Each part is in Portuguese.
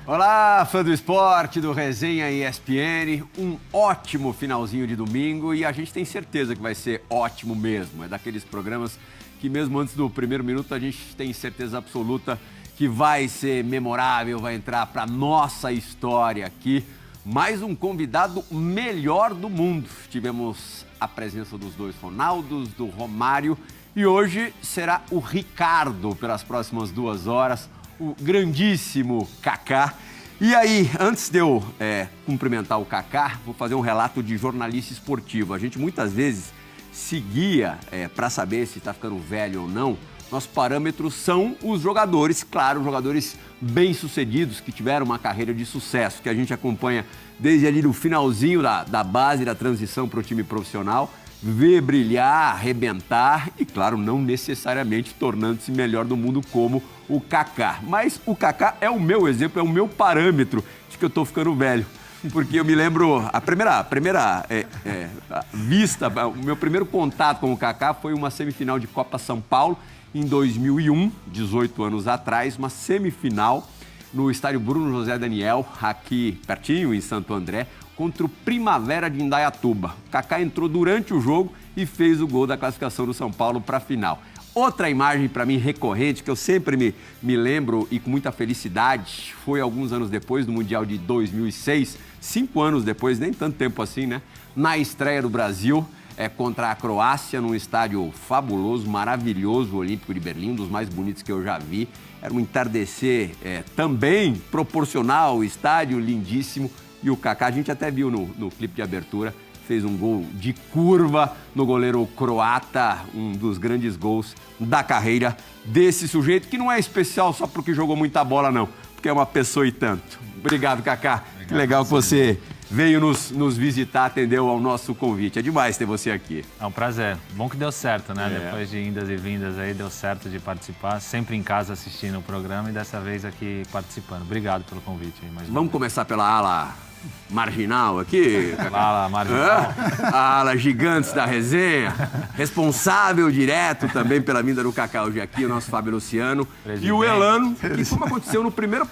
Olá, fã do esporte, do Resenha ESPN. Um ótimo finalzinho de domingo e a gente tem certeza que vai ser ótimo mesmo. É daqueles programas que mesmo antes do primeiro minuto a gente tem certeza absoluta que vai ser memorável, vai entrar para nossa história aqui. Mais um convidado melhor do mundo. Tivemos a presença dos dois Ronaldos, do Romário e hoje será o Ricardo pelas próximas 2 horas. O grandíssimo Kaká. E aí, antes de eu cumprimentar o Kaká, vou fazer um relato de jornalista esportivo. A gente muitas vezes seguia para saber se está ficando velho ou não. Nossos parâmetros são os jogadores, claro, jogadores bem-sucedidos, que tiveram uma carreira de sucesso, que a gente acompanha desde ali no finalzinho da base, da transição para o time profissional, vê brilhar, arrebentar e, claro, não necessariamente tornando-se melhor do mundo como o Kaká. Mas o Kaká é o meu exemplo, é o meu parâmetro de que eu estou ficando velho. Porque eu me lembro, a primeira vista, o meu primeiro contato com o Kaká foi uma semifinal de Copa São Paulo em 2001, 18 anos atrás, uma semifinal no estádio Bruno José Daniel, aqui pertinho, em Santo André, contra o Primavera de Indaiatuba. O Kaká entrou durante o jogo e fez o gol da classificação do São Paulo para a final. Outra imagem para mim recorrente, que eu sempre me lembro e com muita felicidade, foi alguns anos depois do Mundial de 2006, 5 anos depois, nem tanto tempo assim, né? Na estreia do Brasil contra a Croácia, num estádio fabuloso, maravilhoso, o Olímpico de Berlim, um dos mais bonitos que eu já vi. Era um entardecer também proporcional, estádio lindíssimo. E o Kaká, a gente até viu no clipe de abertura, fez um gol de curva no goleiro croata, um dos grandes gols da carreira desse sujeito, que não é especial só porque jogou muita bola, não, porque é uma pessoa e tanto. Obrigado, Kaká. Que legal que você veio nos visitar, atendeu ao nosso convite. É demais ter você aqui. É um prazer. Bom que deu certo, né? Depois de indas e vindas aí, deu certo de participar. Sempre em casa assistindo o programa e dessa vez aqui participando. Obrigado pelo convite. Vamos começar pela ala marginal aqui? Ala marginal. A ala gigantes da resenha. Responsável direto também pela vinda do Kaká hoje aqui, o nosso Fábio Luciano. E o Elano, que como aconteceu no primeiro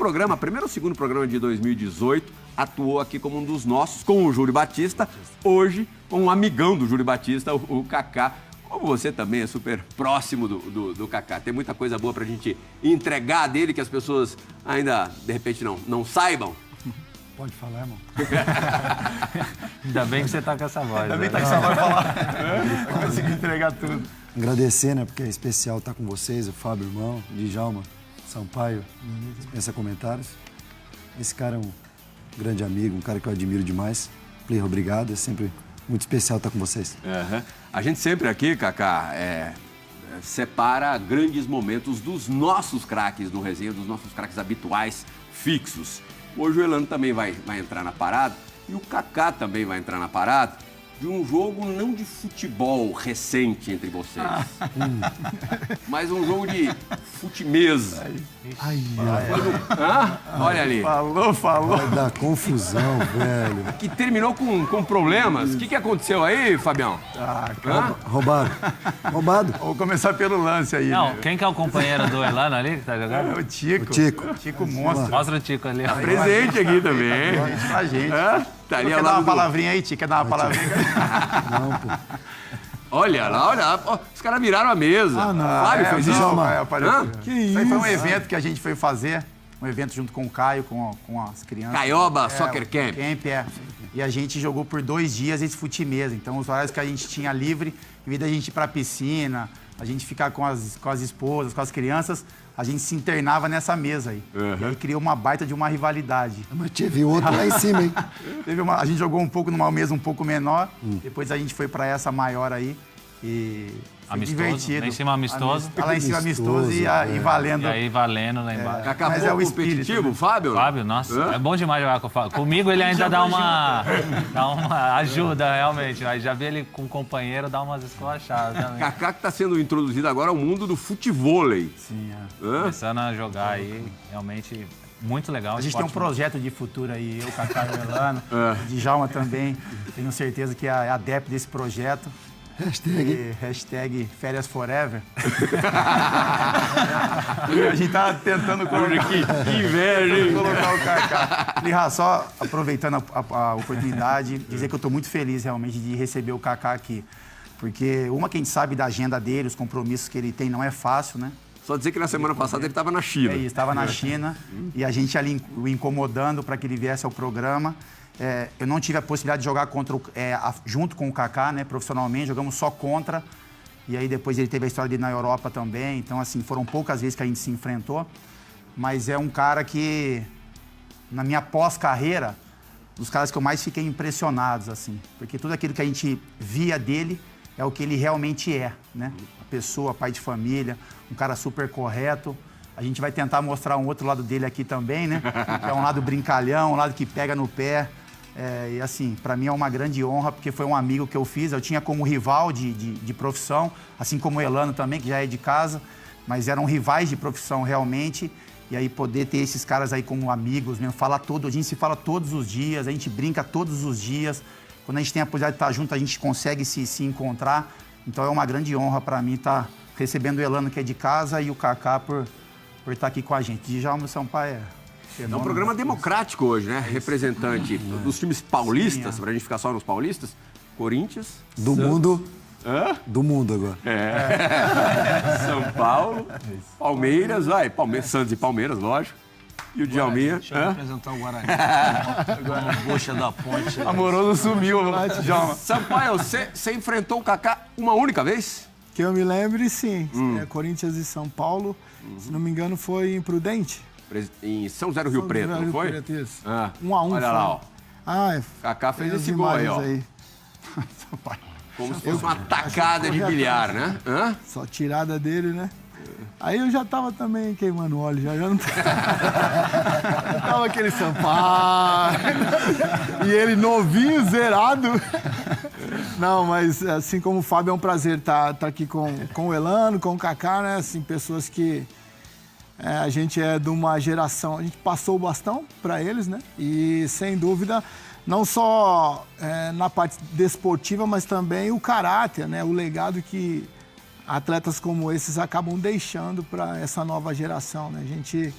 ou segundo programa de 2018, atuou aqui como um dos nossos, com o Júlio Batista. Hoje, com um amigão do Júlio Batista, o Kaká. Como você também é super próximo do Kaká. Tem muita coisa boa pra gente entregar dele que as pessoas ainda, de repente, não saibam. Pode falar, irmão. Ainda bem que você tá com essa voz. Ainda bem que tá com essa voz pra falar. Vai conseguir entregar tudo. Agradecer, né? Porque é especial estar com vocês, o Fábio, irmão, Djalma, Sampaio, dispensa comentários. Esse cara é um grande amigo, um cara que eu admiro demais. Player, obrigado. É sempre muito especial estar com vocês. Uhum. A gente sempre aqui, Kaká, separa grandes momentos dos nossos craques no resenha, dos nossos craques habituais, fixos. Hoje o Elano também vai entrar na parada e o Kaká também vai entrar na parada de um jogo não de futebol recente entre vocês, mas um jogo de fute-mesa. Olha ali. Falou. Vai dar confusão, velho. Que terminou com problemas. O que aconteceu aí, Fabião? Roubado. Vou começar pelo lance aí. Não, né? quem que é o companheiro do Elano ali que tá jogando? É o Tico. Tico monstro. Mostra o Tico ali. Tá presente aqui também. Pra gente. Tá ali Quer dar uma palavrinha aí, Tico? Quer dar uma palavrinha? Não, pô. Olha lá. Os caras viraram a mesa. Fábio fez isso? Que isso? Isso aí foi um evento que a gente foi fazer. Um evento junto com o Caio, com as crianças. Caioba Soccer Camp. E a gente jogou por 2 dias esse fute-mesa. Então, os horários que a gente tinha livre, em vez da gente ir pra piscina, a gente ficar com as esposas, com as crianças, a gente se internava nessa mesa aí. E aí criou uma baita de uma rivalidade. Mas teve outro lá em cima, hein? A gente jogou um pouco numa mesa um pouco menor, depois a gente foi pra essa maior aí e foi divertido. Lá em cima amistoso. Lá em cima amistoso e valendo. E aí valendo lá embaixo. Mas é o competitivo, Fábio? Fábio, nossa, é bom demais jogar com o Fábio. Comigo ele ainda dá uma ajuda, realmente. Aí já vi ele com o companheiro, dá umas esculachadas também. Kaká que tá sendo introduzido agora ao mundo do futevôlei. Sim, Começando a jogar aí, realmente muito legal. A gente tem um projeto de futuro aí, eu, Kaká e o Elano, Djalma também. Tenho certeza que é adepto desse projeto. Hashtag férias forever. A gente tá tentando colocar... Que inveja, hein? Colocar o Kaká. Falei, só aproveitando a oportunidade, dizer que eu tô muito feliz realmente de receber o Kaká aqui. Porque que a gente sabe da agenda dele, os compromissos que ele tem, não é fácil, né? Só dizer que na semana passada ele estava na China. É isso, estava na China e a gente ali o incomodando para que ele viesse ao programa. Eu não tive a possibilidade de jogar junto com o Kaká, né, profissionalmente, jogamos só contra. E aí depois ele teve a história dele na Europa também. Então, assim, foram poucas vezes que a gente se enfrentou. Mas é um cara que, na minha pós-carreira, dos caras que eu mais fiquei impressionado, assim. Porque tudo aquilo que a gente via dele é o que ele realmente é, né? A pessoa, pai de família, um cara super correto. A gente vai tentar mostrar um outro lado dele aqui também, né? Que é um lado brincalhão, um lado que pega no pé. E assim, para mim é uma grande honra, porque foi um amigo que eu fiz. Eu tinha como rival de profissão, assim como o Elano também, que já é de casa. Mas eram rivais de profissão realmente. E aí poder ter esses caras aí como amigos mesmo, a gente se fala todos os dias, a gente brinca todos os dias. Quando a gente tem a possibilidade de estar junto, a gente consegue se encontrar. Então é uma grande honra para mim estar recebendo o Elano, que é de casa, e o Kaká por estar aqui com a gente. Djalma Sampaio é um programa democrático hoje, né? Representante dos times paulistas, pra gente ficar só nos paulistas. Corinthians. Do mundo. Do mundo agora. São Paulo, Palmeiras, Santos e Palmeiras, lógico. E o Djalminha. Deixa eu apresentar o Guarani. Agora no Bocha da Ponte. Amoroso sumiu, Djalma. Sampaio, você enfrentou o Kaká uma única vez? Que eu me lembre, sim. Corinthians e São Paulo. Se não me engano, foi em Prudente. Em São José do Rio Preto, não foi? 1-1. Olha lá, ó. Kaká fez esse gol aí, ó. Como se fosse uma tacada de bilhar, né? Só tirada dele, né? Aí eu já tava também queimando óleo, já não tava aquele Sampaio. E ele novinho, zerado. Não, mas assim como o Fábio, é um prazer estar aqui com o Elano, com o Kaká, né? Assim, pessoas que a gente é de uma geração, a gente passou o bastão para eles, né? E sem dúvida, não só na parte desportiva, mas também o caráter, né? O legado que atletas como esses acabam deixando para essa nova geração, né? A gente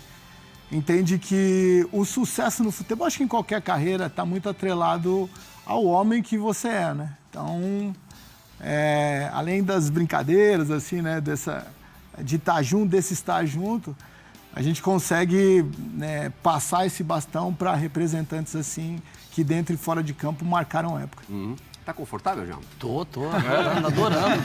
entende que o sucesso no futebol, acho que em qualquer carreira, está muito atrelado ao homem que você é, né? Então, além das brincadeiras, assim, né? De estar junto, desse estar junto, a gente consegue, né, passar esse bastão para representantes assim que dentro e fora de campo marcaram época. Tá confortável, João? Tô adorando.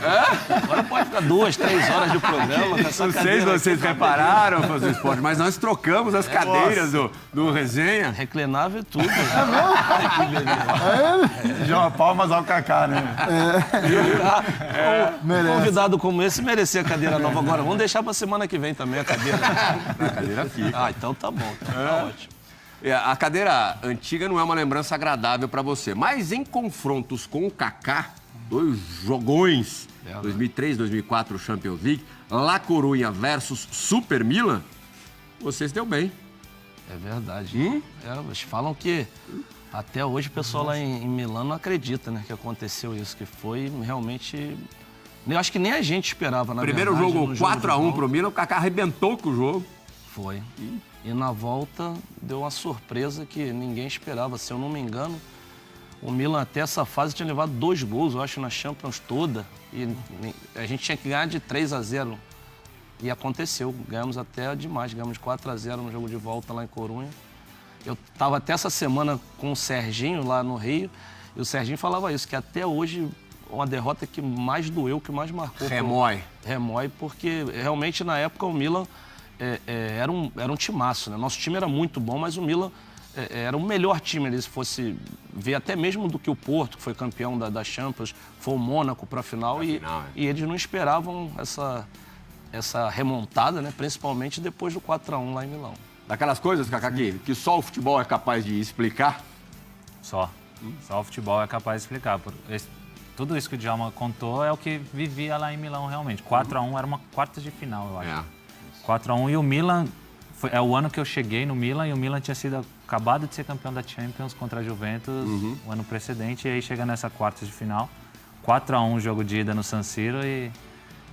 Agora pode ficar 2, 3 horas de programa. Não sei se vocês prepararam fazer o esporte, mas nós trocamos as cadeiras do resenha. Reclinável e tudo. Que beleza. João, palmas ao Kaká, né? Um convidado como esse merecia a cadeira nova. Agora, vamos deixar pra semana que vem também a cadeira. A cadeira fica. Então tá bom. Então tá ótimo. A cadeira antiga não é uma lembrança agradável para você, mas em confrontos com o Kaká, 2 jogões, 2003, 2004 Champions League, La Coruña versus Super Milan, você se deu bem. É verdade. Eles falam que até hoje o pessoal lá em Milão não acredita, né, que aconteceu isso, que foi realmente... Eu acho que nem a gente esperava, na Primeiro verdade. Primeiro jogo 4-1 pro Milan, o Kaká arrebentou com o jogo. Foi. E na volta deu uma surpresa que ninguém esperava. Se eu não me engano, o Milan até essa fase tinha levado 2 gols, eu acho, na Champions toda. E a gente tinha que ganhar de 3-0. E aconteceu. Ganhamos até demais. Ganhamos 4-0 no jogo de volta lá em Corunha. Eu estava até essa semana com o Serginho lá no Rio. E o Serginho falava isso, que até hoje uma derrota que mais doeu, que mais marcou. Remói, porque realmente na época o Milan... era um timaço, né? Nosso time era muito bom, mas o Milan era o melhor time, se fosse ver até mesmo do que o Porto, que foi campeão da Champions, foi o Mônaco para a final, e eles não esperavam essa remontada, né? Principalmente depois do 4-1 lá em Milão. Daquelas coisas, Kaká, que só o futebol é capaz de explicar? Só o futebol é capaz de explicar. Tudo isso que o Djalma contou é o que vivia lá em Milão realmente. 4-1 era uma quarta de final, eu acho. 4-1 e o Milan, é o ano que eu cheguei no Milan e o Milan tinha acabado de ser campeão da Champions contra a Juventus o ano precedente e aí chega nessa quarta de final. 4-1 o jogo de ida no San Siro e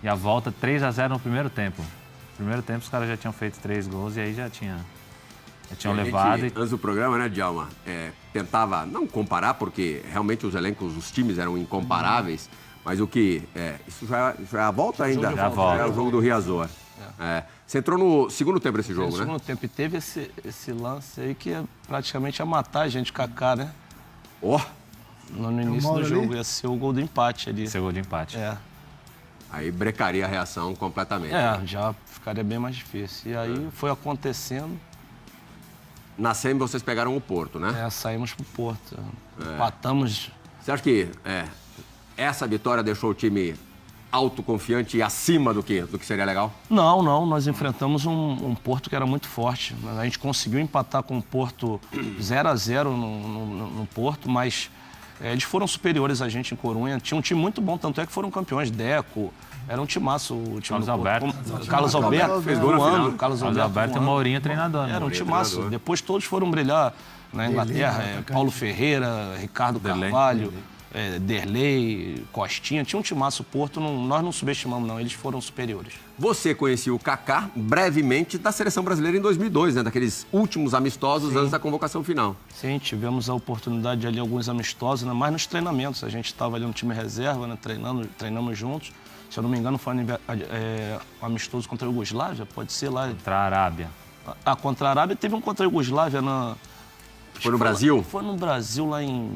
a volta 3-0 no primeiro tempo. No primeiro tempo os caras já tinham feito 3 gols e aí já tinham levado. Antes do programa, né, Djalma, tentava não comparar, porque realmente os elencos, os times eram incomparáveis, mas o que... isso já é a volta ainda? Já volta. É o jogo do Riazor. Você entrou no segundo tempo desse jogo, No né? segundo tempo. E teve esse lance aí que praticamente ia matar a gente, Kaká, né? Ó, No início do jogo. Ia ser o gol do empate ali. Esse gol de empate. aí brecaria a reação completamente. Já ficaria bem mais difícil. E aí foi acontecendo. Na SEMI vocês pegaram o Porto, né? Saímos pro Porto. Empatamos. Você acha que essa vitória deixou o time autoconfiante e acima do que seria legal? Não, nós enfrentamos um Porto que era muito forte. A gente conseguiu empatar com o Porto 0-0 no Porto, mas eles foram superiores a gente em Corunha. Tinha um time muito bom, tanto é que foram campeões. Deco, era um timaço o time Carlos do Alberto. Porto. Carlos Alberto fez gol na final. Carlos Alberto e o voando. Mourinho treinador, né? Era um Mourinho timaço. treinador. Depois todos foram brilhar na Inglaterra. Paulo Ferreira, Ricardo Derlei. Carvalho, Derlei, Costinha. Tinha um timaço. Porto, nós não subestimamos, não. Eles foram superiores. Você conhecia o Kaká brevemente da Seleção Brasileira em 2002, né? Daqueles últimos amistosos antes da convocação final. Sim, tivemos a oportunidade de ali alguns amistosos, né? Mas nos treinamentos. A gente estava ali no time reserva, né? Treinamos juntos. Se eu não me engano, foi um amistoso contra a Iugoslávia, pode ser lá. Contra a Arábia. Contra a Arábia, teve um contra a Iugoslávia na... Foi no Brasil? Foi no Brasil, lá em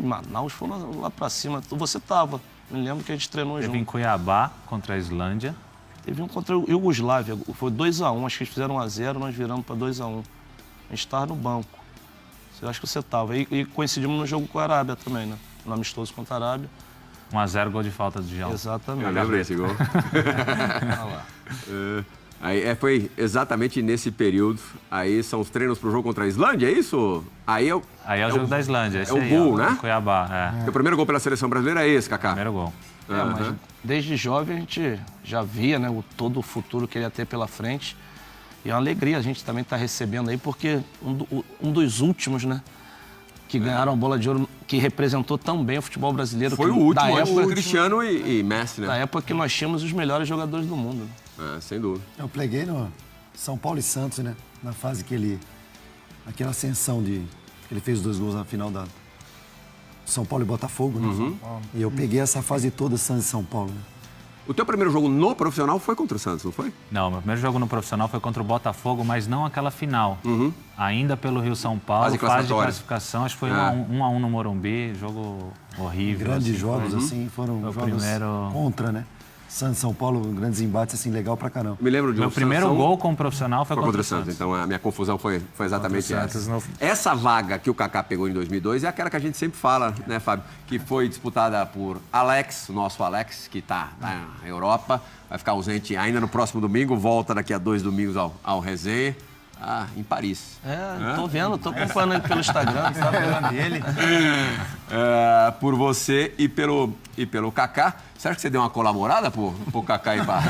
Manaus, foi lá pra cima. Você tava, me lembro que a gente treinou Teve junto. em Cuiabá contra a Islândia. Teve um contra a Iugoslávia, foi 2-1, acho que eles fizeram 1-0, nós viramos pra 2-1. A gente tava no banco. Eu acho que você tava. E coincidimos no jogo com a Arábia também, né? No amistoso contra a Arábia. 1-0, gol de falta do Djalma. Exatamente. Eu lembro desse gol. Olha lá. Aí foi exatamente nesse período. Aí são os treinos pro jogo contra a Islândia, é isso? Aí é o jogo da Islândia. Esse o aí, gol, ó, né? Cuiabá, O primeiro gol pela Seleção Brasileira é esse, Kaká. Primeiro gol. Mas desde jovem a gente já via, né, todo o futuro que ele ia ter pela frente. E é uma alegria a gente também estar recebendo aí, porque um dos últimos, né, que ganharam a bola de ouro, que representou tão bem o futebol brasileiro. Foi que, o último, da antes época, do Cristiano e Messi, né? Da época que nós tínhamos os melhores jogadores do mundo. Sem dúvida. Eu pleguei no São Paulo e Santos, né? Na fase que ele... Aquela ascensão de... Ele fez os 2 gols na final da São Paulo e Botafogo, né? E eu peguei essa fase toda, Santos e São Paulo, né? O teu primeiro jogo no profissional foi contra o Santos, não foi? Não, meu primeiro jogo no profissional foi contra o Botafogo, mas não aquela final. Ainda pelo Rio-São Paulo, fase de classificação. Acho que foi 1-1 no Morumbi, jogo horrível. Grandes assim, jogos, assim, foram Meu jogos primeiro- contra, né? Santos e São Paulo, grandes embates, assim, legal pra caramba. Me lembro de Meu um primeiro Sansão- gol como profissional foi Foi contra contra o o Santos, então a minha confusão foi exatamente Contra o essa. Santos Essa vaga que o Kaká pegou em 2002 é aquela que a gente sempre fala, né, Fábio? Que foi disputada por Alex, o nosso Alex, que está na Europa, vai ficar ausente ainda no próximo domingo, volta daqui a 2 domingos ao Resenha, em Paris. Tô vendo, tô acompanhando ele pelo Instagram, sabe? Ele. Por você e pelo Kaká. Você acha que você deu uma colaborada pro Kaká ir para...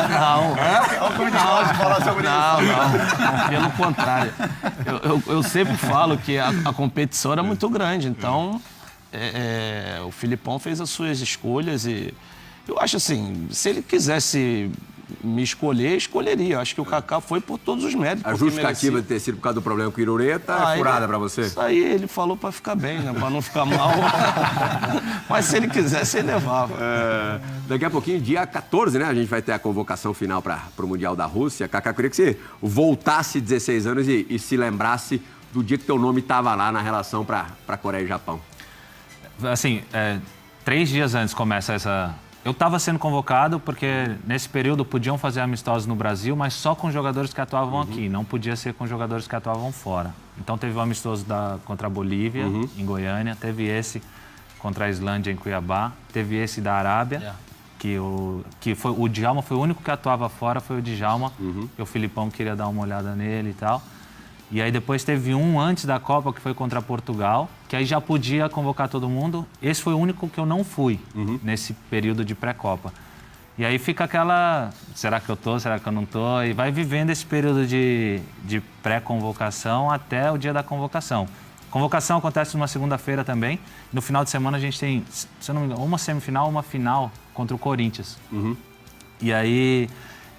Não. Pelo contrário. Eu sempre falo que a competição era muito grande, então o Filipão fez as suas escolhas e eu acho assim, se ele quisesse me escolher, escolheria. Eu acho que o Kaká foi por todos os méritos. A porque justificativa merecia. de ter sido por causa do problema com o Irureta é furada pra você? Isso aí ele falou pra ficar bem, né? Pra não ficar mal. Mas se ele quisesse, ele levava. Daqui a pouquinho, dia 14, né? A gente vai ter a convocação final para o Mundial da Rússia. Kaká, eu queria que você voltasse 16 anos e se lembrasse do dia que teu nome estava lá na relação para Coreia e Japão. Assim, 3 dias antes começa essa... Eu estava sendo convocado porque nesse período podiam fazer amistosos no Brasil, mas só com jogadores que atuavam aqui, não podia ser com jogadores que atuavam fora. Então teve o amistoso contra a Bolívia, em Goiânia, teve esse contra a Islândia em Cuiabá, teve esse da Arábia, o Djalma foi o único que atuava fora, foi o Djalma, que o Filipão queria dar uma olhada nele e tal. E aí depois teve um antes da Copa, que foi contra Portugal, que aí já podia convocar todo mundo. Esse foi o único que eu não fui nesse período de pré-Copa. E aí fica aquela, será que eu tô, será que eu não tô? E vai vivendo esse período de pré-convocação até o dia da convocação. Convocação acontece numa segunda-feira também. No final de semana a gente tem, se eu não me engano, uma semifinal, uma final contra o Corinthians. E aí,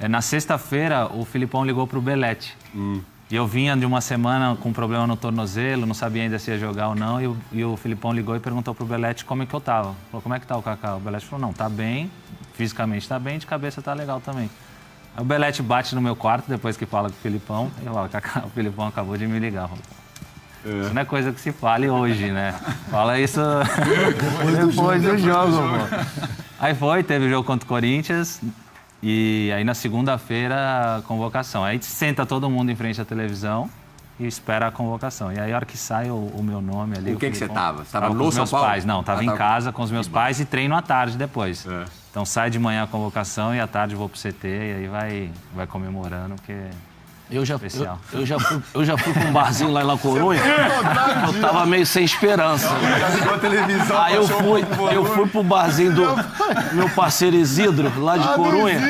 na sexta-feira, o Filipão ligou pro Belletti. E eu vinha de uma semana com problema no tornozelo, não sabia ainda se ia jogar ou não. E o Filipão ligou e perguntou pro Belletti como é que eu tava. Falou, como é que tá o Kaká? O Belletti falou, não, tá bem, fisicamente tá bem, de cabeça tá legal também. Aí o Belletti bate no meu quarto depois que fala com o Filipão. E eu falo, Kaká, o Filipão acabou de me ligar. Isso não é coisa que se fale hoje, né? Fala isso depois do jogo, pô. Aí teve o jogo contra o Corinthians. E aí na segunda-feira a convocação. Aí senta todo mundo em frente à televisão e espera a convocação. E aí a hora que sai o meu nome ali... Com quem que você estava? Você estava no com os São meus Paulo? pais. Não, estava em casa com os meus pais e treino à tarde depois. Então sai de manhã a convocação e à tarde vou pro CT e aí vai comemorando, porque... Eu já fui pra um barzinho lá em La Coruña, eu tava meio sem esperança. Aí eu fui pro barzinho do meu parceiro Isidro, lá de Corunha.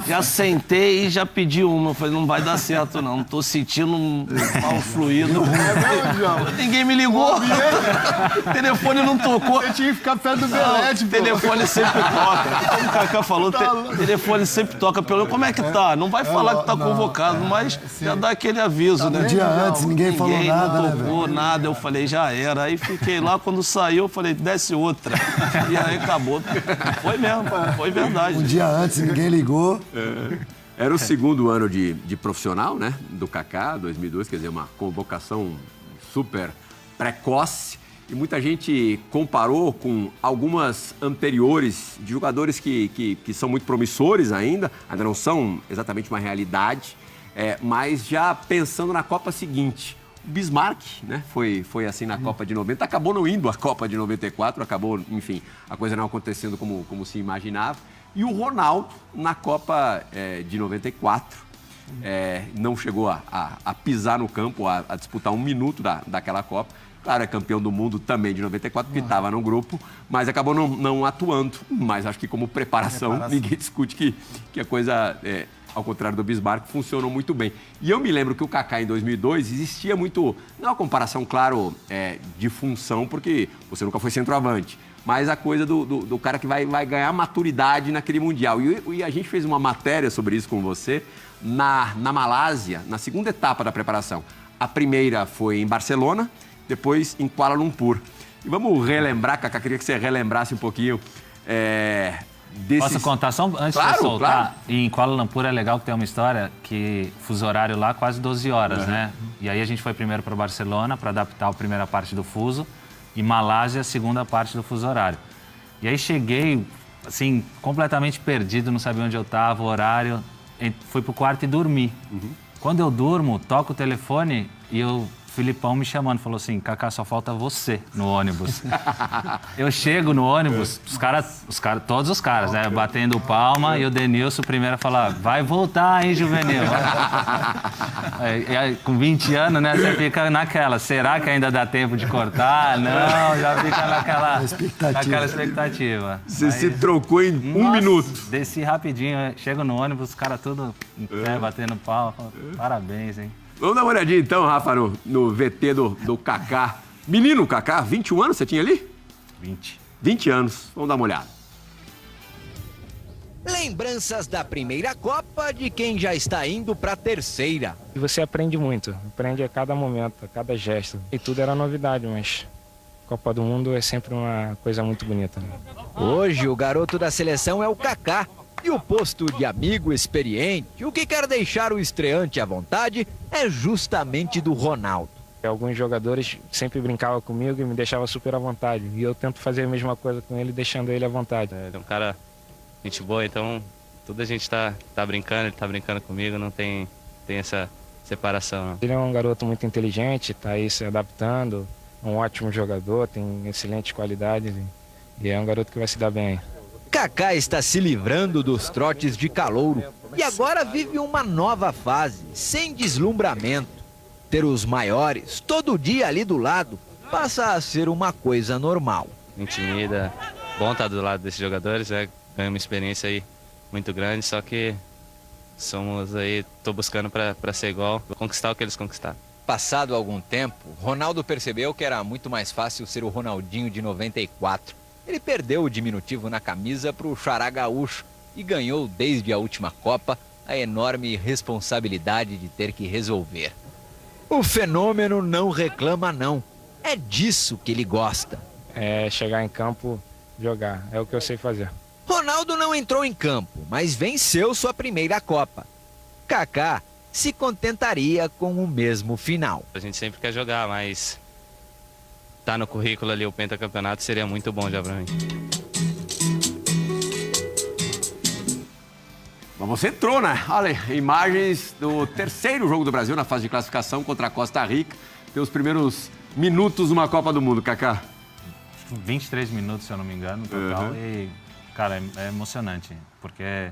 Já sentei e já pedi uma. Eu falei, não vai dar certo não tô sentindo um mal fluido. Ninguém me ligou. O telefone não tocou. Eu tinha que ficar perto do Belletti, O telefone sempre toca. Como o Kaká falou, o telefone sempre toca. Como é que tá? Não vai falar que tá convocado, mas já dá aquele aviso, né? Um dia antes, ninguém falou nada, não tocou nada. Eu falei, já era. Aí fiquei lá, quando saiu, eu falei, desce outra. E aí acabou. Foi mesmo, foi verdade. Um dia antes, ninguém ligou. Era o segundo ano de profissional, né? Do Kaká, 2002, quer dizer, uma convocação super precoce. E muita gente comparou com algumas anteriores de jogadores que são muito promissores ainda não são exatamente uma realidade, mas já pensando na Copa seguinte. O Bismarck, né? Foi assim na Copa de 90, acabou não indo à Copa de 94, acabou, enfim, a coisa não acontecendo como se imaginava. E o Ronaldo, na Copa de 94, não chegou a pisar no campo, a disputar um minuto daquela Copa. Claro, é campeão do mundo também de 94, porque estava no grupo, mas acabou não atuando. Mas acho que como preparação, ninguém discute que a coisa, ao contrário do Bismarck, funcionou muito bem. E eu me lembro que o Kaká, em 2002, existia muito, não uma comparação, claro, de função, porque você nunca foi centroavante, mas a coisa do cara que vai ganhar maturidade naquele Mundial. E a gente fez uma matéria sobre isso com você na Malásia, na segunda etapa da preparação. A primeira foi em Barcelona, depois em Kuala Lumpur. E vamos relembrar, Kaká, queria que você relembrasse um pouquinho desses... Posso contar só antes de soltar? Claro. Em Kuala Lumpur é legal que tem uma história que fuso horário lá quase 12 horas, né? E aí a gente foi primeiro para Barcelona para adaptar a primeira parte do fuso e Malásia a segunda parte do fuso horário. E aí cheguei, assim, completamente perdido, não sabia onde eu estava, o horário. Fui pro quarto e dormi. Quando eu durmo, toco o telefone e o Filipão me chamando, falou assim, Kaká, só falta você no ônibus. Eu chego no ônibus, todos os caras, né, batendo palma, e o Denilson primeiro a falar, vai voltar, hein, juvenil? Com 20 anos, né, você fica naquela, será que ainda dá tempo de cortar? Não, já fica naquela expectativa. Você se trocou em um minuto. Desci rapidinho, chego no ônibus, os caras tudo em pé, batendo palma, parabéns, hein. Vamos dar uma olhadinha então, Rafa, no VT do Kaká. Menino Kaká, 21 anos você tinha ali? 20 anos. Vamos dar uma olhada. Lembranças da primeira Copa de quem já está indo para a terceira. E você aprende muito, aprende a cada momento, a cada gesto. E tudo era novidade, mas Copa do Mundo é sempre uma coisa muito bonita. Hoje o garoto da seleção é o Kaká. E o posto de amigo experiente, o que quer deixar o estreante à vontade, é justamente do Ronaldo. Alguns jogadores sempre brincavam comigo e me deixavam super à vontade. E eu tento fazer a mesma coisa com ele, deixando ele à vontade. Ele é um cara, gente boa, então tudo a gente tá brincando, ele tá brincando comigo, não tem essa separação. Não. Ele é um garoto muito inteligente, tá aí se adaptando, é um ótimo jogador, tem excelentes qualidades e é um garoto que vai se dar bem. Kaká está se livrando dos trotes de calouro e agora vive uma nova fase, sem deslumbramento. Ter os maiores todo dia ali do lado passa a ser uma coisa normal. Intimida, bom estar do lado desses jogadores, ganha uma experiência aí muito grande, só que somos aí, tô buscando para ser igual, conquistar o que eles conquistaram. Passado algum tempo, Ronaldo percebeu que era muito mais fácil ser o Ronaldinho de 94. Ele perdeu o diminutivo na camisa para o Xará Gaúcho e ganhou, desde a última Copa, a enorme responsabilidade de ter que resolver. O fenômeno não reclama, não. É disso que ele gosta. É chegar em campo, jogar. É o que eu sei fazer. Ronaldo não entrou em campo, mas venceu sua primeira Copa. Kaká se contentaria com o mesmo final. A gente sempre quer jogar, mas tá no currículo ali o pentacampeonato seria muito bom já pra mim. Mas você entrou, né? Olha, imagens do terceiro jogo do Brasil na fase de classificação contra a Costa Rica. Teus primeiros minutos numa Copa do Mundo, Kaká. 23 minutos, se eu não me engano, total. E, cara, é emocionante, porque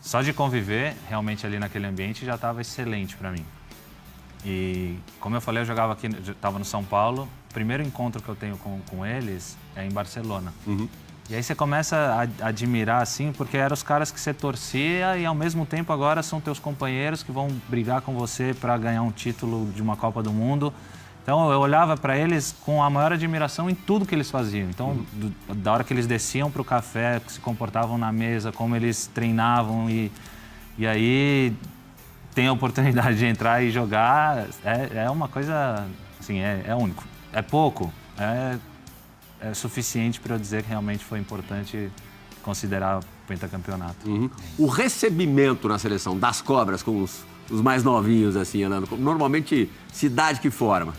só de conviver realmente ali naquele ambiente já estava excelente para mim. E, como eu falei, eu jogava aqui, estava no São Paulo. O primeiro encontro que eu tenho com eles é em Barcelona. E aí você começa a admirar, assim, porque eram os caras que você torcia e, ao mesmo tempo, agora são teus companheiros que vão brigar com você para ganhar um título de uma Copa do Mundo. Então, eu olhava para eles com a maior admiração em tudo que eles faziam. Então, da hora que eles desciam para o café, que se comportavam na mesa, como eles treinavam. E aí, tem a oportunidade de entrar e jogar, é uma coisa, assim, é único. É pouco, é suficiente para eu dizer que realmente foi importante considerar o pentacampeonato. O recebimento na seleção das cobras com os mais novinhos, assim, andando, normalmente, cidade que forma.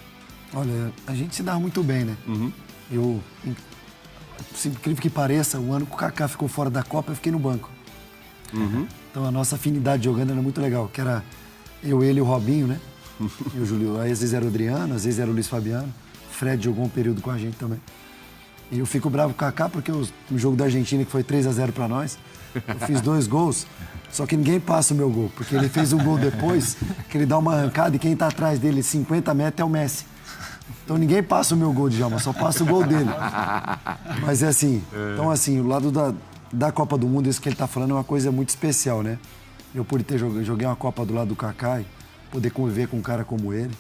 Olha, a gente se dá muito bem, né? Eu, incrível que pareça, o ano que o Kaká ficou fora da Copa, eu fiquei no banco. Então a nossa afinidade jogando era muito legal, que era eu, ele e o Robinho, né? E o Júlio. Aí, às vezes era o Adriano, às vezes era o Luiz Fabiano. Fred jogou um período com a gente também. E eu fico bravo com o Kaká porque no jogo da Argentina, que foi 3-0 pra nós, eu fiz 2 gols, só que ninguém passa o meu gol, porque ele fez um gol depois, que ele dá uma arrancada e quem tá atrás dele 50 metros é o Messi. Então ninguém passa o meu gol, Djalma, só passa o gol dele. Mas é assim, então assim, o lado da Copa do Mundo, isso que ele tá falando é uma coisa muito especial, né? Eu por ter joguei uma Copa do lado do Kaká, poder conviver com um cara como ele,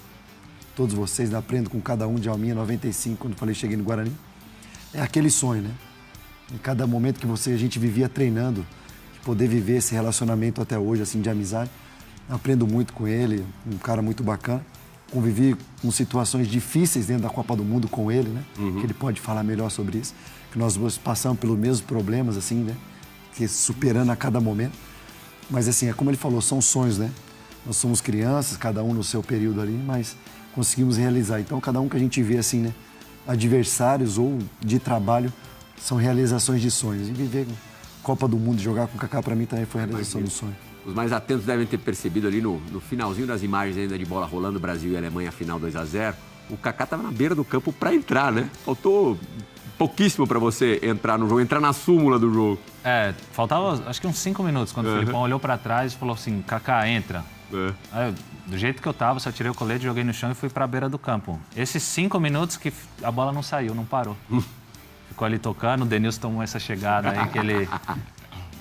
todos vocês, aprendo com cada um, Djalminha, 95, quando falei cheguei no Guarani. É aquele sonho, né? Em cada momento que a gente vivia treinando, de poder viver esse relacionamento até hoje, assim, de amizade. Aprendo muito com ele, um cara muito bacana. Convivi com situações difíceis dentro da Copa do Mundo com ele, né? Que ele pode falar melhor sobre isso. Que nós dois passamos pelos mesmos problemas, assim, né? Que superando a cada momento. Mas, assim, é como ele falou, são sonhos, né? Nós somos crianças, cada um no seu período ali, mas conseguimos realizar. Então, cada um que a gente vê, assim, né? Adversários ou de trabalho são realizações de sonhos. E viver Copa do Mundo, jogar com o Kaká, para mim também foi a realização do sonho. Os mais atentos devem ter percebido ali no finalzinho das imagens ainda de bola rolando, Brasil e Alemanha, final 2-0, o Kaká estava na beira do campo para entrar, né? Faltou pouquíssimo para você entrar no jogo, entrar na súmula do jogo. Faltava acho que uns 5 minutos, quando o Filipão olhou para trás e falou assim, Kaká, entra. Aí, do jeito que eu tava, só tirei o colete, joguei no chão e fui para a beira do campo. Esses 5 minutos que a bola não saiu, não parou. Ficou ali tocando, o Denilson tomou essa chegada aí que ele...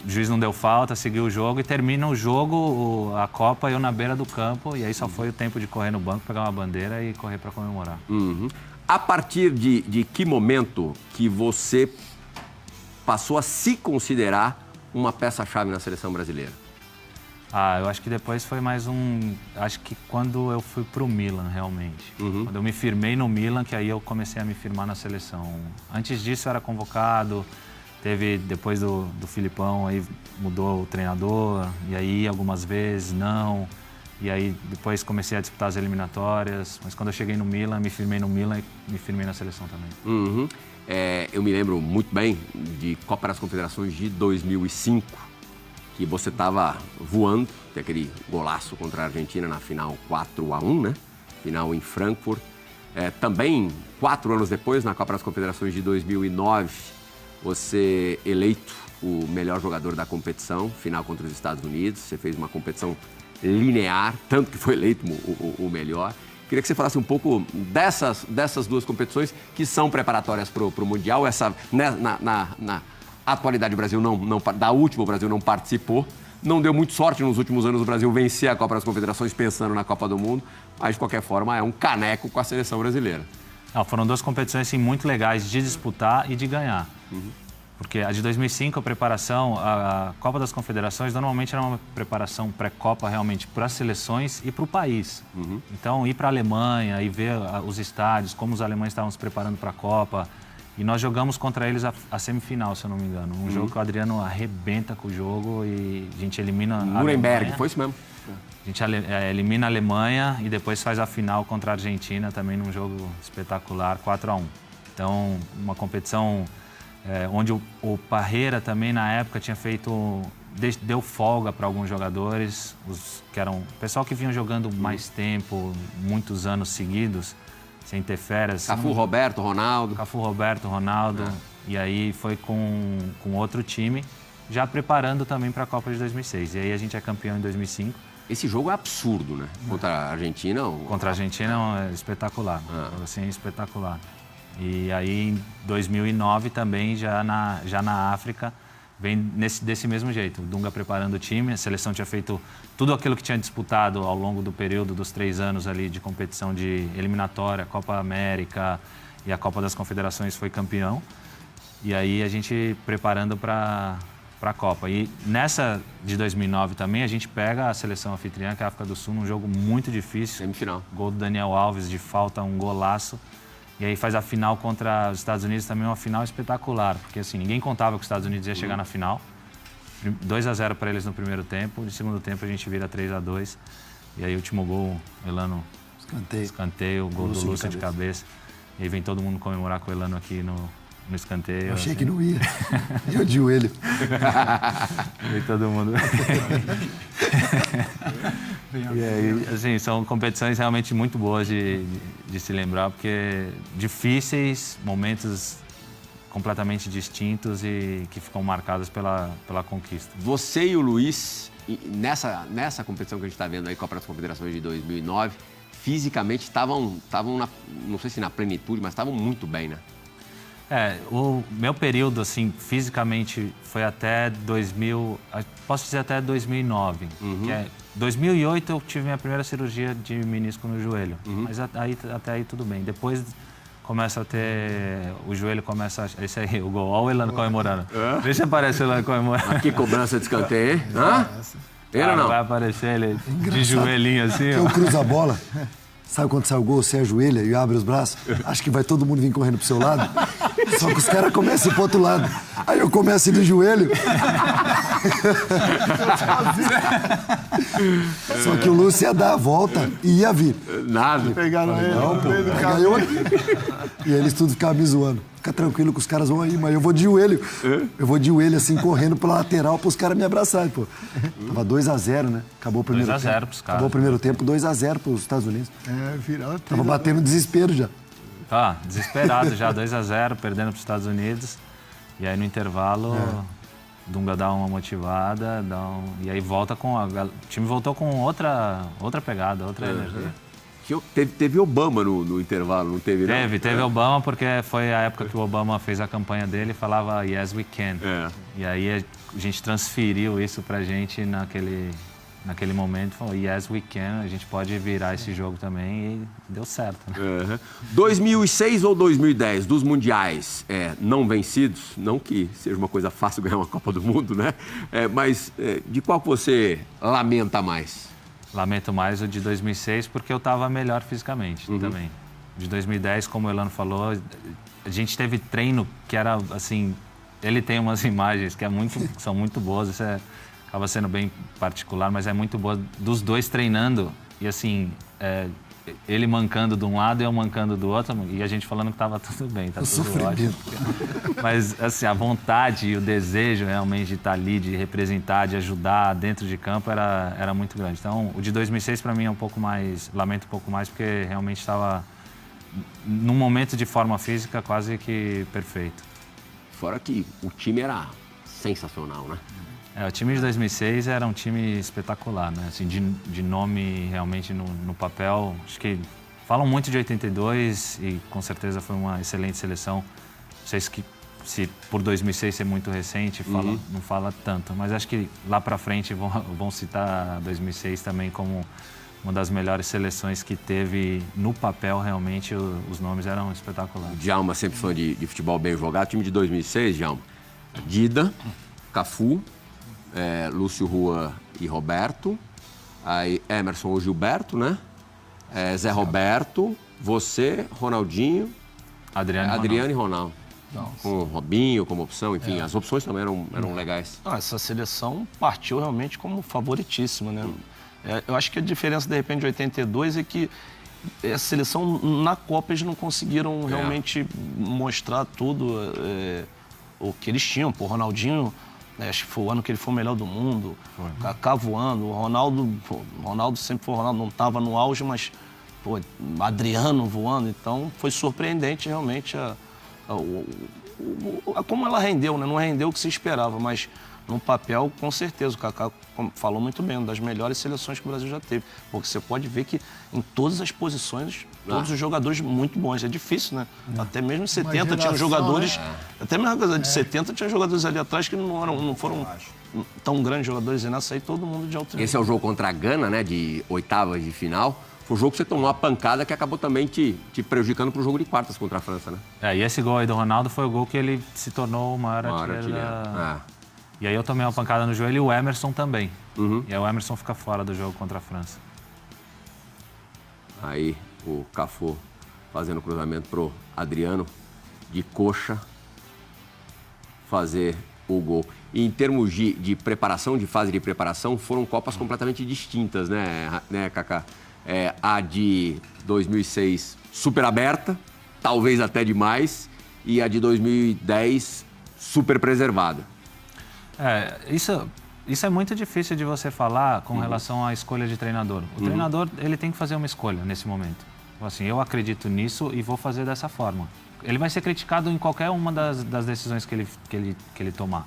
O juiz não deu falta, seguiu o jogo e termina o jogo, a Copa, eu na beira do campo. E aí só foi o tempo de correr no banco, pegar uma bandeira e correr para comemorar. A partir de que momento que você passou a se considerar uma peça-chave na seleção brasileira? Eu acho que depois foi mais acho que quando eu fui pro Milan, realmente. Quando eu me firmei no Milan, que aí eu comecei a me firmar na seleção. Antes disso eu era convocado, depois do Filipão, aí mudou o treinador, e aí algumas vezes não. E aí depois comecei a disputar as eliminatórias, mas quando eu cheguei no Milan, me firmei no Milan e me firmei na seleção também. Eu me lembro muito bem de Copa das Confederações de 2005, que você estava voando, tem aquele golaço contra a Argentina na final 4-1, né? Final em Frankfurt. Também, 4 anos depois, na Copa das Confederações de 2009, você eleito o melhor jogador da competição, final contra os Estados Unidos. Você fez uma competição linear, tanto que foi eleito o melhor. Queria que você falasse um pouco dessas duas competições que são preparatórias para o Mundial. Na atualidade, o Brasil da última o Brasil não participou, Não deu muito sorte nos últimos anos o Brasil vencer a Copa das Confederações pensando na Copa do Mundo, mas de qualquer forma é um caneco com a seleção brasileira. Não, foram 2 competições assim, muito legais de disputar e de ganhar. Porque a de 2005, a preparação, a Copa das Confederações, normalmente era uma preparação pré-Copa realmente para as seleções e para o país. Então, ir para a Alemanha e ver os estádios, como os alemães estavam se preparando para a Copa. E nós jogamos contra eles a semifinal, se eu não me engano. Um jogo que o Adriano arrebenta com o jogo e a gente elimina a Nuremberg, foi isso mesmo? A gente elimina a Alemanha e depois faz a final contra a Argentina, também num jogo espetacular, 4-1. Então, uma competição onde o Parreira também, na época, tinha feito... Deu folga para alguns jogadores, que eram... O pessoal que vinham jogando mais tempo, muitos anos seguidos, sem ter férias. Cafu, Roberto, Ronaldo. Cafu, Roberto, Ronaldo. E aí foi com outro time, já preparando também para a Copa de 2006. E aí a gente é campeão em 2005. Esse jogo é absurdo, né? Contra a Argentina? Contra a Argentina é espetacular. Assim, espetacular. E aí, em 2009 também, já na África, vem desse mesmo jeito. O Dunga preparando o time, a seleção tinha feito tudo aquilo que tinha disputado ao longo do período dos 3 anos ali de competição de eliminatória, Copa América e a Copa das Confederações foi campeão. E aí a gente preparando para a Copa. E nessa de 2009 também, a gente pega a seleção anfitriã, que é a África do Sul, num jogo muito difícil. Semifinal. Gol do Daniel Alves de falta, um golaço. E aí faz a final contra os Estados Unidos, também uma final espetacular, porque assim, ninguém contava que os Estados Unidos ia chegar na final. 2-0 para eles no primeiro tempo, no segundo tempo a gente vira 3-2. E aí o último gol, Elano, escanteio, o gol do Lúcio de cabeça. E aí vem todo mundo comemorar com o Elano aqui no escanteio. Eu achei que não ia. Eu de joelho. Vem todo mundo. E aí, assim, são competições realmente muito boas de se lembrar, porque difíceis, momentos completamente distintos e que ficam marcados pela conquista. Você e o Luiz, nessa competição que a gente está vendo aí, Copa das Confederações de 2009, fisicamente estavam não sei se na plenitude, mas estavam muito bem, né? O meu período, assim, fisicamente foi até 2000, posso dizer até 2009, que 2008 eu tive minha primeira cirurgia de menisco no joelho, mas até aí tudo bem. Depois começa a ter, o joelho começa a... Esse aí, o gol, olha o Elano comemorando. Vê se aparece o Elano comemorando. Aqui cobrança de escanteio, hein? Ele ou não? Vai aparecer ele de joelhinho assim. Eu cruzo a bola. Sabe quando sai o gol, você ajoelha e abre os braços? Acho que vai todo mundo vir correndo pro seu lado. Só que os caras começam a ir pro outro lado. Aí eu começo a ir do joelho. Só que o Lúcio ia dar a volta e ia vir. Nada. Pegaram ele. Não, pô, pega eu aqui. E eles tudo ficavam me zoando. Fica tranquilo que os caras vão aí, mas eu vou de joelho. Eu vou de joelho, assim, correndo pela lateral pros caras me abraçarem, pô. Tava 2-0, né? Acabou o primeiro tempo. 2-0 pros caras. Acabou o primeiro tempo, 2-0 pros Estados Unidos. Virou. Tava batendo desespero já. Desesperado já, 2-0, perdendo pros Estados Unidos. E aí no intervalo, Dunga dá uma motivada, e aí volta com... O time voltou com outra pegada, outra energia. Teve Obama no intervalo, não teve? Teve Obama, porque foi a época que o Obama fez a campanha dele e falava Yes, we can. E aí a gente transferiu isso pra gente naquele momento, falou Yes, we can, a gente pode virar esse jogo também e deu certo. Né? 2006 ou 2010, dos mundiais não vencidos, não que seja uma coisa fácil ganhar uma Copa do Mundo, né? Mas de qual você lamenta mais? Lamento mais o de 2006 porque eu estava melhor fisicamente também. De 2010, como o Elano falou, a gente teve treino que era assim... Ele tem umas imagens que são muito boas, isso acaba sendo bem particular, mas é muito boa, dos dois treinando e assim... ele mancando de um lado e eu mancando do outro, e a gente falando que estava tudo bem, tá tudo ótimo. Mas, assim, a vontade e o desejo realmente de estar ali, de representar, de ajudar dentro de campo era muito grande. Então, o de 2006 para mim é um pouco mais, lamento um pouco mais, porque realmente estava num momento de forma física quase que perfeito. Fora que o time era sensacional, né? O time de 2006 era um time espetacular, né? Assim, de nome realmente no papel. Acho que falam muito de 82 e com certeza foi uma excelente seleção. Não sei se por 2006 ser muito recente, não fala tanto. Mas acho que lá para frente vão citar 2006 também como uma das melhores seleções que teve no papel. Realmente os nomes eram espetaculares. Djalma, sempre fã de futebol bem jogado. Time de 2006, Djalma. Dida, Cafu, Lúcio Rua e Roberto. Aí Emerson ou Gilberto, né? Zé Roberto, você, Ronaldinho, Adriano e Ronaldo. Com o Robinho como opção, enfim, as opções também eram legais. Essa seleção partiu realmente como favoritíssima, né? Eu acho que a diferença, de repente, de 82 é que a seleção na Copa eles não conseguiram realmente mostrar tudo o que eles tinham. Pô, Ronaldinho, acho que foi o ano que ele foi o melhor do mundo, Kaká voando, o Ronaldo sempre foi o Ronaldo, não estava no auge, mas pô, Adriano voando, então foi surpreendente realmente como ela rendeu, né? Não rendeu o que se esperava, mas no papel, com certeza, o Kaká falou muito bem, uma das melhores seleções que o Brasil já teve. Porque você pode ver que em todas as posições, todos os jogadores muito bons. É difícil, né? Até mesmo em 70 tinha jogadores... Até mesmo de 70 tinha jogadores ali atrás que não foram tão grandes jogadores. E nessa aí, todo mundo de alto nível. Esse é o jogo contra a Gana, né? De oitavas de final. Foi o jogo que você tomou uma pancada que acabou também te prejudicando para o jogo de quartas contra a França, né? E esse gol aí do Ronaldo foi o gol que ele se tornou o maior artilheiro. E aí eu tomei uma pancada no joelho e o Emerson também. E aí o Emerson fica fora do jogo contra a França. Aí o Cafu fazendo cruzamento pro Adriano, de coxa, fazer o gol. E em termos de preparação, de fase de preparação, foram Copas completamente distintas, né Kaká? A de 2006 super aberta, talvez até demais, e a de 2010 super preservada. Isso é muito difícil de você falar com relação à escolha de treinador. O treinador, ele tem que fazer uma escolha nesse momento. Assim, eu acredito nisso e vou fazer dessa forma. Ele vai ser criticado em qualquer uma das decisões que ele tomar.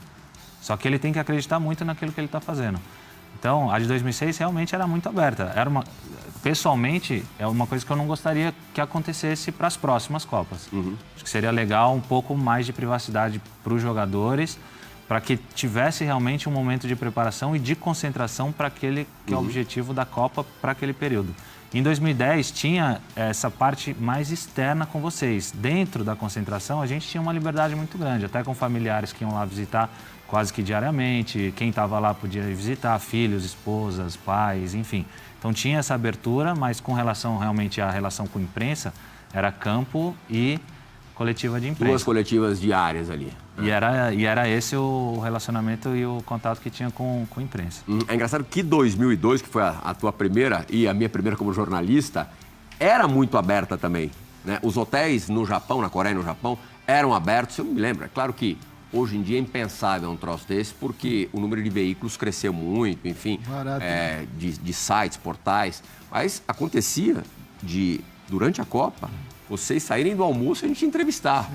Só que ele tem que acreditar muito naquilo que ele está fazendo. Então, a de 2006 realmente era muito aberta. Pessoalmente, é uma coisa que eu não gostaria que acontecesse para as próximas Copas. Acho que seria legal um pouco mais de privacidade para os jogadores, para que tivesse realmente um momento de preparação e de concentração para aquele que é o objetivo da Copa para aquele período. Em 2010 tinha essa parte mais externa com vocês. Dentro da concentração a gente tinha uma liberdade muito grande, até com familiares que iam lá visitar quase que diariamente. Quem estava lá podia visitar, filhos, esposas, pais, enfim. Então tinha essa abertura, mas com relação realmente à relação com a imprensa, era campo e coletiva de imprensa. 2 coletivas diárias ali. E era esse o relacionamento e o contato que tinha com a imprensa. É engraçado que 2002, que foi a tua primeira e a minha primeira como jornalista, era muito aberta também, né? Os hotéis no Japão, na Coreia e no Japão, eram abertos, eu não me lembro. É claro que hoje em dia é impensável um troço desse, porque o número de veículos cresceu muito, enfim, de sites, portais. Mas acontecia durante a Copa, vocês saírem do almoço e a gente entrevistar.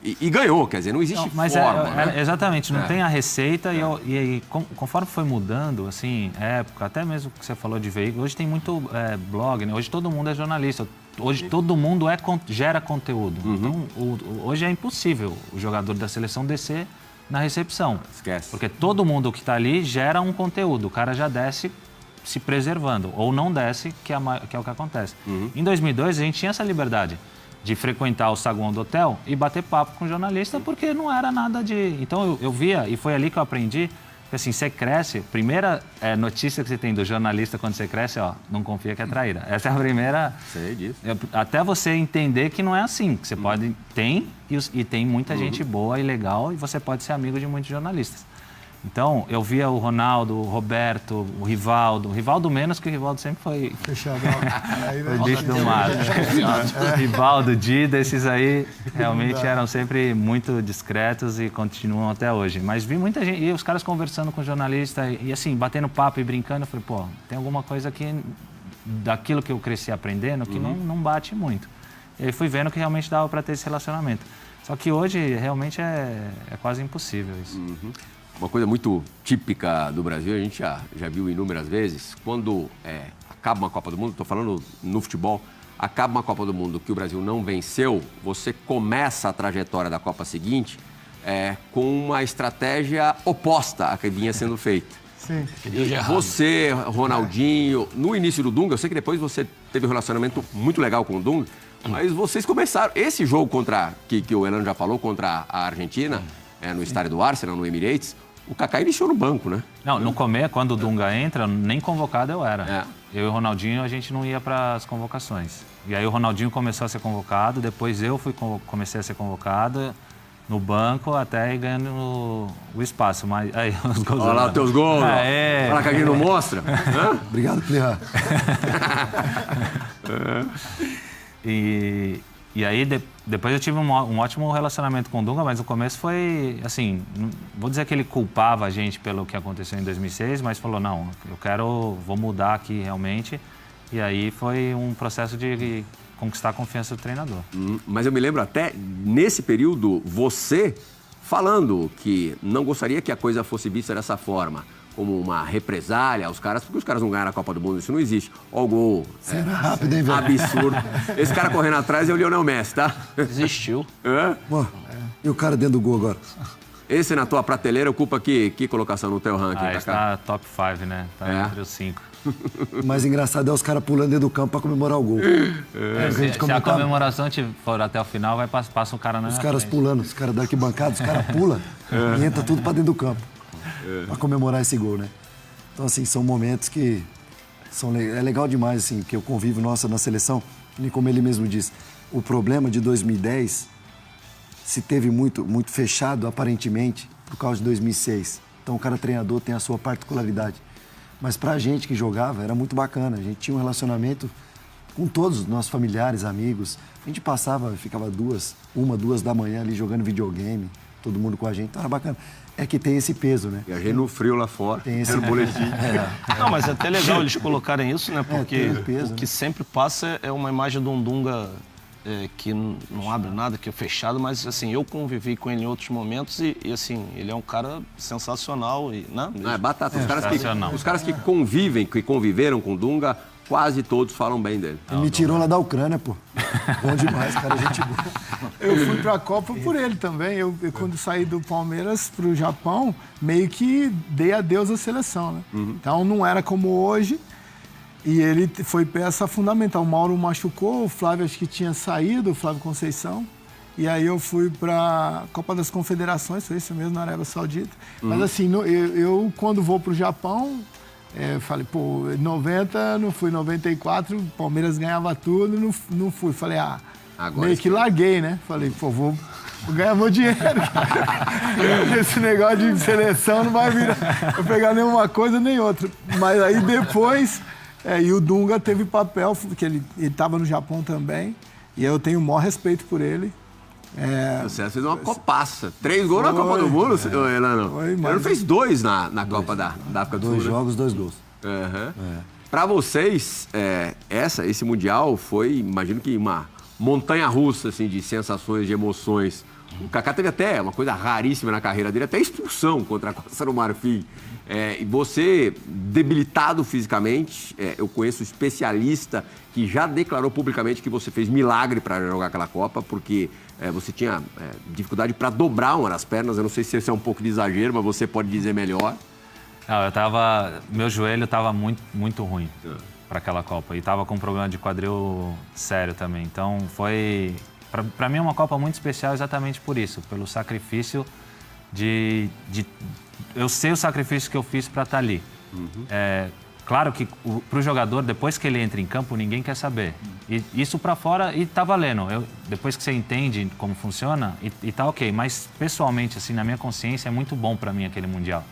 E ganhou, quer dizer, não existe forma. Né? Exatamente, não tem a receita e conforme foi mudando, assim, época, até mesmo que você falou de veículo, hoje tem muito blog, né? Hoje todo mundo é jornalista, hoje todo mundo gera conteúdo. Então, hoje é impossível o jogador da seleção descer na recepção. Esquece. Porque todo mundo que está ali gera um conteúdo, o cara já desce se preservando, ou não desce, que é o que acontece. Em 2002, a gente tinha essa liberdade de frequentar o saguão do hotel e bater papo com o jornalista, porque não era nada de... Então, eu via, e foi ali que eu aprendi, que assim, você cresce, primeira notícia que você tem do jornalista quando você cresce, não confia que é traíra. Essa é a primeira... Sei disso. Até você entender que não é assim, que você pode... Tem muita gente boa e legal, e você pode ser amigo de muitos jornalistas. Então, eu via o Ronaldo, o Roberto, o Rivaldo. O Rivaldo menos, que o Rivaldo sempre foi... Fechadão. O bicho do mato. Rivaldo, Dida, esses aí realmente eram sempre muito discretos e continuam até hoje. Mas vi muita gente, e os caras conversando com o jornalista e assim, batendo papo e brincando. Eu falei, pô, tem alguma coisa aqui daquilo que eu cresci aprendendo que não bate muito. E aí fui vendo que realmente dava para ter esse relacionamento. Só que hoje realmente é quase impossível isso. Uma coisa muito típica do Brasil, a gente já viu inúmeras vezes, quando acaba uma Copa do Mundo, estou falando no futebol, acaba uma Copa do Mundo que o Brasil não venceu, você começa a trajetória da Copa seguinte com uma estratégia oposta à que vinha sendo feita. Sim. Você, Ronaldinho, no início do Dunga, eu sei que depois você teve um relacionamento muito legal com o Dunga, mas vocês começaram. Esse jogo que o Elano já falou, contra a Argentina, no estádio do Arsenal, no Emirates, o Kaká iniciou no banco, né? Não, no começo, quando o Dunga entra, nem convocado eu era. Eu e o Ronaldinho, a gente não ia para as convocações. E aí o Ronaldinho começou a ser convocado, depois eu comecei a ser convocado no banco até ir ganhando o espaço. Mas aí, os gols. Olha lá os teus gols. Olha lá que a gente não mostra. Obrigado, Plihá. E aí, depois eu tive um ótimo relacionamento com o Dunga, mas no começo foi, assim, não vou dizer que ele culpava a gente pelo que aconteceu em 2006, mas falou, não, vou mudar aqui realmente. E aí foi um processo de conquistar a confiança do treinador. Mas eu me lembro até, nesse período, você falando que não gostaria que a coisa fosse vista dessa forma, como uma represália aos caras, porque os caras não ganharam a Copa do Mundo, isso não existe. Olha o gol. Rápido, hein, velho? Absurdo. Esse cara correndo atrás é o Lionel Messi, tá? Existiu. E o cara dentro do gol agora? Esse na tua prateleira ocupa que colocação no teu ranking, Kaká? Está top 5, né? Tá entre os 5. O mais engraçado é os caras pulando dentro do campo pra comemorar o gol. Se a comemoração for até o final, passa um cara na Os caras pulando, os caras da arquibancada, os caras pulam e entra tudo pra dentro do campo. Pra comemorar esse gol, né? Então, assim, são momentos que é legal demais, assim, que o convívio nosso na seleção, e como ele mesmo diz, o problema de 2010 se teve muito fechado, aparentemente, por causa de 2006. Então, o cara treinador tem a sua particularidade. Mas pra gente que jogava, era muito bacana. A gente tinha um relacionamento com todos os nossos familiares, amigos. A gente ficava 2 da manhã ali jogando videogame, todo mundo com a gente, então era bacana. É que tem esse peso, né? E a gente no frio lá fora, tem esse boletim. Não, mas é até legal eles colocarem isso, né? Porque peso, o que sempre passa é uma imagem de um Dunga que não abre nada, que é fechado, mas assim, eu convivi com ele em outros momentos e assim, ele é um cara sensacional. Né? Não, é batata. Os caras que conviveram com o Dunga, quase todos falam bem dele. Ele me tirou lá da Ucrânia, pô. Bom demais, cara, gente boa. Eu fui pra Copa por ele também. Eu quando saí do Palmeiras pro Japão, meio que dei adeus à seleção, né? Então não era como hoje. E ele foi peça fundamental. O Mauro machucou, o Flávio acho que tinha saído, o Flávio Conceição. E aí eu fui pra Copa das Confederações, foi isso mesmo, na Arábia Saudita. Mas assim, eu quando vou pro Japão, falei, pô, 90, não fui, 94, o Palmeiras ganhava tudo, não fui. Falei, agora meio que larguei, né? Falei, pô, vou ganhar meu dinheiro. Esse negócio de seleção não vai virar, vou pegar nenhuma coisa nem outra. Mas aí depois, e o Dunga teve papel, porque ele estava no Japão também, e eu tenho o maior respeito por ele. Você fez uma copaça. 3 gols na Copa do Mundo, Elano. Ele não fez 2 na Copa da África do Sul. 2 jogos, 2 gols. Para vocês, esse Mundial foi, imagino que uma montanha-russa assim, de sensações, de emoções. O Kaká teve até uma coisa raríssima na carreira dele, até expulsão contra a Costa do Marfim. E você, debilitado fisicamente, eu conheço especialista que já declarou publicamente que você fez milagre para jogar aquela Copa, porque você tinha dificuldade para dobrar uma das pernas. Eu não sei se esse é um pouco de exagero, mas você pode dizer melhor. Não, meu joelho estava muito, muito ruim para aquela Copa. E estava com um problema de quadril sério também. Então foi, para mim, uma Copa muito especial exatamente por isso, pelo sacrifício eu sei o sacrifício que eu fiz para estar ali. Claro que para o jogador, depois que ele entra em campo, ninguém quer saber. E isso para fora, e tá valendo. Depois que você entende como funciona, e tá ok. Mas pessoalmente, assim, na minha consciência, é muito bom para mim aquele Mundial.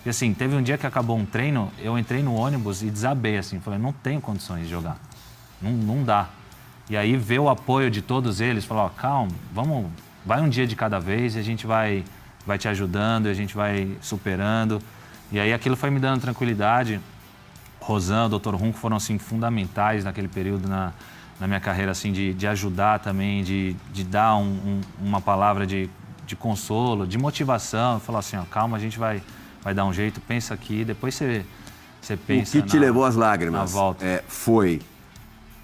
E assim, teve um dia que acabou um treino, eu entrei no ônibus e desabei, assim. Falei, não tenho condições de jogar. Não dá. E aí ver o apoio de todos eles, falar, calma, vai um dia de cada vez e a gente vai te ajudando, a gente vai superando. E aí aquilo foi me dando tranquilidade. Rosan, o Dr. Runco foram assim, fundamentais naquele período na minha carreira, assim, de ajudar também, de dar uma palavra de consolo, de motivação. Falar assim, calma, a gente vai dar um jeito, pensa aqui, depois você pensa. O que te levou às lágrimas na volta. Foi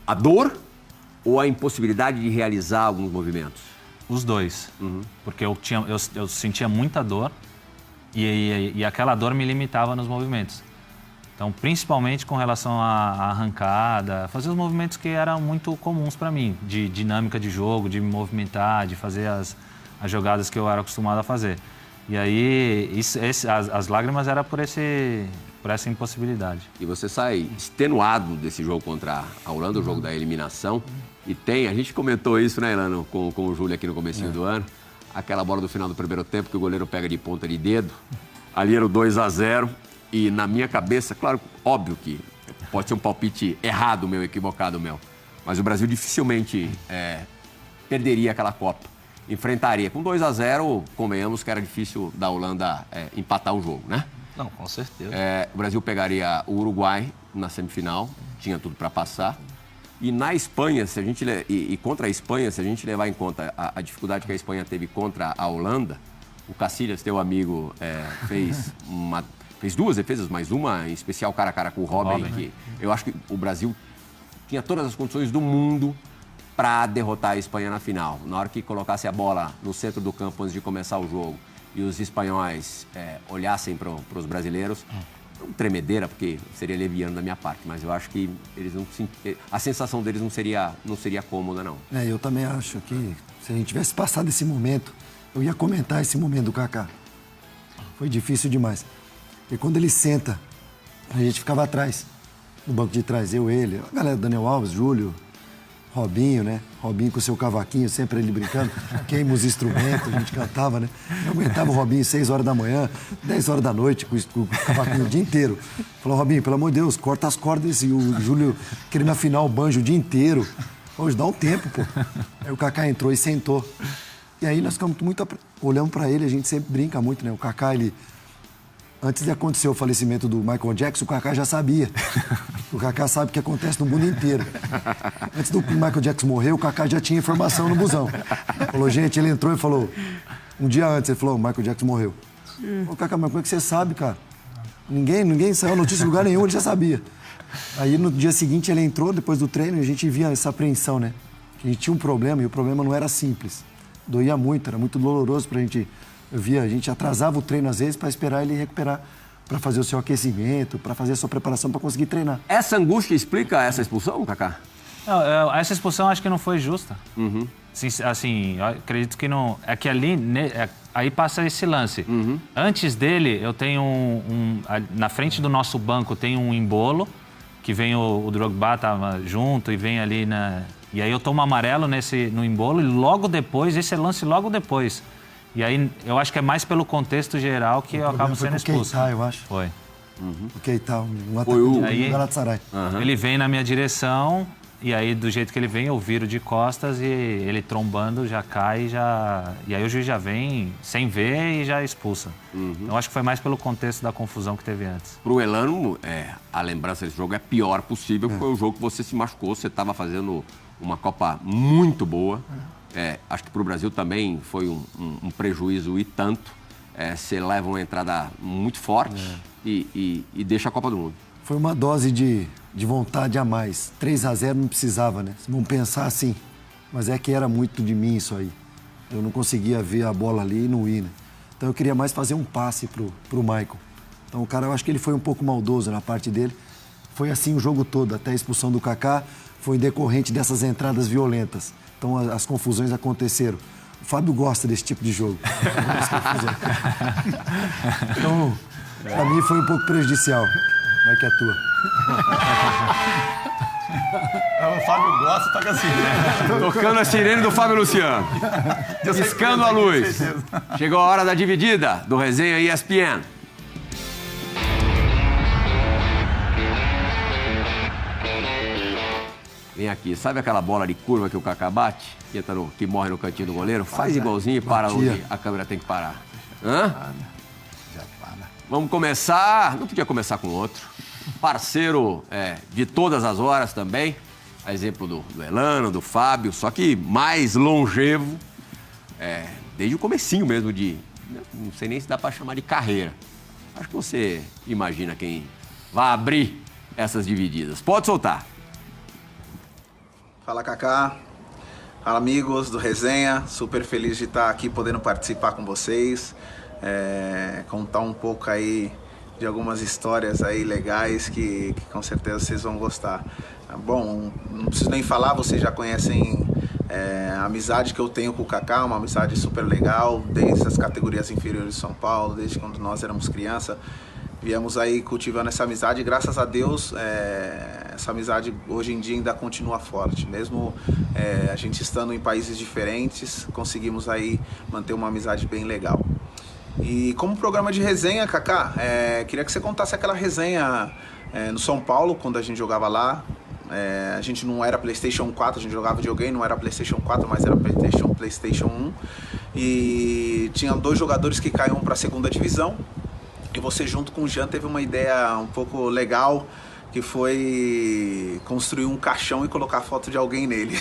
a dor ou a impossibilidade de realizar alguns movimentos? Os dois. Porque eu sentia muita dor e aquela dor me limitava nos movimentos. Então, principalmente com relação à arrancada, fazer os movimentos que eram muito comuns para mim, de dinâmica de jogo, de me movimentar, de fazer as jogadas que eu era acostumado a fazer. E aí, as lágrimas eram por essa impossibilidade. E você sai extenuado desse jogo contra a Holanda, o jogo da eliminação. E a gente comentou isso, né, Elano, com o Júlio aqui no comecinho do ano. Aquela bola do final do primeiro tempo que o goleiro pega de ponta de dedo. Ali era o 2-0. E na minha cabeça, claro, óbvio que pode ser um palpite errado meu, equivocado meu. Mas o Brasil dificilmente perderia aquela Copa. Enfrentaria. Com 2-0, convenhamos que era difícil da Holanda empatar o jogo, né? Não, com certeza. O Brasil pegaria o Uruguai na semifinal, tinha tudo para passar. E na Espanha, e contra a Espanha, se a gente levar em conta a dificuldade que a Espanha teve contra a Holanda, o Cacilhas, teu amigo, fez 2 defesas, mais uma, em especial cara a cara com o Robin. Que eu acho que o Brasil tinha todas as condições do mundo para derrotar a Espanha na final. Na hora que colocasse a bola no centro do campo antes de começar o jogo e os espanhóis olhassem para os brasileiros, não tremedeira, porque seria leviano da minha parte, mas eu acho que eles não a sensação deles não seria cômoda, não. Eu também acho que se a gente tivesse passado esse momento, eu ia comentar esse momento do Kaká. Foi difícil demais. E quando ele senta, a gente ficava atrás, no banco de trás, ele, a galera, Daniel Alves, Júlio, Robinho, né? Robinho com o seu cavaquinho, sempre ele brincando, queima os instrumentos, a gente cantava, né? Eu aguentava o Robinho 6 horas da manhã, 10 horas da noite, com o cavaquinho o dia inteiro. Falou, Robinho, pelo amor de Deus, corta as cordas. E o Júlio querendo afinar o banjo o dia inteiro. Hoje dá um tempo, pô. Aí o Kaká entrou e sentou. E aí nós ficamos muito olhando pra ele, a gente sempre brinca muito, né? O Kaká, ele... Antes de acontecer o falecimento do Michael Jackson, o Kaká já sabia. O Kaká sabe o que acontece no mundo inteiro. Antes do Michael Jackson morrer, o Kaká já tinha informação no busão. Falou, gente, ele entrou e falou... Um dia antes, ele falou, o Michael Jackson morreu. Ô, Kaká, mas como é que você sabe, cara? Ninguém saiu notícia em lugar nenhum, ele já sabia. Aí, no dia seguinte, ele entrou, depois do treino, e a gente via essa apreensão, né? Que a gente tinha um problema, e o problema não era simples. Doía muito, era muito doloroso pra gente... Eu via, a gente atrasava o treino às vezes para esperar ele recuperar, para fazer o seu aquecimento, para fazer a sua preparação para conseguir treinar. Essa angústia explica essa expulsão, Kaká? Não, essa expulsão acho que não foi justa. Assim, eu acredito que não... É que ali, aí passa esse lance. Antes dele, eu tenho na frente do nosso banco tem um embolo, que vem o Drogba, tava junto e vem ali na... E aí eu tomo amarelo no embolo e logo depois, esse lance logo depois... E aí, eu acho que é mais pelo contexto geral que eu acabo sendo expulso. O Keita, eu acho. Foi. O Keita, um atacante do Galatasaray. Ele vem na minha direção e aí, do jeito que ele vem, eu viro de costas e ele trombando já cai e aí o juiz já vem sem ver e já expulsa. Então, acho que foi mais pelo contexto da confusão que teve antes. Pro Elano, a lembrança desse jogo é a pior possível, porque foi o jogo que você se machucou, você estava fazendo uma Copa muito boa. Acho que para o Brasil também foi um prejuízo e tanto. Você leva uma entrada muito forte e deixa a Copa do Mundo. Foi uma dose de vontade a mais. 3-0 não precisava, né? Vamos pensar assim. Mas é que era muito de mim isso aí. Eu não conseguia ver a bola ali e não ir, né? Então eu queria mais fazer um passe pro Michael. Então o cara, eu acho que ele foi um pouco maldoso na parte dele. Foi assim o jogo todo, até a expulsão do Kaká. Foi decorrente dessas entradas violentas. Então, as confusões aconteceram. O Fábio gosta desse tipo de jogo. Então, pra mim foi um pouco prejudicial. Vai que é tua. O Fábio gosta, toca assim, né? Tocando a sirene do Fábio Luciano. Piscando a luz. Chegou a hora da dividida do Resenha ESPN. Vem aqui, sabe aquela bola de curva que o Kaká bate? Que morre no cantinho do goleiro? Faz igualzinho e para onde a câmera tem que parar. Vamos começar... Não podia começar com outro. Parceiro de todas as horas também. A exemplo do Elano, do Fábio, só que mais longevo. Desde o comecinho mesmo de... Não sei nem se dá para chamar de carreira. Acho que você imagina quem vai abrir essas divididas. Pode soltar. Fala, Kaká. Fala, amigos do Resenha. Super feliz de estar aqui podendo participar com vocês. Contar um pouco aí de algumas histórias aí legais que com certeza vocês vão gostar. Bom, não preciso nem falar, vocês já conhecem a amizade que eu tenho com o Kaká, uma amizade super legal, desde as categorias inferiores de São Paulo, desde quando nós éramos criança. Viemos aí cultivando essa amizade e, graças a Deus, essa amizade hoje em dia ainda continua forte. Mesmo a gente estando em países diferentes, conseguimos aí manter uma amizade bem legal. E como programa de resenha, Kaká, queria que você contasse aquela resenha no São Paulo, quando a gente jogava lá. A gente não era PlayStation 4, a gente jogava videogame, não era PlayStation 4, mas era PlayStation 1. E tinha 2 jogadores que caíam para a segunda divisão. E você, junto com o Jean, teve uma ideia um pouco legal, que foi construir um caixão e colocar a foto de alguém nele.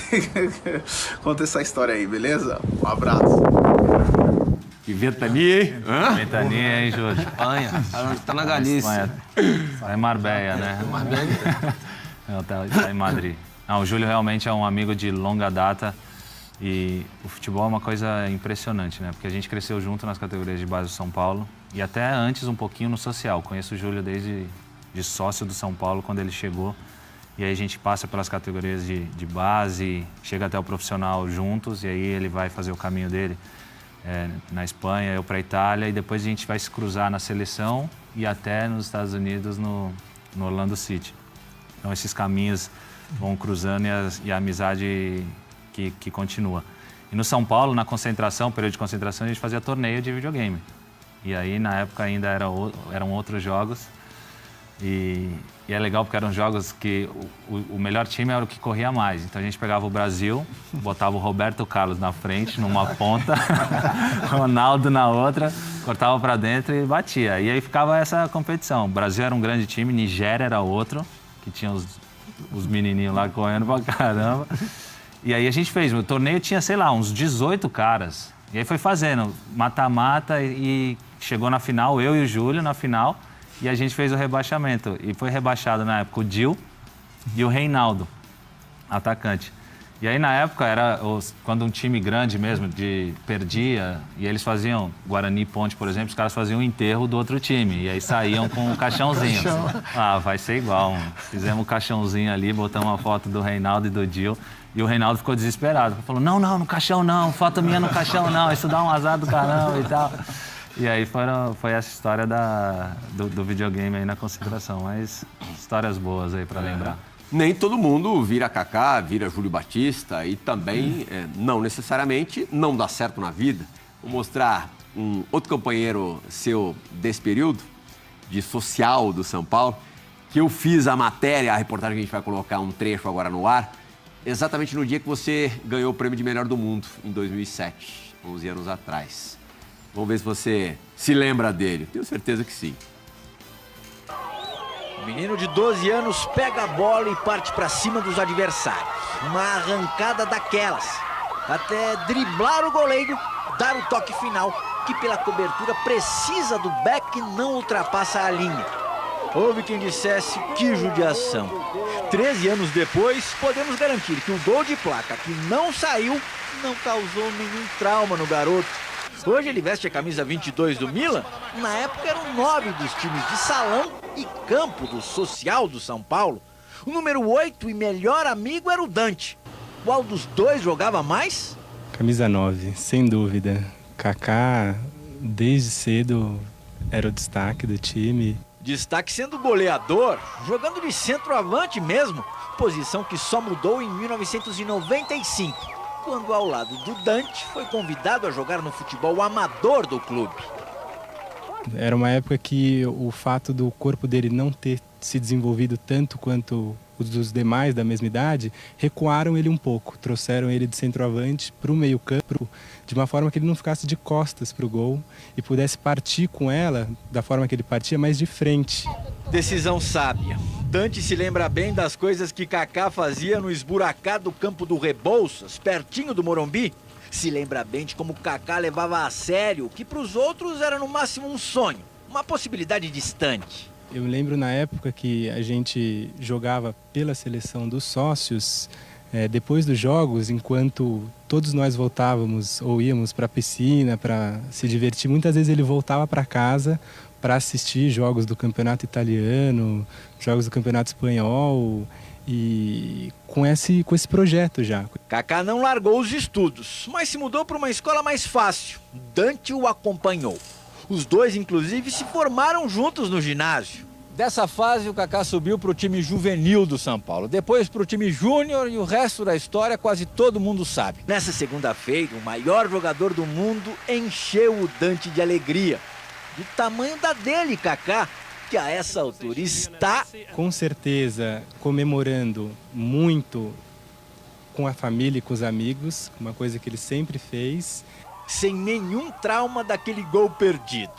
Conta essa história aí, beleza? Um abraço. Que ventania, hein? Ventania, hein, Júlio? Espanha. Tá na Galícia. Tá em Marbella, né? Não, tá em Madrid. Não, o Júlio realmente é um amigo de longa data e o futebol é uma coisa impressionante, né? Porque a gente cresceu junto nas categorias de base do São Paulo e até antes um pouquinho no social. Conheço o Júlio desde de sócio do São Paulo quando ele chegou. E aí a gente passa pelas categorias de base, chega até o profissional juntos e aí ele vai fazer o caminho dele na Espanha, eu para a Itália e depois a gente vai se cruzar na seleção e até nos Estados Unidos no Orlando City. Então esses caminhos vão cruzando e a amizade que continua. E no São Paulo, na concentração, período de concentração, a gente fazia torneio de videogame. E aí na época ainda eram outros jogos. E é legal porque eram jogos que o melhor time era o que corria mais. Então a gente pegava o Brasil, botava o Roberto Carlos na frente, numa ponta, Ronaldo na outra, cortava para dentro e batia. E aí ficava essa competição. O Brasil era um grande time, Nigéria era outro, que tinha os menininhos lá correndo pra caramba. E aí a gente fez, o torneio tinha, sei lá, uns 18 caras. E aí foi fazendo mata-mata e chegou na final, eu e o Júlio na final. E a gente fez o rebaixamento. E foi rebaixado na época o Dil e o Reinaldo, atacante. E aí na época era quando um time grande mesmo perdia e eles faziam Guarani Ponte, por exemplo, os caras faziam o enterro do outro time. E aí saíam com um caixãozinho. Ah, vai ser igual. Mano. Fizemos um caixãozinho ali, botamos uma foto do Reinaldo e do Dil. E o Reinaldo ficou desesperado. Falou, não, no caixão não, foto minha no caixão não, isso dá um azar do caramba e tal. E aí foi essa história do videogame aí na concentração, mas histórias boas aí para lembrar. Nem todo mundo vira Kaká, vira Júlio Batista e também, não necessariamente, não dá certo na vida. Vou mostrar um outro companheiro seu desse período, de social do São Paulo, que eu fiz a matéria, a reportagem que a gente vai colocar um trecho agora no ar, exatamente no dia que você ganhou o prêmio de melhor do mundo, em 2007, 11 anos atrás. Vamos ver se você se lembra dele. Tenho certeza que sim. O menino de 12 anos pega a bola e parte para cima dos adversários. Uma arrancada daquelas. Até driblar o goleiro, dar o toque final, que pela cobertura precisa do back e não ultrapassa a linha. Houve quem dissesse que judiação. 13 anos depois, podemos garantir que o gol de placa que não saiu não causou nenhum trauma no garoto. Hoje ele veste a camisa 22 do Milan, na época era o 9 dos times de salão e campo do social do São Paulo. O número 8 e melhor amigo era o Dante. Qual dos dois jogava mais? Camisa 9, sem dúvida. Kaká, desde cedo, era o destaque do time. Destaque sendo goleador, jogando de centroavante mesmo, posição que só mudou em 1995. Quando ao lado do Dante foi convidado a jogar no futebol amador do clube. Era uma época que o fato do corpo dele não ter se desenvolvido tanto quanto os dos demais da mesma idade, recuaram ele um pouco, trouxeram ele de centroavante para o meio-campo, de uma forma que ele não ficasse de costas para o gol e pudesse partir com ela da forma que ele partia, mas de frente. Decisão sábia. Dante se lembra bem das coisas que Kaká fazia no esburacado campo do Rebouças, pertinho do Morumbi. Se lembra bem de como Kaká levava a sério o que para os outros era no máximo um sonho, uma possibilidade distante. Eu me lembro na época que a gente jogava pela seleção dos sócios, Depois dos jogos, enquanto todos nós voltávamos ou íamos para a piscina para se divertir, muitas vezes ele voltava para casa para assistir jogos do campeonato italiano, jogos do campeonato espanhol, e com esse projeto já. Kaká não largou os estudos, mas se mudou para uma escola mais fácil. Dante o acompanhou. Os dois, inclusive, se formaram juntos no ginásio. Dessa fase, o Kaká subiu para o time juvenil do São Paulo, depois para o time júnior, e o resto da história quase todo mundo sabe. Nessa segunda-feira, o maior jogador do mundo encheu o Dante de alegria. Do tamanho da dele, Kaká, que a essa altura está... Com certeza, comemorando muito com a família e com os amigos, uma coisa que ele sempre fez. Sem nenhum trauma daquele gol perdido.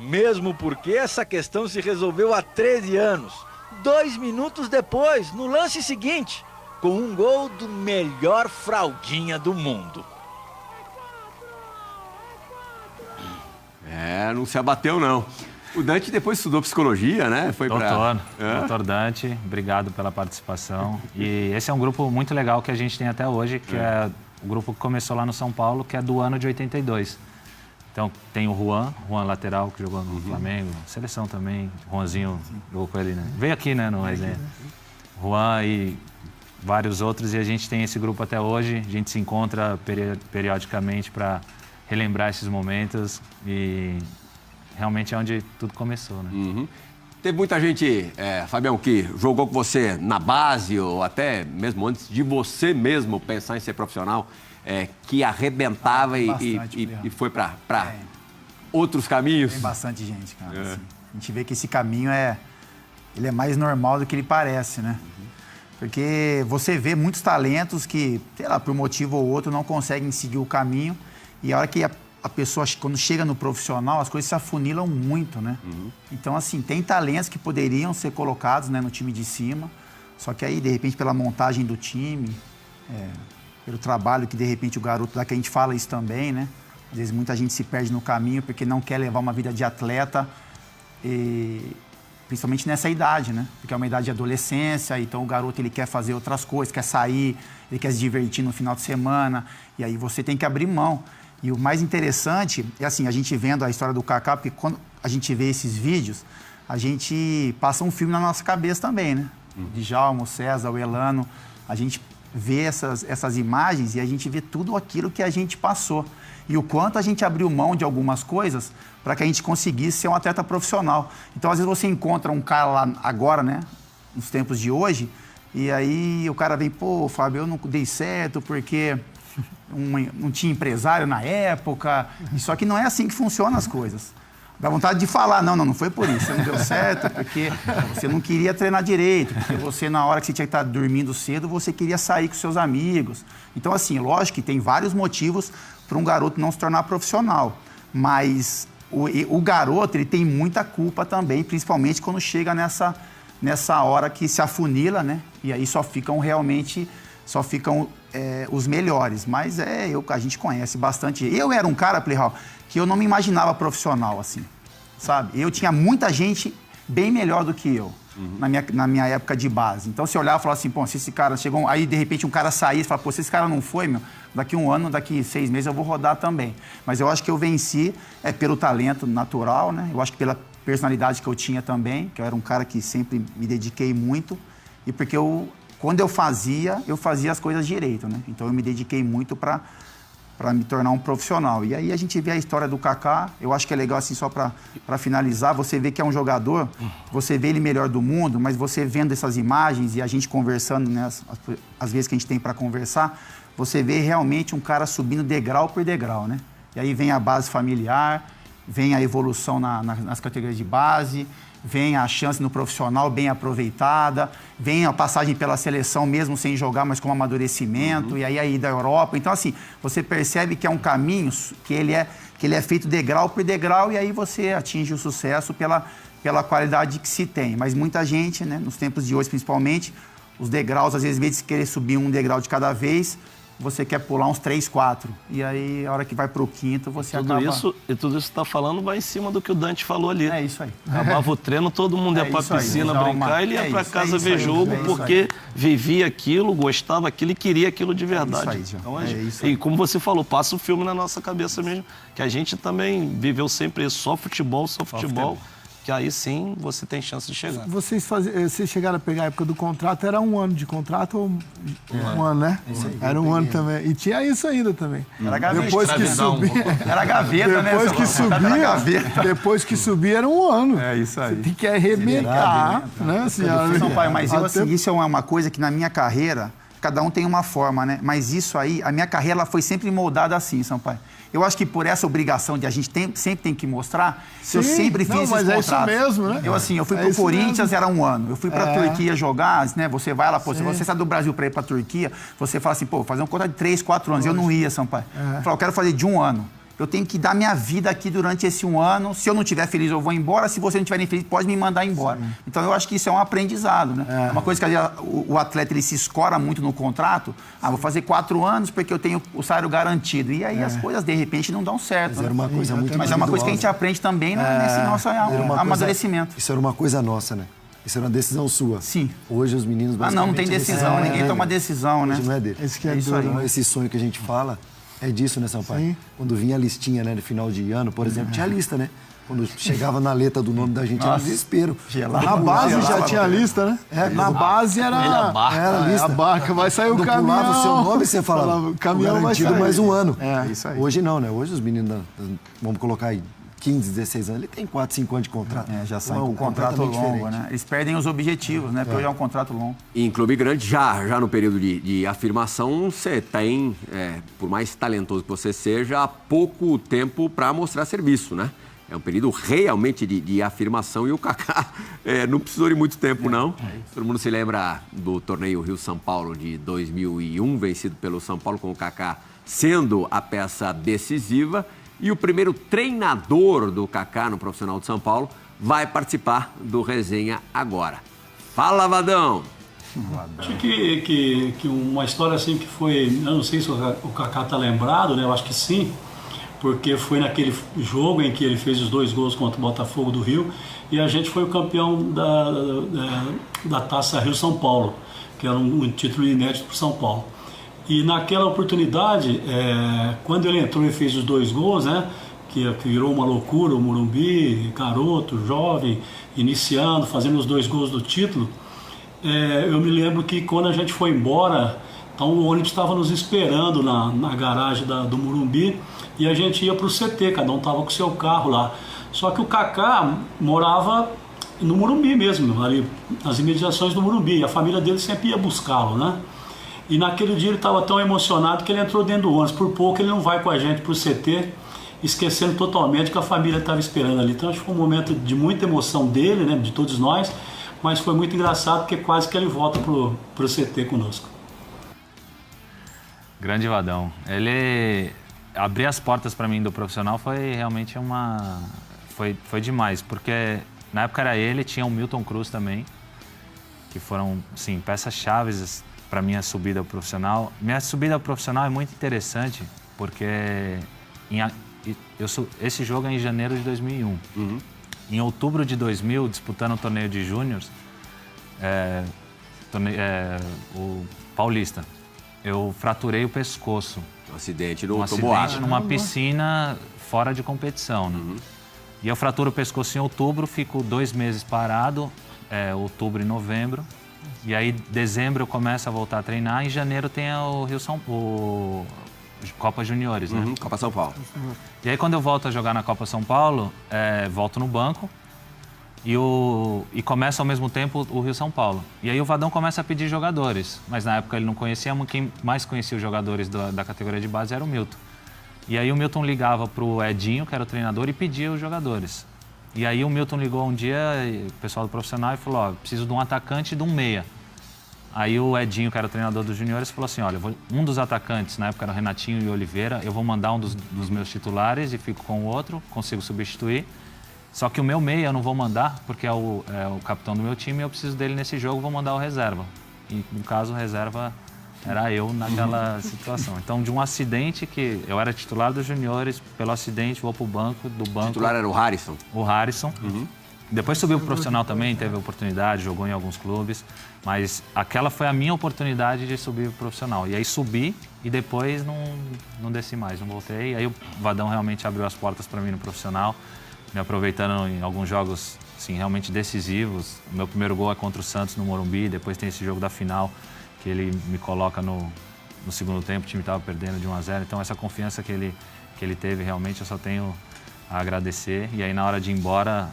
Mesmo porque essa questão se resolveu há 13 anos. 2 minutos depois, no lance seguinte, com um gol do melhor fraldinha do mundo. Não se abateu, não. O Dante depois estudou psicologia, né? Foi Doutor Dante, obrigado pela participação. E esse é um grupo muito legal que a gente tem até hoje, que é o grupo que começou lá no São Paulo, que é do ano de 82. Então tem o Juan lateral, que jogou no Flamengo, seleção também, Juanzinho jogou com ele, né? Veio aqui, né, no Resenha. Juan e vários outros, e a gente tem esse grupo até hoje. A gente se encontra periodicamente para relembrar esses momentos, e realmente é onde tudo começou, né? Teve muita gente, Fabião, que jogou com você na base, ou até mesmo antes de você mesmo pensar em ser profissional, que arrebentava e foi para outros caminhos? Tem bastante gente, cara. Assim. A gente vê que esse caminho ele é mais normal do que ele parece, né? Porque você vê muitos talentos que, sei lá, por um motivo ou outro, não conseguem seguir o caminho, e a hora que a pessoa, quando chega no profissional, as coisas se afunilam muito, né? Então, assim, tem talentos que poderiam ser colocados, né, no time de cima, só que aí, de repente, pela montagem do time, pelo trabalho que, de repente, o garoto, lá que a gente fala isso também, né? Às vezes, muita gente se perde no caminho porque não quer levar uma vida de atleta, principalmente nessa idade, né? Porque é uma idade de adolescência, então o garoto, ele quer fazer outras coisas, quer sair, ele quer se divertir no final de semana, e aí você tem que abrir mão. E o mais interessante é assim, a gente vendo a história do Kaká, porque quando a gente vê esses vídeos, a gente passa um filme na nossa cabeça também, né? De Djalma, o César, o Elano, a gente vê essas imagens e a gente vê tudo aquilo que a gente passou. E o quanto a gente abriu mão de algumas coisas para que a gente conseguisse ser um atleta profissional. Então, às vezes, você encontra um cara lá agora, né? Nos tempos de hoje, e aí o cara vem, pô, Fábio, eu não dei certo porque... não tinha empresário na época, só que não é assim que funcionam as coisas. Dá vontade de falar, não foi por isso, você não deu certo, porque você não queria treinar direito, porque você, na hora que você tinha que estar dormindo cedo, você queria sair com seus amigos. Então, assim, lógico que tem vários motivos para um garoto não se tornar profissional, mas o garoto, ele tem muita culpa também, principalmente quando chega nessa hora que se afunila, né? E aí só ficam os melhores, mas a gente conhece bastante. Eu era um cara, Playhall, que eu não me imaginava profissional, assim, sabe? Eu tinha muita gente bem melhor do que eu, na minha época de base. Então, você olhava e falava assim, pô, se esse cara chegou... Aí, de repente, um cara saía e falava, pô, se esse cara não foi, daqui 1 ano, daqui 6 meses eu vou rodar também. Mas eu acho que eu venci pelo talento natural, né? Eu acho que pela personalidade que eu tinha também, que eu era um cara que sempre me dediquei muito, e porque quando eu fazia as coisas direito, né? Então, eu me dediquei muito para me tornar um profissional. E aí, a gente vê a história do Kaká. Eu acho que é legal, assim, só para finalizar, você vê que é um jogador, você vê ele melhor do mundo, mas você vendo essas imagens e a gente conversando, né, as vezes que a gente tem para conversar, você vê realmente um cara subindo degrau por degrau, né? E aí vem a base familiar, vem a evolução nas categorias de base, vem a chance no profissional bem aproveitada, vem a passagem pela seleção mesmo sem jogar, mas com amadurecimento, e aí a ida à Europa. Então, assim, você percebe que é um caminho que ele é feito degrau por degrau, e aí você atinge o sucesso pela qualidade que se tem. Mas muita gente, né, nos tempos de hoje principalmente, os degraus, às vezes, em vez de querer subir um degrau de cada vez, você quer pular uns 3, 4. E aí, a hora que vai pro quinto, você acaba... E tudo isso que tá falando vai em cima do que o Dante falou ali. É isso aí. Acabava o treino, todo mundo ia pra piscina brincar, ele ia pra casa ver jogo, porque vivia aquilo, gostava aquilo e queria aquilo de verdade. E como você falou, passa o filme na nossa cabeça mesmo, que a gente também viveu sempre isso, só futebol. Que aí sim você tem chance de chegar. Vocês chegaram a pegar a época do contrato, era 1 ano de contrato ou 1 ano, né? Era 1 ano também. E tinha isso ainda também. Era gaveta. Depois que subia... Era gaveta, né? Depois que subia, era 1 ano. É isso aí. Você tem que arrebentar, né, senhora? Sampaio, mas isso é uma coisa que na minha carreira, cada um tem uma forma, né? Mas isso aí, a minha carreira ela foi sempre moldada assim, Sampaio. Eu acho que por essa obrigação de a gente sempre tem que mostrar, eu sempre fiz esses contratos. É isso mesmo, né? Eu fui pro Corinthians, era 1 ano. Eu fui pra Turquia jogar, né? Você vai lá, se você sai do Brasil pra ir pra Turquia, você fala assim, fazer um contrato de 3, 4 anos. Eu não ia, Sampaio. Eu falei, eu quero fazer de 1 ano. Eu tenho que dar minha vida aqui durante esse 1 ano. Se eu não estiver feliz, eu vou embora. Se você não estiver feliz, pode me mandar embora. Sim. Então, eu acho que isso é um aprendizado, né? É uma coisa que o atleta ele se escora muito no contrato. Vou fazer 4 anos porque eu tenho o salário garantido. E aí as coisas, de repente, não dão certo. Mas era uma coisa muito Mas é uma coisa que a gente aprende também nesse nosso amadurecimento. Isso era uma coisa nossa, né? Isso era uma decisão sua. Sim. Hoje os meninos... não tem decisão. Ninguém toma decisão, né? Hoje não é dele. Esse sonho que a gente fala... É disso, né, Sampaio? Sim. Quando vinha a listinha, né, no final de ano, por exemplo, tinha a lista, né? Quando chegava na letra do nome da gente, era um desespero. Na base já tinha a lista, né? Na base era a lista. A barca, vai sair o caminhão. Pulava o seu nome e você falava, o caminhão garantido vai sair. mais 1 ano. Isso aí. Hoje não, né? Hoje os meninos, vamos colocar aí, 15, 16 anos, ele tem 4, 5 anos de contrato. Já sai com um contrato longo, né? Eles perdem os objetivos, né? Porque hoje é um contrato longo. E em clube grande, já no período de afirmação, você tem, por mais talentoso que você seja, pouco tempo para mostrar serviço, né? É um período realmente de afirmação e o Kaká não precisou de muito tempo, não. Todo mundo se lembra do torneio Rio-São Paulo de 2001, vencido pelo São Paulo, com o Kaká sendo a peça decisiva. E o primeiro treinador do Kaká no Profissional de São Paulo vai participar do Resenha agora. Fala, Vadão! Acho que uma história assim que foi... Eu não sei se o Kaká está lembrado, né? Eu acho que sim, porque foi naquele jogo em que ele fez os 2 gols contra o Botafogo do Rio e a gente foi o campeão da Taça Rio-São Paulo, que era um título inédito para o São Paulo. E naquela oportunidade, quando ele entrou e fez os 2 gols, né, que virou uma loucura, o Morumbi, garoto, jovem, iniciando, fazendo os 2 gols do título, eu me lembro que quando a gente foi embora, então o ônibus estava nos esperando na garagem do Morumbi e a gente ia para o CT, cada um estava com o seu carro lá. Só que o Kaká morava no Morumbi mesmo, ali nas imediações do Morumbi, e a família dele sempre ia buscá-lo, né? E naquele dia ele estava tão emocionado que ele entrou dentro do ônibus. Por pouco ele não vai com a gente para o CT, esquecendo totalmente que a família estava esperando ali. Então acho que foi um momento de muita emoção dele, né, de todos nós, mas foi muito engraçado porque quase que ele volta para o CT conosco. Grande Vadão. Ele abrir as portas para mim do profissional foi realmente foi demais, porque na época era ele, tinha o Milton Cruz também, que foram, sim, peças-chaves para minha subida profissional. Minha subida profissional é muito interessante, porque esse jogo é em janeiro de 2001. Uhum. Em outubro de 2000, disputando o torneio de júniors, o Paulista, eu fraturei o pescoço. Um acidente numa piscina fora de competição. Né? Uhum. E eu fraturo o pescoço em outubro, fico 2 meses parado, outubro e novembro. E aí, dezembro eu começo a voltar a treinar. Em janeiro tem o Copa Juniores, né? Copa São Paulo. E aí, quando eu volto a jogar na Copa São Paulo, volto no banco e começa ao mesmo tempo o Rio São Paulo. E aí o Vadão começa a pedir jogadores. Mas na época ele não conhecia, quem mais conhecia os jogadores da categoria de base era o Milton. E aí o Milton ligava pro Edinho, que era o treinador, e pedia os jogadores. E aí o Milton ligou um dia, o pessoal do profissional, e falou, preciso de um atacante e de um meia. Aí o Edinho, que era o treinador dos juniores, falou assim, olha, um dos atacantes, na época era o Renatinho e o Oliveira, eu vou mandar um dos meus titulares e fico com o outro, consigo substituir. Só que o meu meia eu não vou mandar, porque é o capitão do meu time e eu preciso dele nesse jogo, vou mandar o reserva. E no caso, o reserva era eu naquela situação. Então, de um acidente que eu era titular dos juniores, pelo acidente vou pro banco, do banco... O titular era o Harrison? O Harrison. Depois subiu pro profissional também, teve oportunidade, jogou em alguns clubes, mas aquela foi a minha oportunidade de subir pro profissional. E aí subi e depois não desci mais, não voltei. Aí o Vadão realmente abriu as portas para mim no profissional, me aproveitando em alguns jogos assim, realmente decisivos. O meu primeiro gol é contra o Santos no Morumbi, depois tem esse jogo da final que ele me coloca no segundo tempo, o time estava perdendo de 1-0. Então essa confiança que ele teve realmente eu só tenho a agradecer. E aí na hora de ir embora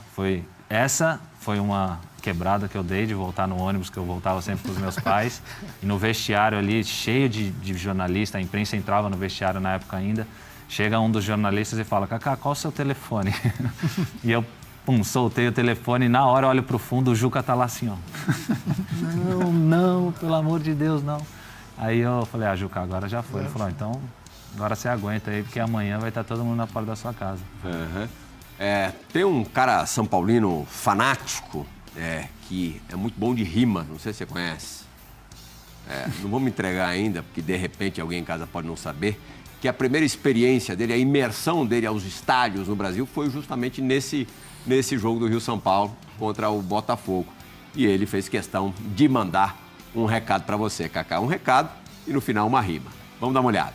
essa foi uma quebrada que eu dei de voltar no ônibus, que eu voltava sempre com os meus pais. E no vestiário ali, cheio de jornalista, a imprensa entrava no vestiário na época ainda. Chega um dos jornalistas e fala, Kaká, qual o seu telefone? E eu, soltei o telefone e na hora eu olho pro fundo, o Juca tá lá assim, ó. Não, pelo amor de Deus, não. Aí eu falei, Juca, agora já foi. Ele falou, então agora você aguenta aí, porque amanhã vai estar todo mundo na porta da sua casa. Tem um cara são paulino fanático, que é muito bom de rima, não sei se você conhece. Não vou me entregar ainda, porque de repente alguém em casa pode não saber, que a primeira experiência dele, a imersão dele aos estádios no Brasil foi justamente nesse jogo do Rio-São Paulo contra o Botafogo. E ele fez questão de mandar um recado para você, Kaká. Um recado e no final uma rima. Vamos dar uma olhada.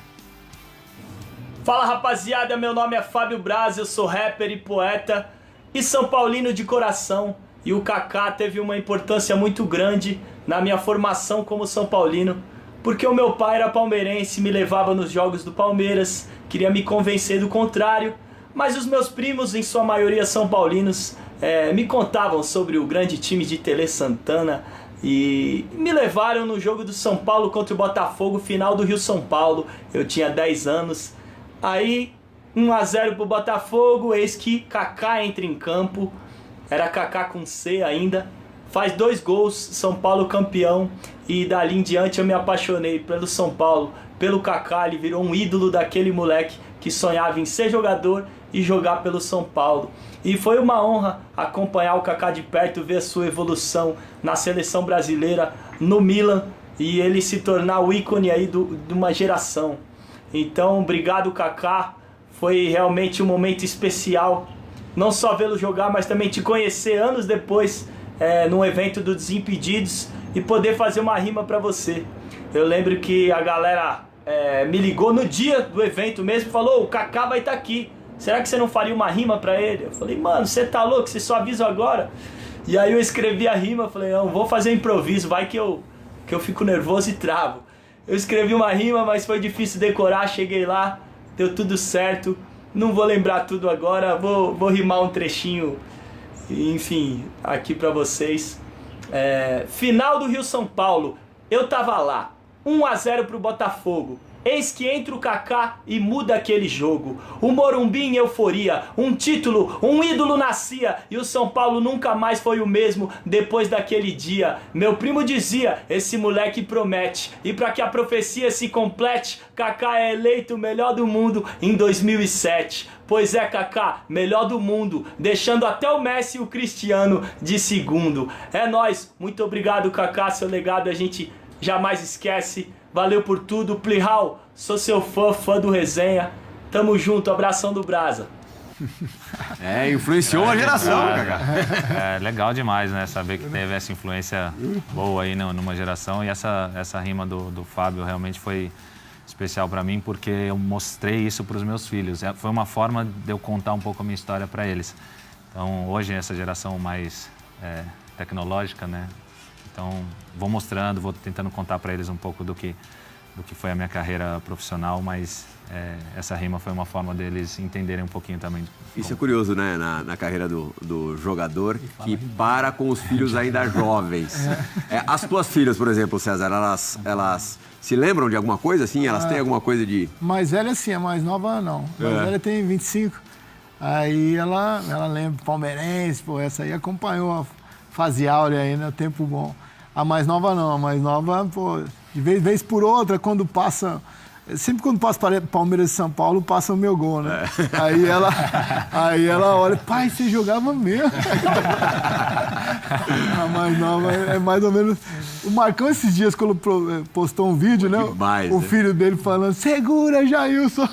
Fala, rapaziada, meu nome é Fábio Braz, eu sou rapper e poeta e São Paulino de coração. E o Kaká teve uma importância muito grande na minha formação como São Paulino, porque o meu pai era palmeirense, me levava nos jogos do Palmeiras, queria me convencer do contrário, mas os meus primos, em sua maioria são paulinos, me contavam sobre o grande time de Tele Santana e me levaram no jogo do São Paulo contra o Botafogo, final do Rio-São Paulo. Eu tinha 10 anos. Aí, 1-0 pro Botafogo, eis que Kaká entra em campo, era Kaká com C ainda, faz 2 gols, São Paulo campeão, e dali em diante eu me apaixonei pelo São Paulo, pelo Kaká. Ele virou um ídolo daquele moleque que sonhava em ser jogador e jogar pelo São Paulo. E foi uma honra acompanhar o Kaká de perto, ver a sua evolução na seleção brasileira, no Milan, e ele se tornar o ícone aí de uma geração. Então, obrigado, Kaká. Foi realmente um momento especial. Não só vê-lo jogar, mas também te conhecer anos depois, num evento do Desimpedidos, e poder fazer uma rima pra você. Eu lembro que a galera me ligou no dia do evento mesmo e falou, o Kaká vai estar aqui. Será que você não faria uma rima pra ele? Eu falei, mano, você tá louco? Você só avisa agora? E aí eu escrevi a rima, falei, não, vou fazer improviso, vai que eu fico nervoso e travo. Eu escrevi uma rima, mas foi difícil decorar, cheguei lá, deu tudo certo. Não vou lembrar tudo agora, vou rimar um trechinho, enfim, aqui pra vocês. Final do Rio-São Paulo, eu tava lá, 1-0 pro Botafogo. Eis que entra o Kaká e muda aquele jogo. O Morumbi em euforia, um título, um ídolo nascia, e o São Paulo nunca mais foi o mesmo depois daquele dia. Meu primo dizia, esse moleque promete, e para que a profecia se complete, Kaká é eleito o melhor do mundo em 2007. Pois é, Kaká, melhor do mundo, deixando até o Messi e o Cristiano de segundo. É nóis, muito obrigado, Kaká, seu legado a gente jamais esquece. Valeu por tudo, Plihal, sou seu fã do Resenha. Tamo junto, abração do Brasa. Influenciou a geração, Kaká. Legal demais, né? Saber que teve essa influência boa aí numa geração. E essa rima do Fábio realmente foi especial para mim, porque eu mostrei isso para os meus filhos. Foi uma forma de eu contar um pouco a minha história para eles. Então, hoje, essa geração mais tecnológica, né? Então, vou mostrando, vou tentando contar para eles um pouco do que foi a minha carreira profissional, mas essa rima foi uma forma deles entenderem um pouquinho também. Isso é curioso, né? Na carreira do jogador, que para com os filhos ainda jovens. As tuas filhas, por exemplo, César, elas se lembram de alguma coisa, assim? Elas têm alguma coisa de... Mais velha, sim. A mais nova, não. A mais velha tem 25. Aí ela lembra, palmeirense, pô, essa aí acompanhou a fase áurea aí, né? Tempo bom. A mais nova não, a mais nova, pô, de vez por outra, quando passa Sempre quando passa Palmeiras e São Paulo, passa o meu gol, né? Aí ela olha, pai, você jogava mesmo. A mais nova é mais ou menos... O Marcão, esses dias, quando postou um vídeo, né? O filho dele falando, segura, Jailson.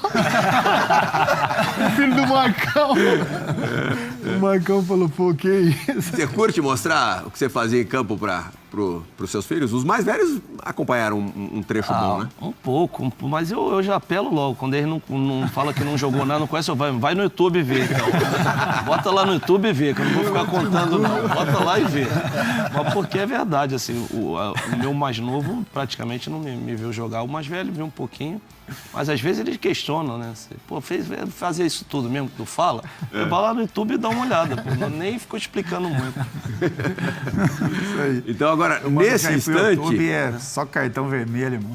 O filho do Marcão. O Marcão falou, pô, que isso? Você curte mostrar o que você fazia em campo para os seus filhos? Os mais velhos acompanharam um trecho bom, né? Um pouco, mas eu já apelo logo. Quando ele não fala que não jogou nada, não conhece, vai no YouTube ver, então. Bota lá no YouTube e vê, que eu não vou ficar contando, não. Bota lá e vê. Mas porque é verdade, assim, o meu mais novo praticamente não me viu jogar. O mais velho viu um pouquinho. Mas às vezes eles questionam, né? Pô, fazer isso tudo mesmo que tu fala? Vai lá no YouTube e dá uma olhada. Pô, nem ficou explicando muito. Isso aí. Então agora, nesse instante... YouTube é só cartão vermelho, irmão.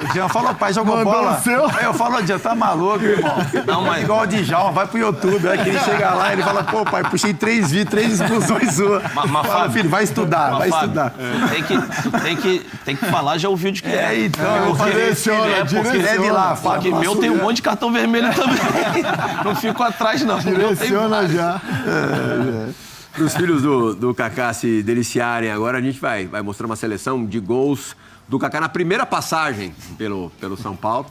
O Jean falou, pai, jogou bola. Aí eu falo, Jean, tá maluco, irmão? Não, mas... Igual o Djalma, vai pro YouTube. Aí que ele chega lá, ele fala, pô, pai, puxei 3 expulsões suas. Mas Fábio, filho, vai estudar, vai estudar. Tem que falar já o vídeo de que é. Então, eu falei, porque deve lá, Fábio. Porque meu tem um monte de cartão vermelho também. Não fico atrás, não. Direciona já. Para os filhos do Kaká se deliciarem agora, a gente vai mostrar uma seleção de gols do Kaká na primeira passagem pelo São Paulo.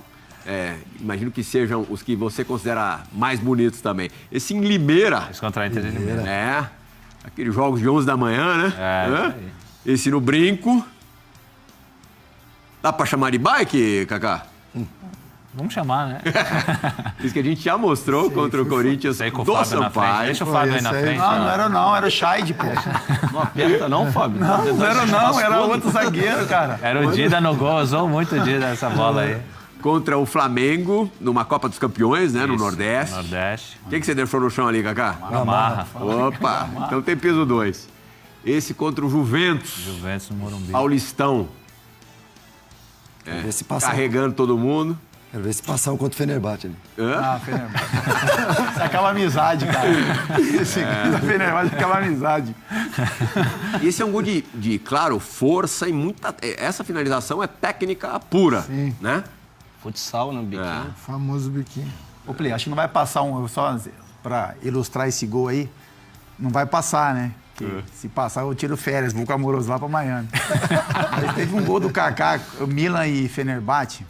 Imagino que sejam os que você considera mais bonitos também. Esse em Limeira. Esse contra a Inter de Limeira. Aqueles jogos de 11 da manhã, né? Esse no Brinco. Dá pra chamar de bike, Kaká? Vamos chamar, né? Isso que a gente já mostrou contra o Corinthians do Sampaio. Deixa o Fábio aí na frente. Não, era o Scheid, pô. Não aperta não, Fábio? Não, era outro zagueiro, cara. Era o Dida no gol, usou muito o Dida essa bola aí. Contra o Flamengo, numa Copa dos Campeões, né? No Nordeste. O que você deixou no chão ali, Kaká? Amarra. Opa, então tem peso 2. Esse contra o Juventus. Juventus no Morumbi. Paulistão. Carregando todo mundo. Quero ver se passar um contra o Fenerbahçe ali. Fenerbahçe. É aquela amizade, cara. Esse Fenerbahçe é aquela amizade. Esse é um gol de claro, força e muita... Essa finalização é técnica pura, né? Futsal, né? Biquinho. Famoso biquinho. Ô, Play, acho que não vai passar só pra ilustrar esse gol aí, não vai passar, né? Se passar, eu tiro férias, vou com a Amoroso lá pra Miami. Mas teve um gol do Kaká, Milan e Fenerbahçe.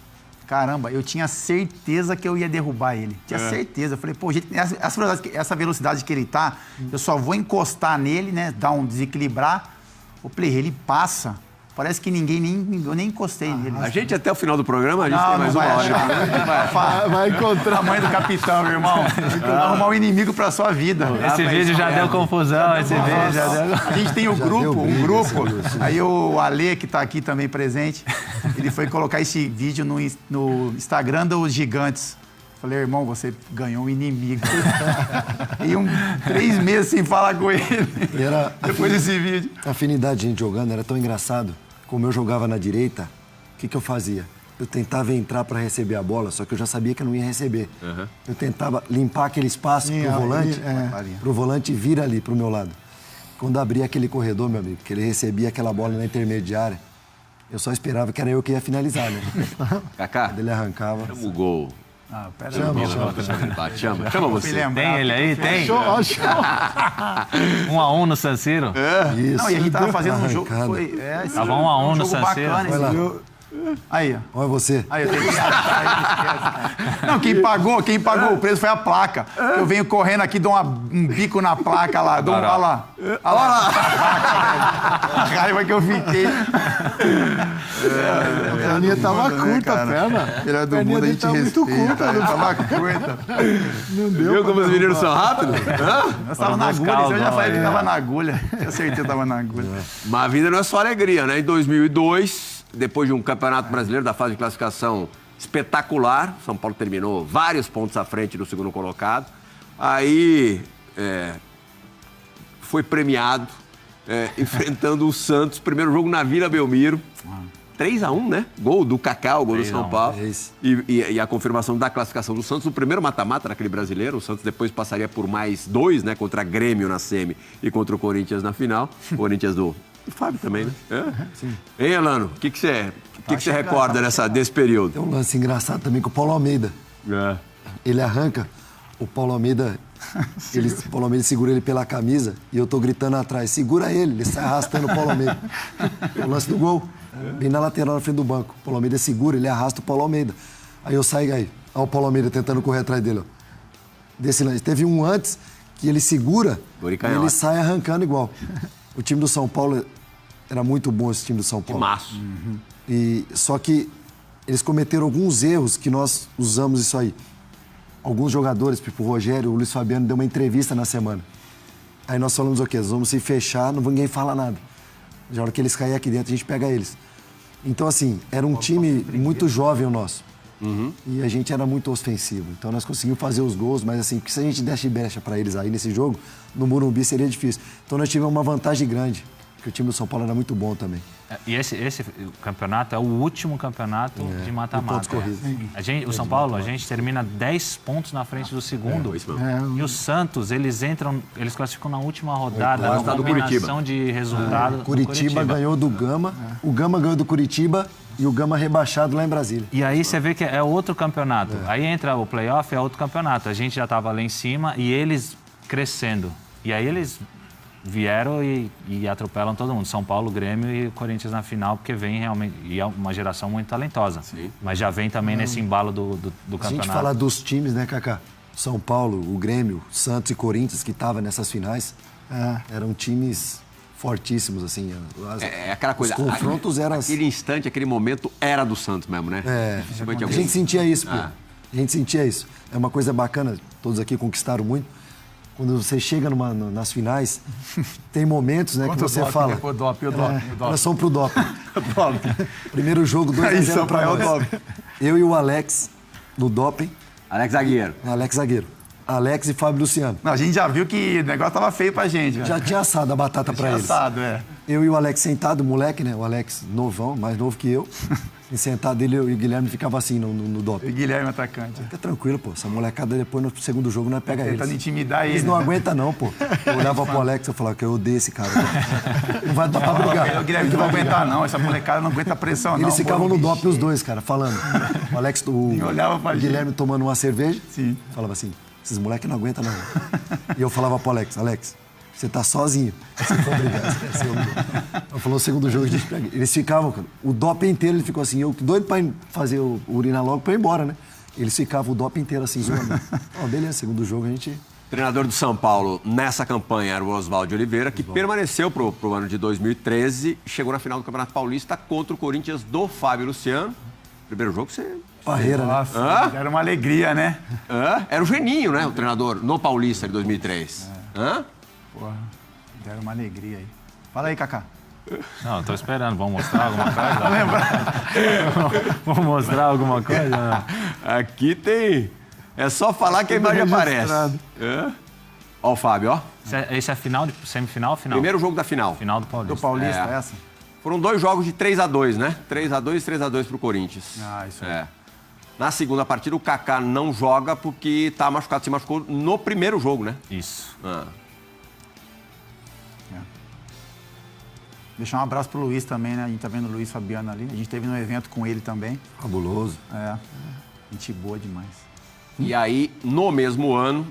Caramba, eu tinha certeza que eu ia derrubar ele. Tinha certeza. Eu falei, pô, gente, essa velocidade que ele tá, eu só vou encostar nele, né? Dar um desequilibrar. O Play, ele passa. Parece que eu nem encostei nele. A gente, até o final do programa, a gente tem mais uma hora. Vai encontrar a mãe do capitão, meu irmão. Vai arrumar um inimigo pra sua vida. Esse vídeo já deu confusão, esse vídeo já deu... A gente tem um grupo. Aí o Ale, que tá aqui também presente, ele foi colocar esse vídeo no Instagram dos Gigantes. Falei, irmão, você ganhou um inimigo. E 3 meses sem falar com ele. Depois desse vídeo. A afinidade de gente jogando era tão engraçado. Como eu jogava na direita, o que eu fazia? Eu tentava entrar para receber a bola, só que eu já sabia que eu não ia receber. Eu tentava limpar aquele espaço pro volante vir ali pro meu lado. Quando abria aquele corredor, meu amigo, que ele recebia aquela bola na intermediária, eu só esperava que era eu que ia finalizar, né? Kaká, quando ele arrancava... Chama o gol. Pera Chama você. Tem ele aí? Tem? 1-1 no San Siro? Isso. Não, e a gente tava fazendo um jogo... Tava 1-1 no San Siro. Aí, ó. Olha você. Aí, não, quem pagou o preço foi a placa. Eu venho correndo aqui, dou um bico na placa lá. Olha lá. A raiva que eu fiquei. A perninha tava curta, a perna. Ele é do mundo, a gente respeita. Tava curta. Não deu. Viu como os meninos são rápidos? Nós tava na agulha. Eu já falei que tava na agulha. Tinha certeza que tava na agulha. Mas a vida não é só alegria, né? Em 2002... Depois de um campeonato brasileiro da fase de classificação espetacular, São Paulo terminou vários pontos à frente do segundo colocado. Aí foi premiado enfrentando o Santos, primeiro jogo na Vila Belmiro. 3-1, né? Gol do Kaká, o gol do São Paulo. E a confirmação da classificação do Santos, o primeiro mata-mata naquele brasileiro. O Santos depois passaria por mais 2, né? Contra Grêmio na semi e contra o Corinthians na final. O Corinthians do E o Fábio também, né? Sim. Hein, Elano? O que você recorda desse período? Tem um lance engraçado também com o Paulo Almeida. Ele arranca, o Paulo Almeida segura ele pela camisa e eu tô gritando atrás, segura ele sai arrastando o Paulo Almeida. O lance do gol, bem na lateral, na frente do banco. O Paulo Almeida segura, ele arrasta o Paulo Almeida. Aí eu saio aí, olha o Paulo Almeida tentando correr atrás dele, ó. Desse lance. Teve um antes que ele segura e ele sai arrancando igual. O time do São Paulo era muito bom, esse time do São Paulo. Maço. Só que eles cometeram alguns erros que nós usamos isso aí. Alguns jogadores, tipo o Rogério, o Luiz Fabiano, deu uma entrevista na semana. Aí nós falamos o quê? Nós vamos se fechar, ninguém fala nada. Na hora que eles caírem aqui dentro, a gente pega eles. Então, assim, era um time muito jovem o nosso. E a gente era muito ofensivo. Então nós conseguimos fazer os gols, mas assim, se a gente desse brecha para eles aí nesse jogo, no Morumbi seria difícil. Então nós tivemos uma vantagem grande, porque o time do São Paulo era muito bom também. E esse campeonato é o último campeonato de mata-mata. O São Paulo, a gente termina 10 pontos na frente do segundo. E o Santos, eles classificam na última rodada, na combinação de resultado. Curitiba ganhou do Gama, o Gama ganhou do Curitiba e o Gama rebaixado lá em Brasília. E aí você vê que é outro campeonato. Aí entra o playoff, é outro campeonato. A gente já estava lá em cima e eles crescendo. E aí eles vieram e atropelam todo mundo. São Paulo, Grêmio e Corinthians na final, porque vem realmente... E é uma geração muito talentosa. Sim. Mas já vem também nesse embalo do campeonato. Se a gente falar dos times, né, Kaká? São Paulo, o Grêmio, Santos e Corinthians, que estavam nessas finais, eram times fortíssimos, assim. Aquela coisa... Os confrontos eram... Aquele instante, aquele momento era do Santos mesmo, né? A gente sentia isso, pô. A gente sentia isso. É uma coisa bacana, todos aqui conquistaram muito. Quando você chega nas finais, tem momentos, né, que você fala... O doping. Nós somos pro doping. Primeiro jogo, 2-0 pra nós. Eu e o Alex, no doping. Alex zagueiro. Alex e Fábio Luciano. Não, a gente já viu que o negócio tava feio pra gente. Já tinha assado a batata pra eles. Eu e o Alex sentado, moleque, né? O Alex novão, mais novo que eu. E sentado ele e o Guilherme ficava assim no doping. E o Guilherme atacante. Fica tranquilo, pô. Essa molecada depois no segundo jogo nós pega eles. Tentando intimidar eles. Não aguentam não, pô. Eu olhava pro Alex e falava que eu odeio esse cara. Não vai dar pra brigar. O Guilherme não vai aguentar não. Essa molecada não aguenta pressão não. Eles ficavam no doping os dois, cara, falando. O Alex, o Guilherme tomando uma cerveja. Sim. Falava assim, esses moleques não aguentam não. E eu falava pro Alex, você tá sozinho. Você for brigar, eu falou, o segundo jogo a gente pega. Eles ficavam, cara, o doping inteiro, ele ficou assim, eu doido pra fazer o urinar logo pra ir embora, né? Eles ficavam o doping inteiro assim, zoando. Beleza, segundo jogo a gente... O treinador do São Paulo nessa campanha era o Oswaldo de Oliveira, que permaneceu pro ano de 2013, chegou na final do Campeonato Paulista contra o Corinthians do Fábio Luciano. Primeiro jogo você... Barreira, nossa, né? Era uma alegria, né? Era o Geninho, né? O treinador no Paulista de 2003. Porra, deram uma alegria aí. Fala aí, Kaká. Não, tô esperando. Vamos mostrar alguma coisa? Vamos mostrar alguma coisa? Aqui tem... É só falar que a imagem aparece. Ó o Fábio, ó. Esse é final, semifinal, final? Primeiro jogo da final. Final do Paulista. Do Paulista, essa? Foram 2 jogos de 3-2, né? 3-2 e 3-2 pro Corinthians. Isso aí. Na segunda partida, o Kaká não joga porque tá machucado. Se machucou no primeiro jogo, né? Isso. Deixar um abraço pro Luiz também, né? A gente tá vendo o Luiz Fabiano ali. A gente teve um evento com ele também. Fabuloso. Gente boa demais. E aí, no mesmo ano,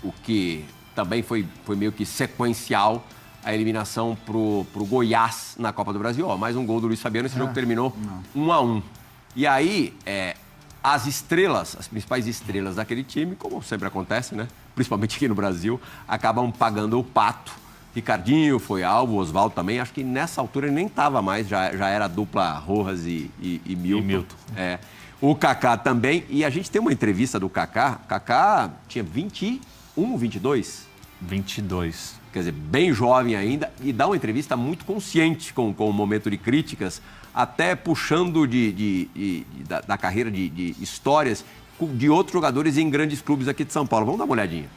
o que também foi meio que sequencial, a eliminação pro Goiás na Copa do Brasil. Ó, mais um gol do Luiz Fabiano. Esse jogo terminou 1-1. E aí, as estrelas, as principais estrelas daquele time, como sempre acontece, né? Principalmente aqui no Brasil, acabam pagando o pato. Ricardinho foi alvo, Oswaldo também. Acho que nessa altura ele nem estava mais, já era a dupla Rojas e Milton. O Kaká também. E a gente tem uma entrevista do Kaká. Kaká tinha 21, 22? 22. Quer dizer, bem jovem ainda. E dá uma entrevista muito consciente com o momento de críticas, até puxando da carreira de histórias de outros jogadores em grandes clubes aqui de São Paulo. Vamos dar uma olhadinha.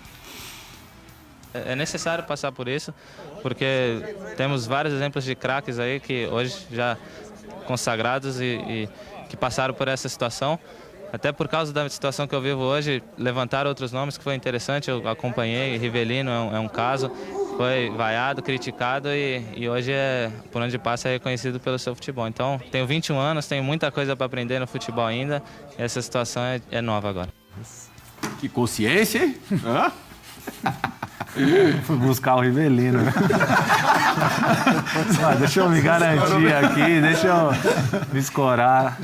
É necessário passar por isso, porque temos vários exemplos de craques aí que hoje já consagrados e que passaram por essa situação. Até por causa da situação que eu vivo hoje, levantar outros nomes que foi interessante, eu acompanhei, Rivelino é um caso. foi vaiado, criticado e hoje, por onde passa, é reconhecido pelo seu futebol. Então, tenho 21 anos, tenho muita coisa para aprender no futebol ainda e essa situação é nova agora. Que consciência, hein? Hã? Fui buscar o Rivelino. Deixa eu me garantir aqui, deixa eu me escorar.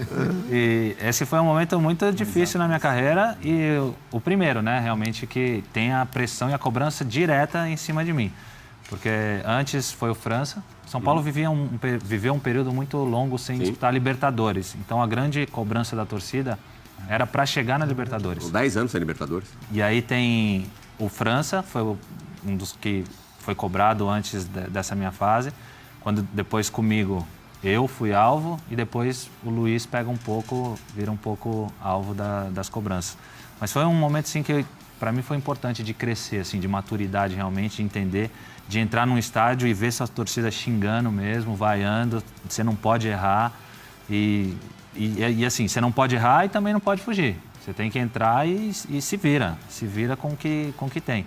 E esse foi um momento muito difícil na minha carreira e o primeiro, né, realmente, que tem a pressão e a cobrança direta em cima de mim. Porque antes foi o França. São Paulo viveu um período muito longo sem disputar Libertadores. Então a grande cobrança da torcida era para chegar na Libertadores. 10 anos sem Libertadores. E aí tem o França, foi um dos que foi cobrado antes dessa minha fase. Quando depois comigo eu fui alvo e depois o Luiz vira um pouco alvo das cobranças. Mas foi um momento assim que para mim foi importante de crescer, assim, de maturidade realmente, de entender, de entrar num estádio e ver essa torcida xingando mesmo, vaiando, você não pode errar e assim, você não pode errar e também não pode fugir. Você tem que entrar e se vira com o que tem.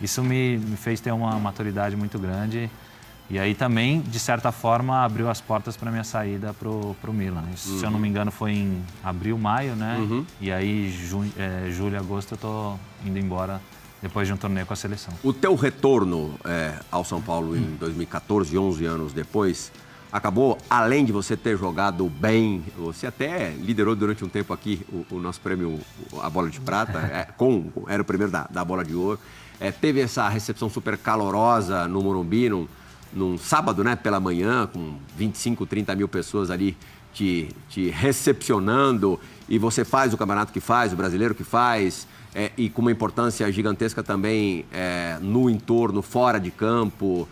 Isso me fez ter uma maturidade muito grande e aí também, de certa forma, abriu as portas para minha saída pro Milan. Isso, se eu não me engano, foi em abril, maio, né? E aí, julho e agosto, eu tô indo embora depois de um torneio com a seleção. O teu retorno ao São Paulo em 2014, 11 anos depois, acabou, além de você ter jogado bem, você até liderou durante um tempo aqui o nosso prêmio, a Bola de Prata, era o primeiro da Bola de Ouro. Teve essa recepção super calorosa no Morumbi, num sábado, né, pela manhã, com 25, 30 mil pessoas ali te recepcionando, e você faz o campeonato que faz, o brasileiro que faz, e com uma importância gigantesca também no entorno, fora de campo,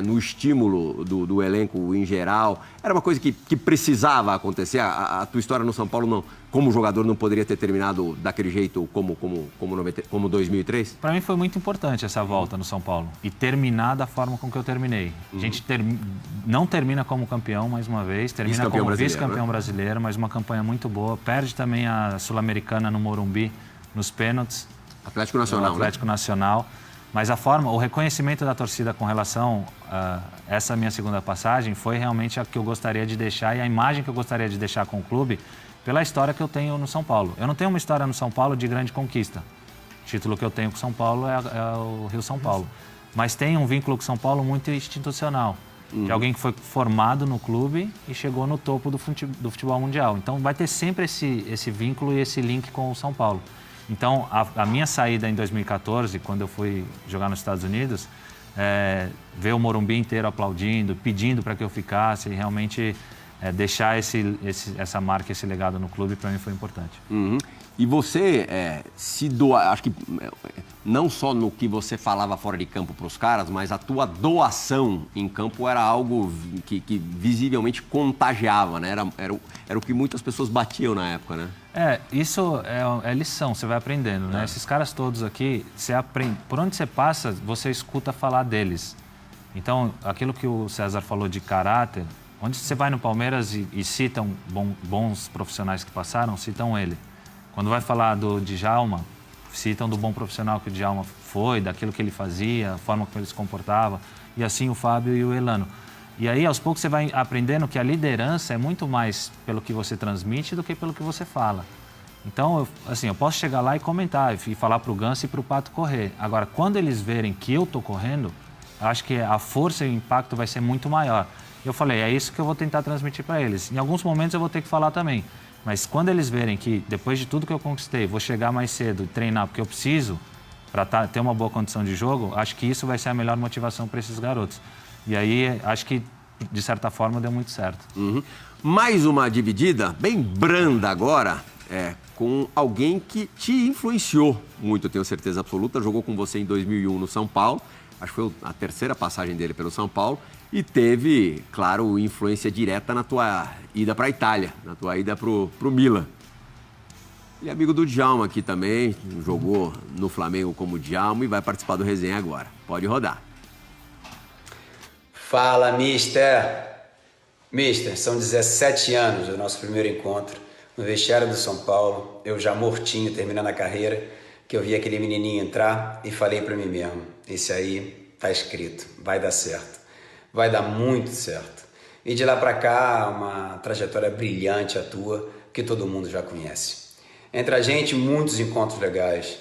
no estímulo do elenco em geral. Era uma coisa que precisava acontecer. A tua história no São Paulo, como jogador, não poderia ter terminado daquele jeito como 2003? Para mim foi muito importante essa volta no São Paulo e terminar da forma com que eu terminei. A gente não termina como campeão mais uma vez, termina como vice-campeão brasileiro, mas uma campanha muito boa. Perde também a Sul-Americana no Morumbi, nos pênaltis. Atlético Nacional, Atlético Nacional. Mas o reconhecimento da torcida com relação a essa minha segunda passagem foi realmente a que eu gostaria de deixar e a imagem que eu gostaria de deixar com o clube pela história que eu tenho no São Paulo. Eu não tenho uma história no São Paulo de grande conquista. O título que eu tenho com o São Paulo é o Rio São Paulo. Mas tem um vínculo com o São Paulo muito institucional. De alguém que foi formado no clube e chegou no topo do futebol mundial. Então vai ter sempre esse vínculo e esse link com o São Paulo. Então, a minha saída em 2014, quando eu fui jogar nos Estados Unidos, ver o Morumbi inteiro aplaudindo, pedindo para que eu ficasse, e realmente deixar essa marca, esse legado no clube, para mim foi importante. E você se doa, acho que não só no que você falava fora de campo para os caras, mas a tua doação em campo era algo que visivelmente contagiava, né? Era o que muitas pessoas batiam na época, né? Isso é lição, você vai aprendendo, né? Esses caras todos aqui, você aprende, por onde você passa, você escuta falar deles. Então, aquilo que o César falou de caráter, onde você vai no Palmeiras e citam bons profissionais que passaram, citam ele. Quando vai falar do Djalma, citam do bom profissional que o Djalma foi, daquilo que ele fazia, a forma como ele se comportava, e assim o Fábio e o Elano. E aí, aos poucos, você vai aprendendo que a liderança é muito mais pelo que você transmite do que pelo que você fala. Então, eu posso chegar lá e comentar, e falar para o Ganso e para o Pato correr. Agora, quando eles verem que eu estou correndo, eu acho que a força e o impacto vai ser muito maior. Eu falei, é isso que eu vou tentar transmitir para eles. Em alguns momentos eu vou ter que falar também. Mas quando eles verem que, depois de tudo que eu conquistei, vou chegar mais cedo e treinar porque eu preciso para ter uma boa condição de jogo, acho que isso vai ser a melhor motivação para esses garotos. E aí, acho que, de certa forma, deu muito certo. Mais uma dividida, bem branda agora, com alguém que te influenciou muito, eu tenho certeza absoluta. Jogou com você em 2001 no São Paulo, acho que foi a terceira passagem dele pelo São Paulo. E teve, claro, influência direta na tua ida para a Itália, na tua ida pro Milan. Ele é amigo do Djalma aqui também, jogou no Flamengo como Djalma e vai participar do resenha agora. Pode rodar. Fala, mister! Mister, são 17 anos do nosso primeiro encontro no vestiário do São Paulo. Eu já mortinho, terminando a carreira, que eu vi aquele menininho entrar e falei para mim mesmo, esse aí tá escrito, vai dar certo, vai dar muito certo. E de lá para cá, uma trajetória brilhante a tua, que todo mundo já conhece. Entre a gente, muitos encontros legais,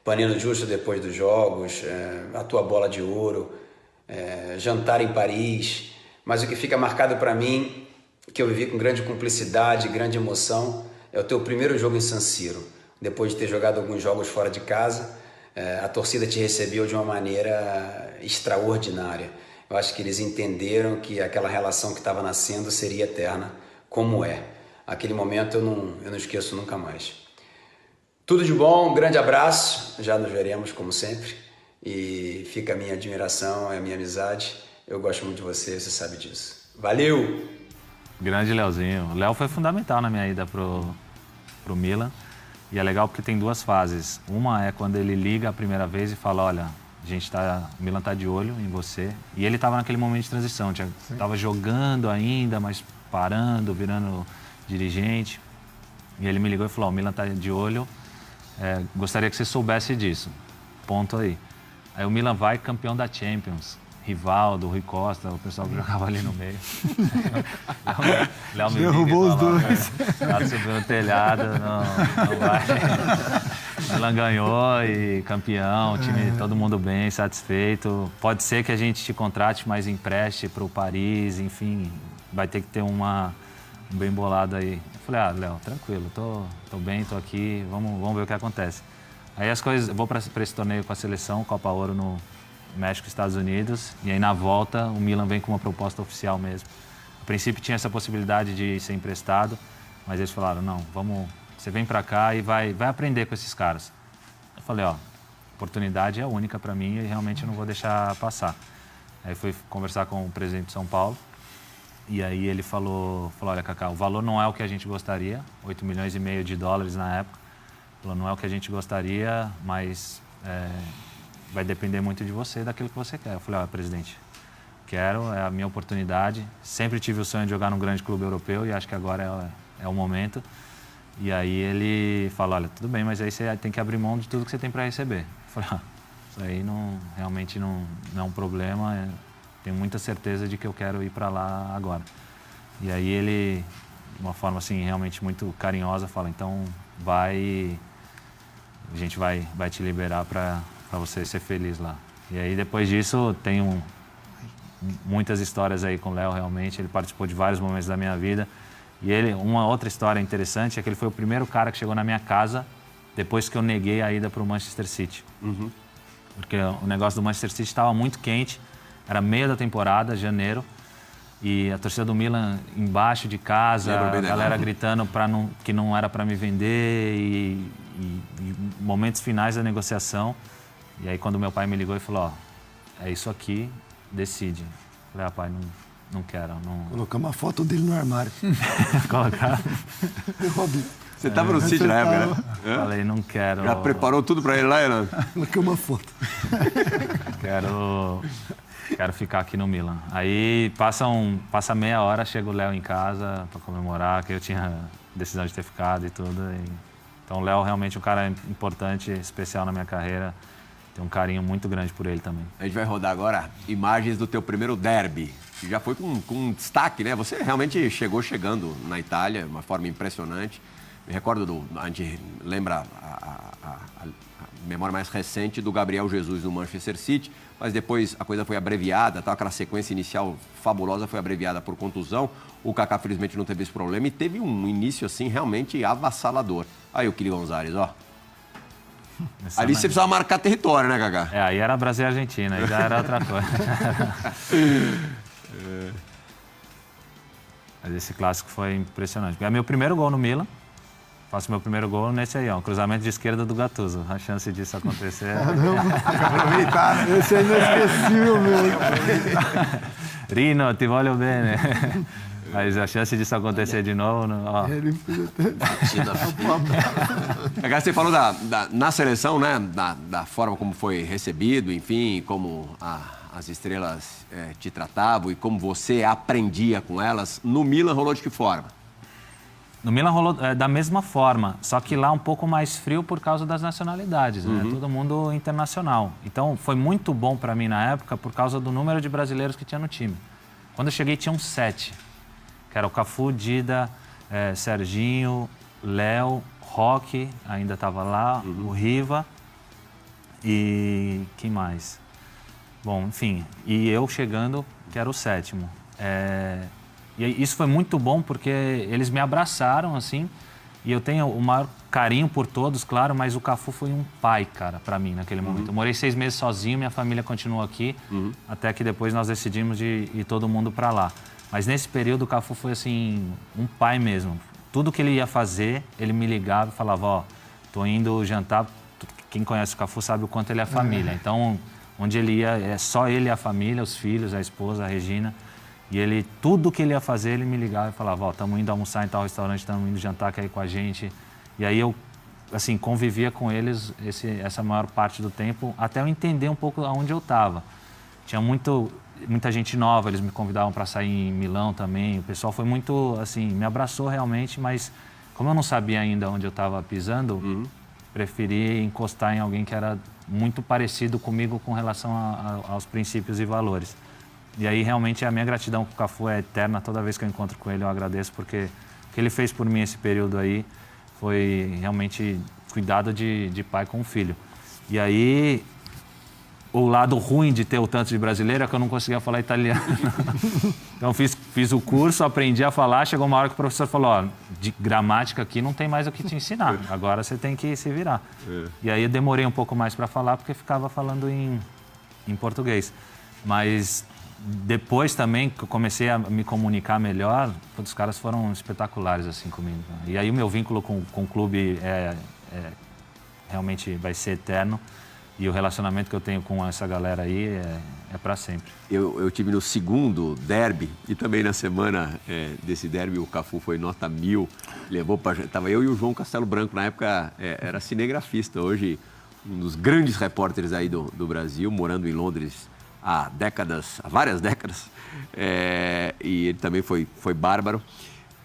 Panino Justo depois dos jogos, a tua bola de ouro, jantar em Paris, mas o que fica marcado para mim, que eu vivi com grande cumplicidade, grande emoção, é o teu primeiro jogo em San Siro. Depois de ter jogado alguns jogos fora de casa, a torcida te recebeu de uma maneira extraordinária. Eu acho que eles entenderam que aquela relação que estava nascendo seria eterna, como é. Aquele momento eu não esqueço nunca mais. Tudo de bom, um grande abraço, já nos veremos como sempre. E fica a minha admiração, a minha amizade. Eu gosto muito de você, você sabe disso. Valeu! Grande Leozinho. O Léo foi fundamental na minha ida pro Milan. E é legal porque tem duas fases. Uma é quando ele liga a primeira vez e fala, olha, o Milan tá de olho em você. E ele estava naquele momento de transição, estava jogando ainda, mas parando, virando dirigente. E ele me ligou e falou, o Milan tá de olho, gostaria que você soubesse disso. Ponto aí. Aí o Milan vai campeão da Champions. Rivaldo, Rui Costa, o pessoal que jogava ali no meio. Léo me derrubou os dois. Tá subindo no telhado, não vai. O Milan ganhou e campeão, time todo mundo bem, satisfeito. Pode ser que a gente te contrate, mas empreste para o Paris, enfim, vai ter que ter um bem bolado aí. Eu falei, Léo, tranquilo, tô bem, tô aqui, vamos ver o que acontece. Aí as coisas, eu vou para esse torneio com a seleção, Copa Ouro no México e Estados Unidos, e aí na volta o Milan vem com uma proposta oficial mesmo. A princípio tinha essa possibilidade de ser emprestado, mas eles falaram, não, você vem para cá e vai aprender com esses caras. Eu falei, a oportunidade é única para mim e realmente eu não vou deixar passar. Aí fui conversar com o presidente de São Paulo, e aí ele falou, olha, Kaká, o valor não é o que a gente gostaria, 8,5 milhões de dólares na época. Falou, não é o que a gente gostaria, mas vai depender muito de você, daquilo que você quer. Eu falei, presidente, quero, é a minha oportunidade. Sempre tive o sonho de jogar num grande clube europeu e acho que agora é o momento. E aí ele falou, olha, tudo bem, mas aí você tem que abrir mão de tudo que você tem para receber. Eu falei, isso aí realmente não é um problema, tenho muita certeza de que eu quero ir para lá agora. E aí ele, de uma forma assim, realmente muito carinhosa, fala, então a gente vai te liberar para você ser feliz lá. E aí, depois disso, tenho muitas histórias aí com o Léo, realmente. Ele participou de vários momentos da minha vida. E uma outra história interessante é que ele foi o primeiro cara que chegou na minha casa depois que eu neguei a ida para o Manchester City. Uhum. Porque o negócio do Manchester City estava muito quente, era meio da temporada, janeiro, e a torcida do Milan embaixo de casa, a galera gritando que não era para me vender, e momentos finais da negociação. E aí quando meu pai me ligou e falou, é isso aqui, decide. Eu falei, pai, não quero. Colocamos uma foto dele no armário. Colocar. Você estava no City na época, né? Falei, não quero. Já preparou tudo para ele lá, Elan? Colocamos uma foto. Quero ficar aqui no Milan. Aí passa meia hora, chega o Léo em casa para comemorar, que eu tinha decisão de ter ficado e tudo. Então o Léo realmente é um cara importante, especial na minha carreira. Tenho um carinho muito grande por ele também. A gente vai rodar agora imagens do teu primeiro derby, que já foi com destaque, né? Você realmente chegando na Itália de uma forma impressionante. Me recordo a gente lembra a memória mais recente do Gabriel Jesus no Manchester City, mas depois a coisa foi abreviada, aquela sequência inicial fabulosa foi abreviada por contusão. O Kaká, felizmente, não teve esse problema e teve um início, assim, realmente avassalador. Aí o Kili Gonzalez, Ali você precisava marcar território, né, Kaká? Aí era Brasil e Argentina, aí já era outra coisa. Mas esse clássico foi impressionante. É meu primeiro gol no Milan. Faço meu primeiro gol nesse aí, um cruzamento de esquerda do Gattuso. A chance disso acontecer... Aproveitar, né? Esse é inesquecível mesmo. Rino, te voglio bene. Mas a chance disso acontecer de novo... Agora você falou na seleção, né? Da forma como foi recebido, enfim, como as estrelas te tratavam e como você aprendia com elas. No Milan rolou de que forma? No Milan rolou da mesma forma, só que lá um pouco mais frio por causa das nacionalidades, né? Todo mundo internacional. Então foi muito bom para mim na época por causa do número de brasileiros que tinha no time. Quando eu cheguei tinham 7, que era o Cafu, Dida, Serginho, Léo, Roque, ainda estava lá, o Riva e quem mais? Bom, enfim, e eu chegando, que era o 7º. E isso foi muito bom porque eles me abraçaram, assim, e eu tenho o maior carinho por todos, claro, mas o Cafu foi um pai, cara, para mim naquele momento. Eu morei 6 meses sozinho, minha família continuou aqui, até que depois nós decidimos de ir todo mundo para lá. Mas nesse período o Cafu foi, assim, um pai mesmo. Tudo que ele ia fazer, ele me ligava e falava, ó, tô indo jantar. Quem conhece o Cafu sabe o quanto ele é família. Então, onde ele ia, é só ele e a família, os filhos, a esposa, a Regina. E ele, tudo que ele ia fazer, ele me ligava e falava, ó, estamos indo almoçar em tal restaurante, estamos indo jantar, quer ir com a gente. E aí eu, assim, convivia com eles essa maior parte do tempo, até eu entender um pouco aonde eu estava. Tinha muita gente nova, eles me convidavam para sair em Milão também. O pessoal foi muito, assim, me abraçou realmente, mas como eu não sabia ainda onde eu estava pisando, preferi encostar em alguém que era muito parecido comigo com relação aos princípios e valores. E aí, realmente, a minha gratidão com o Cafu é eterna. Toda vez que eu encontro com ele, eu agradeço, porque o que ele fez por mim esse período aí foi realmente cuidado de pai com o filho. E aí, o lado ruim de ter o tanto de brasileiro é que eu não conseguia falar italiano. Então, fiz o curso, aprendi a falar. Chegou uma hora que o professor falou, ó, de gramática aqui não tem mais o que te ensinar. Agora você tem que se virar. E aí, eu demorei um pouco mais para falar, porque ficava falando em português. Mas depois também que eu comecei a me comunicar melhor, os caras foram espetaculares assim comigo. E aí o meu vínculo com o clube realmente vai ser eterno. E o relacionamento que eu tenho com essa galera aí é para sempre. Eu tive no segundo derby e também na semana desse derby o Cafu foi nota 1000. Levou para... Tava eu e o João Castelo Branco, na época era cinegrafista. Hoje um dos grandes repórteres aí do Brasil, morando em Londres há várias décadas, e ele também foi bárbaro.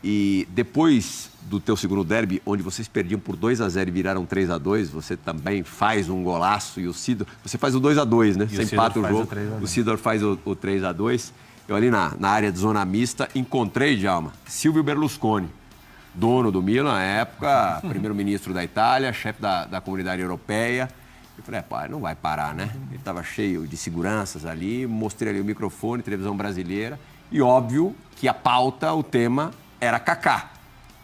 E depois do teu segundo derby, onde vocês perdiam por 2-0 e viraram 3-2, você também faz um golaço e o Sidor... Você faz o 2-2, né? Você empata o jogo, o Sidor faz o 3-2. Eu ali na área de zona mista encontrei, Djalma, Silvio Berlusconi, dono do Milan na época, primeiro-ministro da Itália, chefe da comunidade europeia. Eu falei, pai, não vai parar, né? Ele estava cheio de seguranças ali, mostrei ali o microfone, televisão brasileira, e óbvio que a pauta, o tema, era Kaká.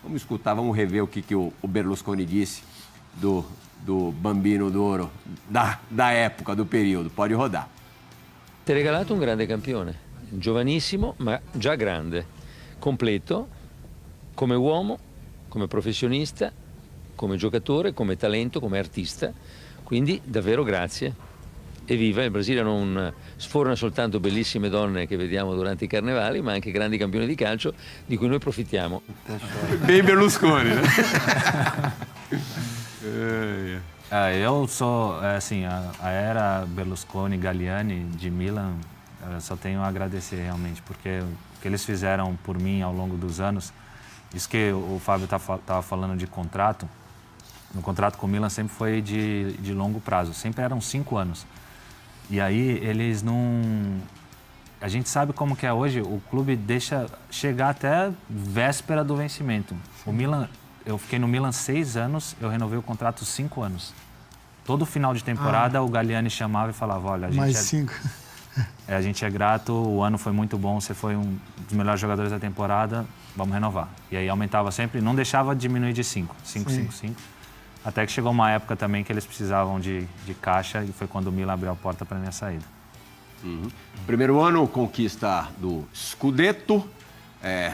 Vamos escutar, vamos rever o que o Berlusconi disse do Bambino d'Oro, da época, do período. Pode rodar. Ti ha regalato un grande campione, giovanissimo ma già grande, completo, come uomo, come professionista, come giocatore, come talento, come artista. Quindi davvero grazie. Evviva, il Brasile non sforna soltanto bellissime donne che vediamo durante i carnevali, ma anche grandi campioni di calcio di cui noi profittiamo. Bem Berlusconi, né? Eu sou, assim, a era Berlusconi, Galliani, de Milan, eu só tenho a agradecer realmente, porque o que eles fizeram por mim ao longo dos anos, isso que o Fábio estava falando de contrato, no contrato com o Milan sempre foi de longo prazo, sempre eram 5 anos. E aí eles não... A gente sabe como que é hoje, o clube deixa chegar até véspera do vencimento. O Milan, eu fiquei no Milan 6 anos, eu renovei o contrato 5 anos. Todo final de temporada o Galliani chamava e falava, olha, a gente mais 5. A gente é grato, o ano foi muito bom, você foi um dos melhores jogadores da temporada, vamos renovar. E aí aumentava sempre, não deixava diminuir de 5. 5. Até que chegou uma época também que eles precisavam de caixa e foi quando o Milan abriu a porta para a minha saída. Primeiro ano, conquista do Scudetto,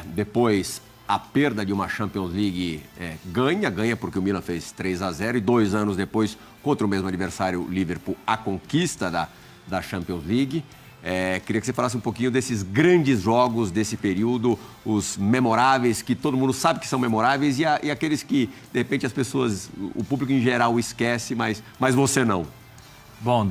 depois a perda de uma Champions League ganha porque o Milan fez 3-0 e 2 anos depois, contra o mesmo adversário, o Liverpool, a conquista da Champions League. Queria que você falasse um pouquinho desses grandes jogos desse período, os memoráveis, que todo mundo sabe que são memoráveis, e aqueles que, de repente, as pessoas, o público em geral esquece, mas você não. Bom,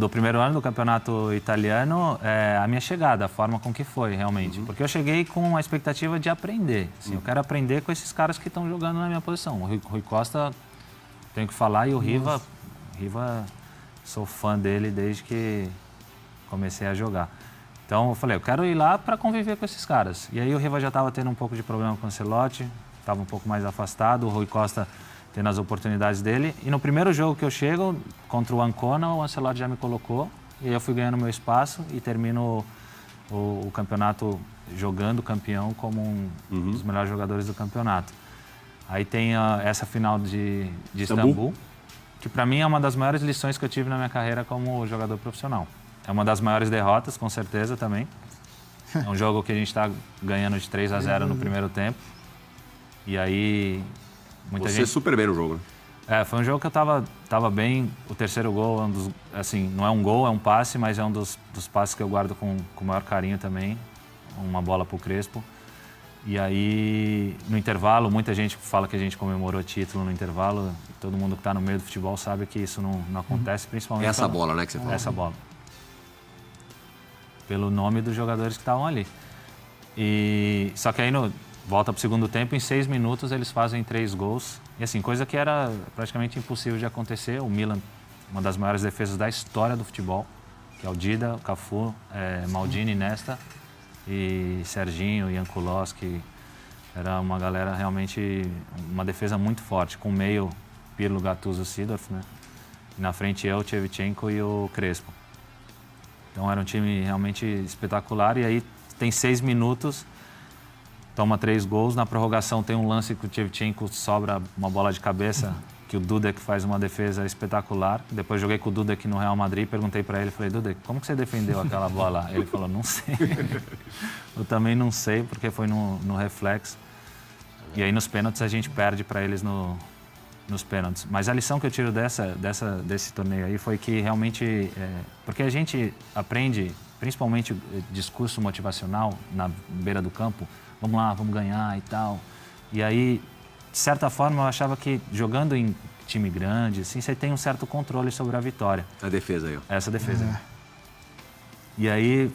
do primeiro ano do campeonato italiano, a minha chegada, a forma com que foi, realmente. Porque eu cheguei com a expectativa de aprender. Assim, eu quero aprender com esses caras que estão jogando na minha posição. O Rui Costa, tenho que falar, e o Riva, sou fã dele desde que comecei a jogar. Então, eu falei, eu quero ir lá para conviver com esses caras. E aí o Riva já estava tendo um pouco de problema com o Ancelotti, estava um pouco mais afastado, o Rui Costa tendo as oportunidades dele. E no primeiro jogo que eu chego, contra o Ancona, o Ancelotti já me colocou. E aí eu fui ganhando meu espaço e termino o campeonato jogando campeão como um dos melhores jogadores do campeonato. Aí tem essa final de Istambul, que para mim é uma das maiores lições que eu tive na minha carreira como jogador profissional. É uma das maiores derrotas, com certeza, também. É um jogo que a gente está ganhando de 3-0 no primeiro tempo. E aí... Você super bem no jogo, né? Foi um jogo que eu tava bem. O terceiro gol, não é um gol, é um passe, mas é um dos passes que eu guardo com o maior carinho também. Uma bola pro Crespo. E aí, no intervalo, muita gente fala que a gente comemorou título no intervalo. Todo mundo que está no meio do futebol sabe que isso não acontece, principalmente... Essa bola, né, que você fala? Essa bola. Pelo nome dos jogadores que estavam ali. Só que aí, volta para o segundo tempo, em 6 minutos eles fazem 3 gols. E assim, coisa que era praticamente impossível de acontecer. O Milan, uma das maiores defesas da história do futebol, que é o Dida, o Cafu, Maldini, Nesta e Serginho, Jan Kulowski. Era uma galera realmente, uma defesa muito forte, com o meio Pirlo, Gattuso, Seedorf, né? E na frente eu, Shevchenko e o Crespo. Então era um time realmente espetacular. E aí tem 6 minutos... Toma 3 gols. Na prorrogação tem um lance que o Shevchenko sobra uma bola de cabeça, que o Dudek faz uma defesa espetacular. Depois joguei com o Dudek no Real Madrid, perguntei para ele, falei, Dudek, como que você defendeu aquela bola? Ele falou, não sei. Eu também não sei, porque foi no reflexo. E aí nos pênaltis a gente perde para eles nos pênaltis. Mas a lição que eu tiro desse torneio aí foi que realmente... porque a gente aprende, principalmente discurso motivacional na beira do campo, vamos lá, vamos ganhar e tal. E aí, de certa forma, eu achava que jogando em time grande, assim, você tem um certo controle sobre a vitória. A defesa aí, ó. Essa defesa aí. E aí,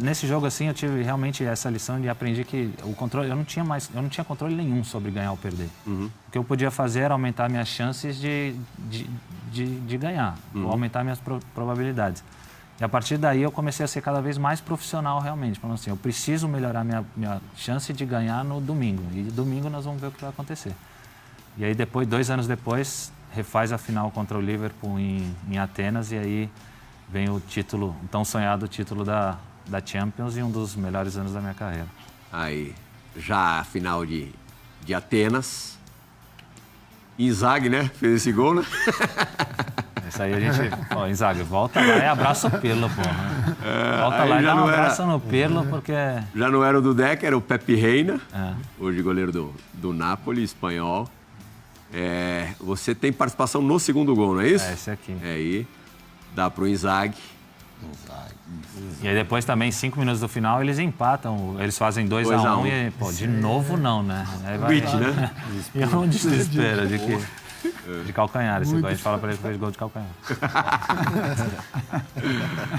nesse jogo, assim, eu tive realmente essa lição e aprendi que o controle, eu não tinha controle nenhum sobre ganhar ou perder. O que eu podia fazer era aumentar minhas chances de ganhar, ou aumentar minhas probabilidades. E a partir daí eu comecei a ser cada vez mais profissional realmente, falando assim, eu preciso melhorar minha chance de ganhar no domingo. E domingo nós vamos ver o que vai acontecer. E aí depois, 2 anos depois, refaz a final contra o Liverpool em Atenas e aí vem o título, o tão sonhado título da Champions e um dos melhores anos da minha carreira. Aí, já a final de Atenas, Inzaghi, né? Fez esse gol, né? Isso aí a gente... Ó, Inzaghi, volta lá e abraça o Pirlo, pô. Né? Volta lá e dá um abraço no Pirlo, porque... Já não era o Dudek, era o Pepe Reina, hoje goleiro do Napoli, espanhol. Você tem participação no segundo gol, não é isso? Esse aqui. Aí, dá pro Inzaghi. E aí depois também, 5 minutos do final, eles empatam. Eles fazem 2-1 e, pô, de novo não, né? Aí vai, Beat, né? E é um desespero de calcanhar. Esse gol, a gente fala pra ele que fez gol de calcanhar.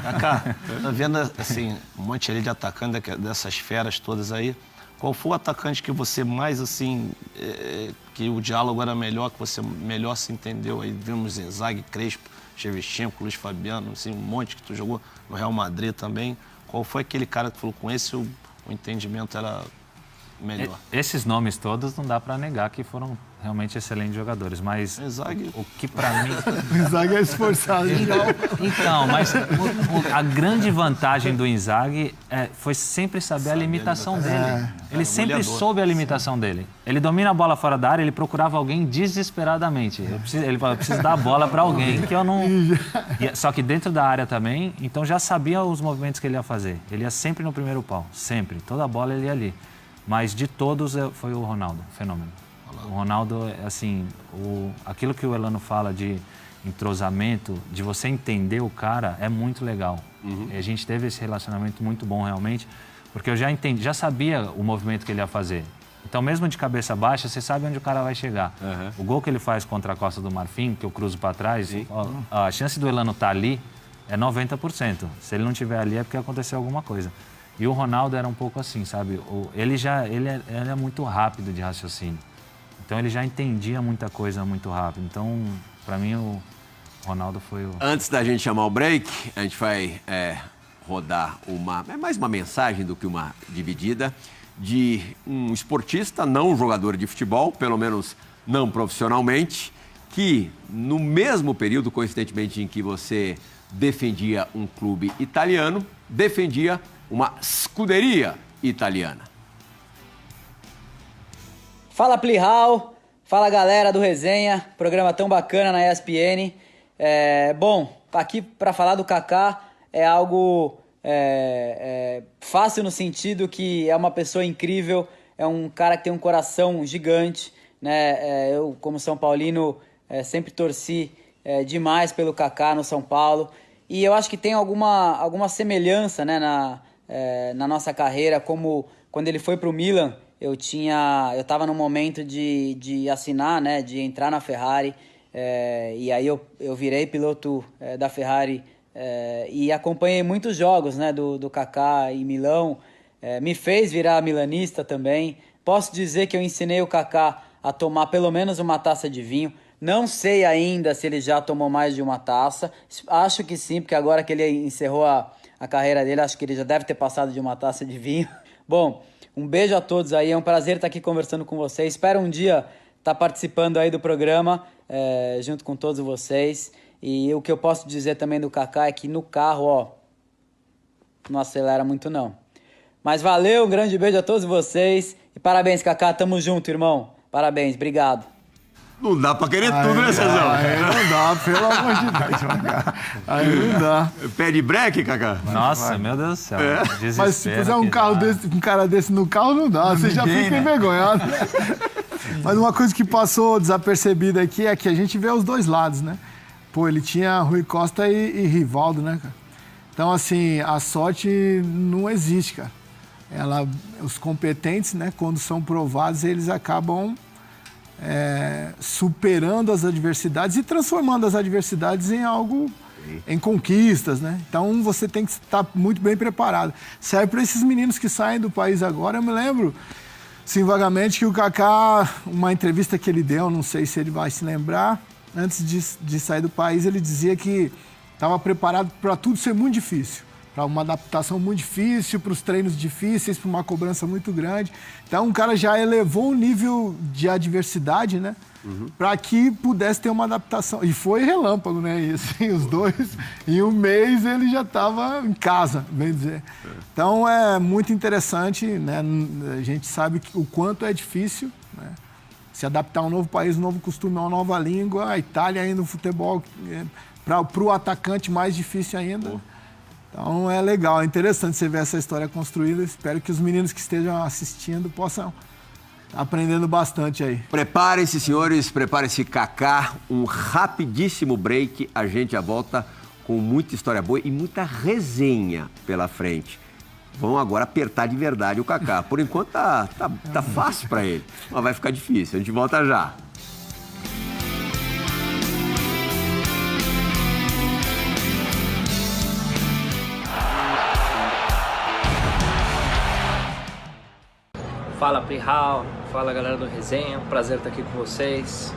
Kaká, tá vendo assim, um monte ali de atacante dessas feras todas aí. Qual foi o atacante que você mais, assim, que o diálogo era melhor, que você melhor se entendeu? Aí vimos Inzaghi, Crespo, Shevchenko, Luiz Fabiano, assim, um monte que tu jogou no Real Madrid também. Qual foi aquele cara que falou com esse o entendimento era melhor? Esses nomes todos não dá para negar que foram realmente excelentes jogadores, mas Inzaghi. o que para mim... Inzaghi é esforçado. Então, mas a grande vantagem do Inzaghi foi sempre saber a limitação dele. Ele sempre soube a limitação dele. Ele domina a bola fora da área, ele procurava alguém desesperadamente. Ele falava, eu preciso dar a bola para alguém que eu não... Só que dentro da área também, então já sabia os movimentos que ele ia fazer. Ele ia sempre no primeiro pau, sempre. Toda a bola ele ia ali. Mas de todos foi o Ronaldo, fenômeno. O Ronaldo, assim, aquilo que o Elano fala de entrosamento, de você entender o cara, é muito legal. E a gente teve esse relacionamento muito bom realmente, porque eu já sabia o movimento que ele ia fazer. Então, mesmo de cabeça baixa, você sabe onde o cara vai chegar. O gol que ele faz contra a Costa do Marfim, que eu cruzo para trás, a chance do Elano estar ali é 90%. Se ele não estiver ali é porque aconteceu alguma coisa. E o Ronaldo era um pouco assim, sabe? Ele é muito rápido de raciocínio. Então, ele já entendia muita coisa muito rápido. Então, para mim, o Ronaldo foi o... Antes da gente chamar o break, a gente vai rodar mais uma mensagem do que uma dividida, de um esportista, não um jogador de futebol, pelo menos não profissionalmente, que no mesmo período, coincidentemente, em que você defendia um clube italiano, defendia uma scuderia italiana. Fala, Plihal! Fala, galera do Resenha, programa tão bacana na ESPN. Bom, aqui para falar do Kaká é algo fácil no sentido que é uma pessoa incrível, é um cara que tem um coração gigante, né? Eu, como São Paulino, sempre torci demais pelo Kaká no São Paulo, e eu acho que tem alguma semelhança, né, na nossa carreira, como quando ele foi para o Milan, eu estava no momento de assinar, né, de entrar na Ferrari, e aí eu virei piloto da Ferrari e acompanhei muitos jogos, né, do Kaká em Milão, me fez virar milanista também. Posso dizer que eu ensinei o Kaká a tomar pelo menos uma taça de vinho. Não sei ainda se ele já tomou mais de uma taça. Acho que sim, porque agora que ele encerrou a carreira dele, acho que ele já deve ter passado de uma taça de vinho. Bom, um beijo a todos aí, é um prazer estar aqui conversando com vocês. Espero um dia estar participando aí do programa, junto com todos vocês. E o que eu posso dizer também do Kaká é que no carro, não acelera muito não. Mas valeu, um grande beijo a todos vocês. E parabéns, Kaká, tamo junto, irmão. Parabéns, obrigado. Não dá pra querer tudo, né, Cezão? Aí não dá, pelo amor de Deus. Aí não dá. Pé de breque, Kaká? Nossa, meu Deus do céu. Mas se puser um cara desse no carro, não dá. Você já fica envergonhado. Mas uma coisa que passou desapercebida aqui é que a gente vê os dois lados, né? Pô, ele tinha Rui Costa e Rivaldo, né, cara? Então, assim, a sorte não existe, cara. Os competentes, né, quando são provados, eles acabam superando as adversidades e transformando as adversidades em algo, em conquistas, né? Então, você tem que estar muito bem preparado. Serve para esses meninos que saem do país agora. Eu me lembro, sim, vagamente, que o Kaká, uma entrevista que ele deu, não sei se ele vai se lembrar, antes de sair do país, ele dizia que estava preparado para tudo ser muito difícil, para uma adaptação muito difícil, para os treinos difíceis, para uma cobrança muito grande. Então, o cara já elevou o nível de adversidade, né? Para que pudesse ter uma adaptação. E foi relâmpago, né? E assim, os dois, em um mês ele já estava em casa, bem dizer. Então, é muito interessante, né? A gente sabe o quanto é difícil, né? Se adaptar a um novo país, um novo costume, uma nova língua. A Itália ainda no futebol, para o atacante mais difícil ainda. Então é legal, é interessante você ver essa história construída. Espero que os meninos que estejam assistindo possam aprendendo bastante aí. Preparem-se, senhores, prepare-se, Kaká. Um rapidíssimo break, a gente já volta com muita história boa e muita resenha pela frente. Vão agora apertar de verdade o Kaká. Por enquanto tá fácil para ele, mas vai ficar difícil. A gente volta já. Fala, Plihal. Fala, galera do Resenha. Prazer estar aqui com vocês.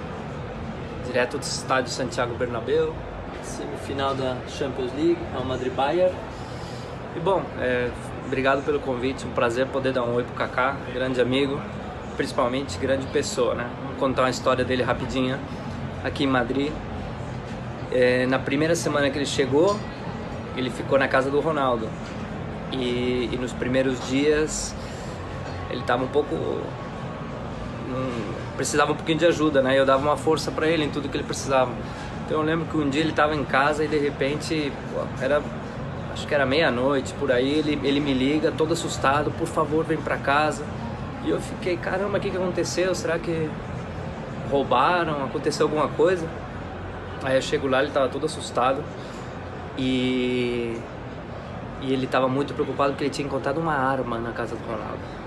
Direto do estádio Santiago Bernabéu, semifinal da Champions League, Real Madrid-Bayern. E bom, obrigado pelo convite, um prazer poder dar um oi pro Kaká, grande amigo, principalmente grande pessoa, né? Vou contar uma história dele rapidinha. Aqui em Madrid, na primeira semana que ele chegou, ele ficou na casa do Ronaldo. E nos primeiros dias, ele estava um pouco... precisava um pouquinho de ajuda, né? Eu dava uma força para ele em tudo que ele precisava. Então eu lembro que um dia ele estava em casa e de repente, acho que era meia-noite, por aí, ele me liga, todo assustado, por favor, vem pra casa. E eu fiquei, caramba, o que aconteceu? Será que roubaram? Aconteceu alguma coisa? Aí eu chego lá, ele tava todo assustado e ele tava muito preocupado porque ele tinha encontrado uma arma na casa do Ronaldo.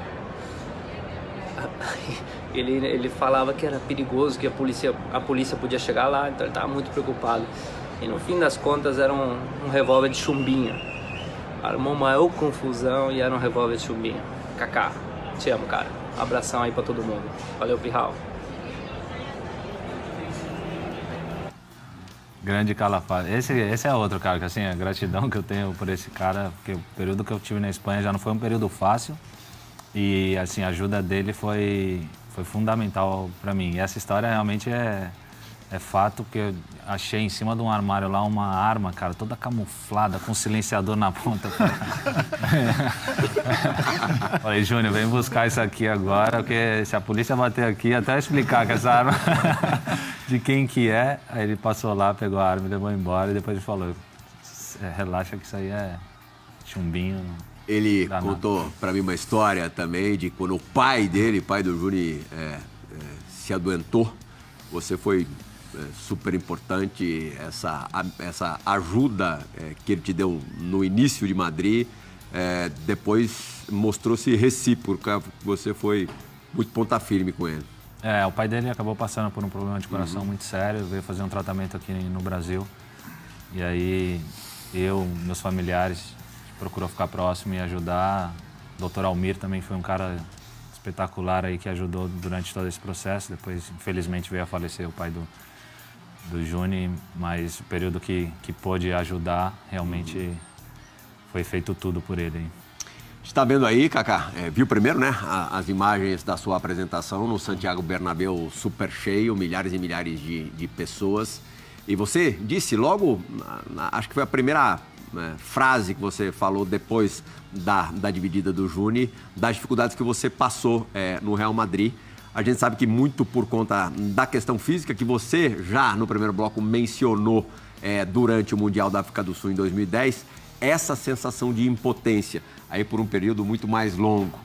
Ele falava que era perigoso, que a polícia podia chegar lá, então ele estava muito preocupado. E no fim das contas era um revólver de chumbinho. Armou maior confusão e era um revólver de chumbinho. Kaká, te amo, cara. Abração aí pra todo mundo. Valeu, Pirral. Grande Calafate. Esse é outro, cara, que assim, a gratidão que eu tenho por esse cara, porque o período que eu tive na Espanha já não foi um período fácil. E, assim, a ajuda dele foi fundamental para mim. E essa história realmente é fato, porque eu achei em cima de um armário lá uma arma, cara, toda camuflada, com silenciador na ponta. Falei, Júnior, vem buscar isso aqui agora, porque se a polícia bater aqui, até eu explicar que essa arma de quem que é. Aí ele passou lá, pegou a arma e levou embora, e depois ele falou, relaxa que isso aí é chumbinho. Ele contou para mim uma história também de quando o pai dele, pai do Júnior, se adoentou. Você foi super importante, essa ajuda que ele te deu no início de Madrid, depois mostrou-se recíproca, você foi muito ponta firme com ele. O pai dele acabou passando por um problema de coração muito sério, veio fazer um tratamento aqui no Brasil. E aí meus familiares, procurou ficar próximo e ajudar. O Dr. Almir também foi um cara espetacular aí que ajudou durante todo esse processo. Depois, infelizmente, veio a falecer o pai do Júnior, mas o período que pôde ajudar, realmente foi feito tudo por ele. A gente está vendo aí, Kaká, viu primeiro, né, as imagens da sua apresentação no Santiago Bernabéu super cheio, milhares e milhares de pessoas. E você disse logo, acho que foi a primeira frase que você falou depois da dividida do Júnior, das dificuldades que você passou no Real Madrid. A gente sabe que muito por conta da questão física, que você já no primeiro bloco mencionou durante o Mundial da África do Sul em 2010, essa sensação de impotência, aí por um período muito mais longo,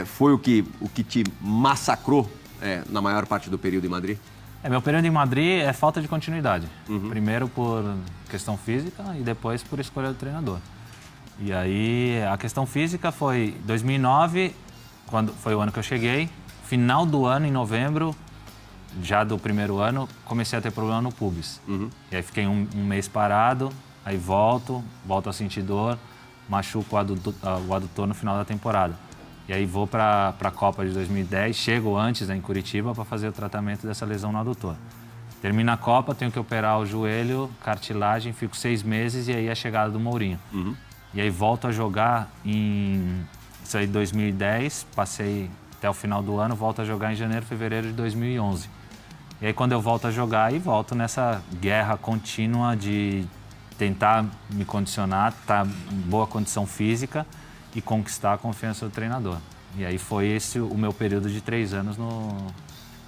foi o que te massacrou na maior parte do período em Madrid? Meu período em Madrid é falta de continuidade. Primeiro por questão física e depois por escolha do treinador. E aí a questão física foi 2009, quando foi o ano que eu cheguei. Final do ano, em novembro, já do primeiro ano, comecei a ter problema no pubis. E aí fiquei um mês parado, aí volto a sentir dor, machuco o adutor no final da temporada. E aí vou para a Copa de 2010, chego antes em Curitiba para fazer o tratamento dessa lesão no adutor. Termina a Copa, tenho que operar o joelho, cartilagem, fico 6 meses e aí a chegada do Mourinho. E aí volto a jogar em 2010, passei até o final do ano, volto a jogar em janeiro, fevereiro de 2011. E aí quando eu volto a jogar, aí volto nessa guerra contínua de tentar me condicionar, estar em boa condição física e conquistar a confiança do treinador. E aí foi esse o meu período de 3 anos no